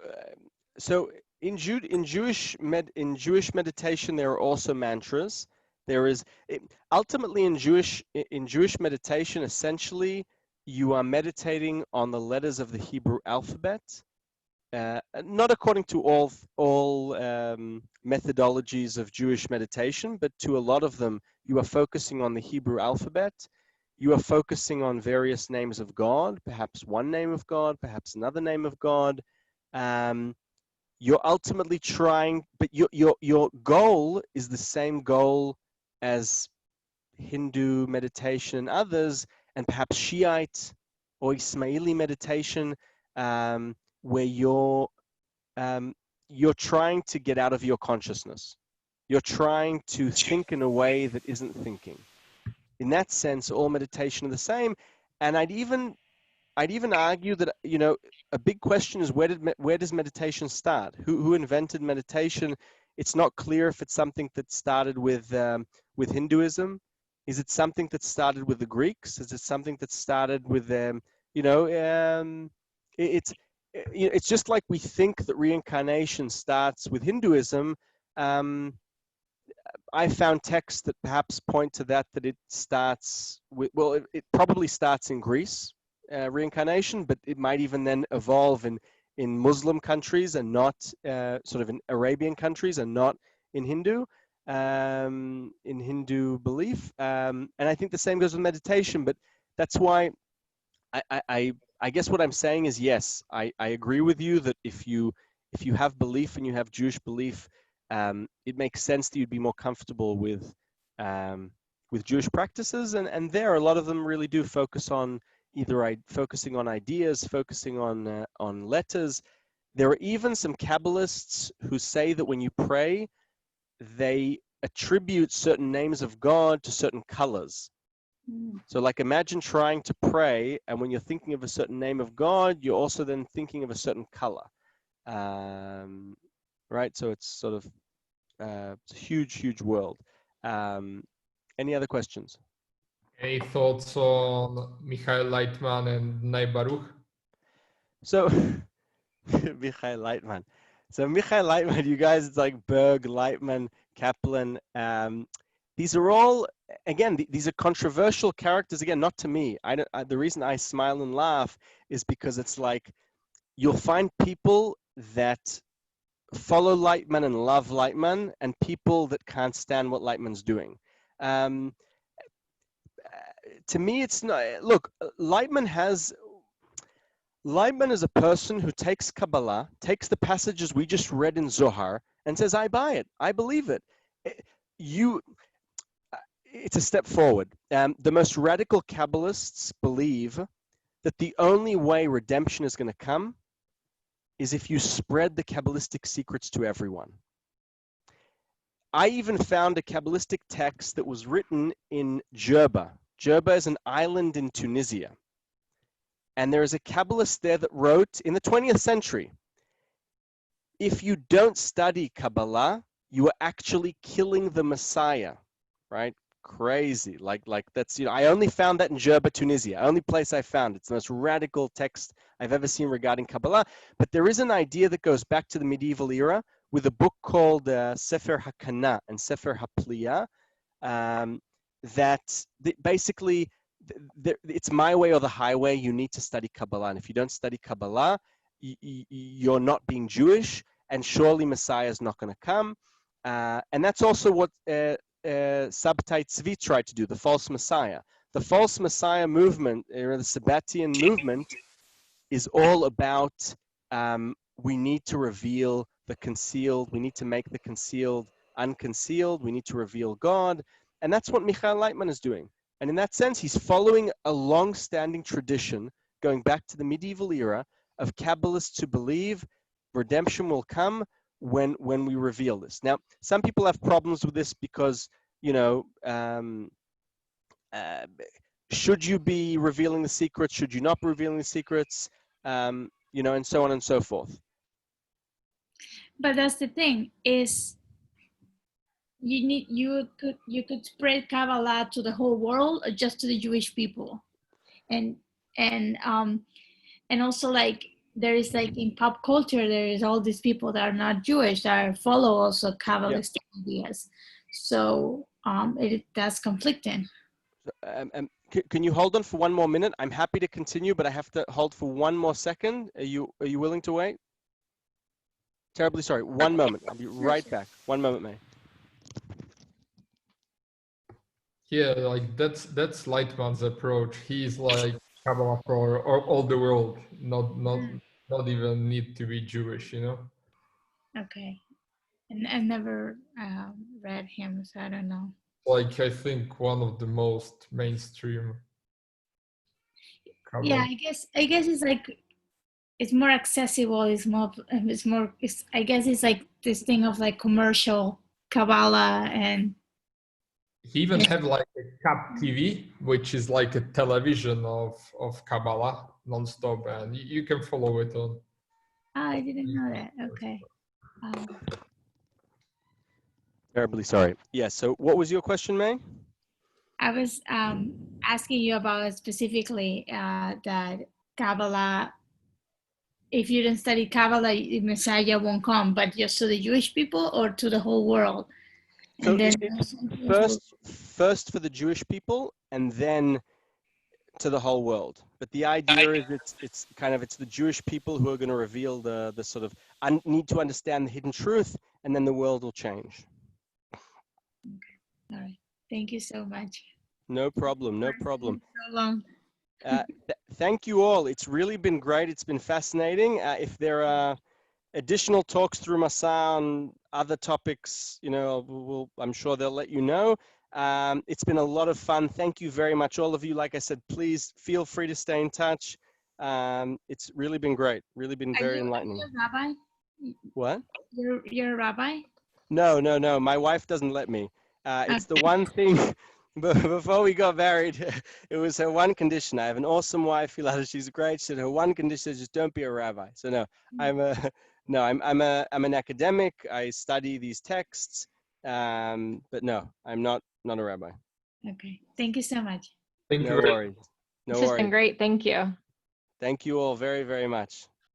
in Jewish meditation, there are also mantras. There is ultimately in Jewish meditation, essentially, you are meditating on the letters of the Hebrew alphabet. Not according to all methodologies of Jewish meditation, but to a lot of them, you are focusing on the Hebrew alphabet. You are focusing on various names of God, perhaps one name of God, perhaps another name of God. You're ultimately trying, but your goal is the same goal as Hindu meditation and others, and perhaps Shiite or Ismaili meditation, where you're trying to get out of your consciousness. You're trying to think in a way that isn't thinking. In that sense, all meditation are the same. And I'd even argue that, you know, a big question is where does meditation start? Who invented meditation? It's not clear if it's something that started with Hinduism. Is it something that started with the Greeks? Is it something that started with them? It's just like we think that reincarnation starts with Hinduism. I found texts that perhaps point to that it starts with, well, it probably starts in Greece, reincarnation, but it might even then evolve in Muslim countries and not sort of in Arabian countries and not in Hindu belief. And I think the same goes with meditation, but that's why I guess what I'm saying is, yes, I agree with you that if you have belief and you have Jewish belief, it makes sense that you'd be more comfortable with Jewish practices, and there a lot of them really do focus on either focusing on ideas, focusing on letters. There are even some Kabbalists who say that when you pray, they attribute certain names of God to certain colors. So like imagine trying to pray, and when you're thinking of a certain name of God, you're also then thinking of a certain color. Right? So it's sort of it's a huge world. Any other questions? Any thoughts on Michael Leitman and Nay Baruch? So Michael Leitman. So Michael Leitman, you guys, it's like Berg, Leitman, Kaplan. These are all, again, these are controversial characters. Again, not to me. The reason I smile and laugh is because it's like you'll find people that follow Leitman and love Leitman, and people that can't stand what Leitman's doing. To me, it's not. Look, Leitman is a person who takes Kabbalah, takes the passages we just read in Zohar, and says, "I buy it. I believe it." It's a step forward. The most radical Kabbalists believe that the only way redemption is going to come is if you spread the Kabbalistic secrets to everyone. I even found a Kabbalistic text that was written in Jerba. Jerba is an island in Tunisia. And there is a Kabbalist there that wrote in the 20th century, if you don't study Kabbalah, you are actually killing the Messiah, right? Crazy. Like that's, I only found that in Jerba, Tunisia. Only place I found. It's the most radical text I've ever seen regarding Kabbalah. But there is an idea that goes back to the medieval era with a book called Sefer HaKana and Sefer HaPliya, that basically it's my way or the highway. You need to study Kabbalah. And if you don't study Kabbalah, you're not being Jewish, and surely Messiah is not going to come. And that's also what Sabbatai Tzvi tried to do, the false Messiah. The false Messiah movement, or the Sabbatian movement, is all about we need to reveal the concealed, we need to make the concealed unconcealed, we need to reveal God. And that's what Michael Leitman is doing. And in that sense, he's following a long-standing tradition going back to the medieval era of Kabbalists who believe redemption will come when we reveal this. Now, some people have problems with this because, you know, should you be revealing the secrets? Should you not be revealing the secrets? You know, and so on and so forth. But that's the thing, is you could spread Kabbalah to the whole world or just to the Jewish people, and also, like, there is, like, in pop culture, there is all these people that are not Jewish that follow also Kabbalist ideas. So that's conflicting. Can you hold on for one more minute? I'm happy to continue, but I have to hold for one more second. Are you willing to wait? Terribly sorry. One moment. I'll be right back. One moment, May. Yeah, like that's Lightman's approach. He's like Kabbalah for all the world, not even need to be Jewish, you know. Okay, and I never read him, so I don't know. Like, I think one of the most mainstream Kabbalah. Yeah, I guess it's like, it's more accessible. I guess it's like this thing of like commercial Kabbalah, and He even have like a Kab TV, which is like a television of Kabbalah nonstop, and you can follow it on. oh, I didn't know that. Okay. Terribly sorry. Yeah, so what was your question, May? I was asking you about specifically that Kabbalah, if you don't study Kabbalah, the Messiah won't come, but just to the Jewish people or to the whole world? So And then first for the Jewish people, and then to the whole world. But the idea is it's the Jewish people who are going to reveal the sort of need to understand the hidden truth, and then the world will change. All right. Thank you so much. No problem. No problem. So long. Thank you all. It's really been great. It's been fascinating. If there are additional talks through Masa on other topics, you know, I'm sure they'll let you know. It's been a lot of fun. Thank you very much, all of you. Like I said, please feel free to stay in touch. It's really been great. Really been very enlightening. Are you a rabbi? What? You're a rabbi? No. My wife doesn't let me. It's the one thing. Before we got married, it was her one condition. I have an awesome wife. She's great. She said her one condition is just don't be a rabbi. So no, I'm an academic. I study these texts, but no, I'm not a rabbi. Okay. Thank you so much. Thank No you. worries. No This has worries. been great. Thank you. Thank you all very, very much.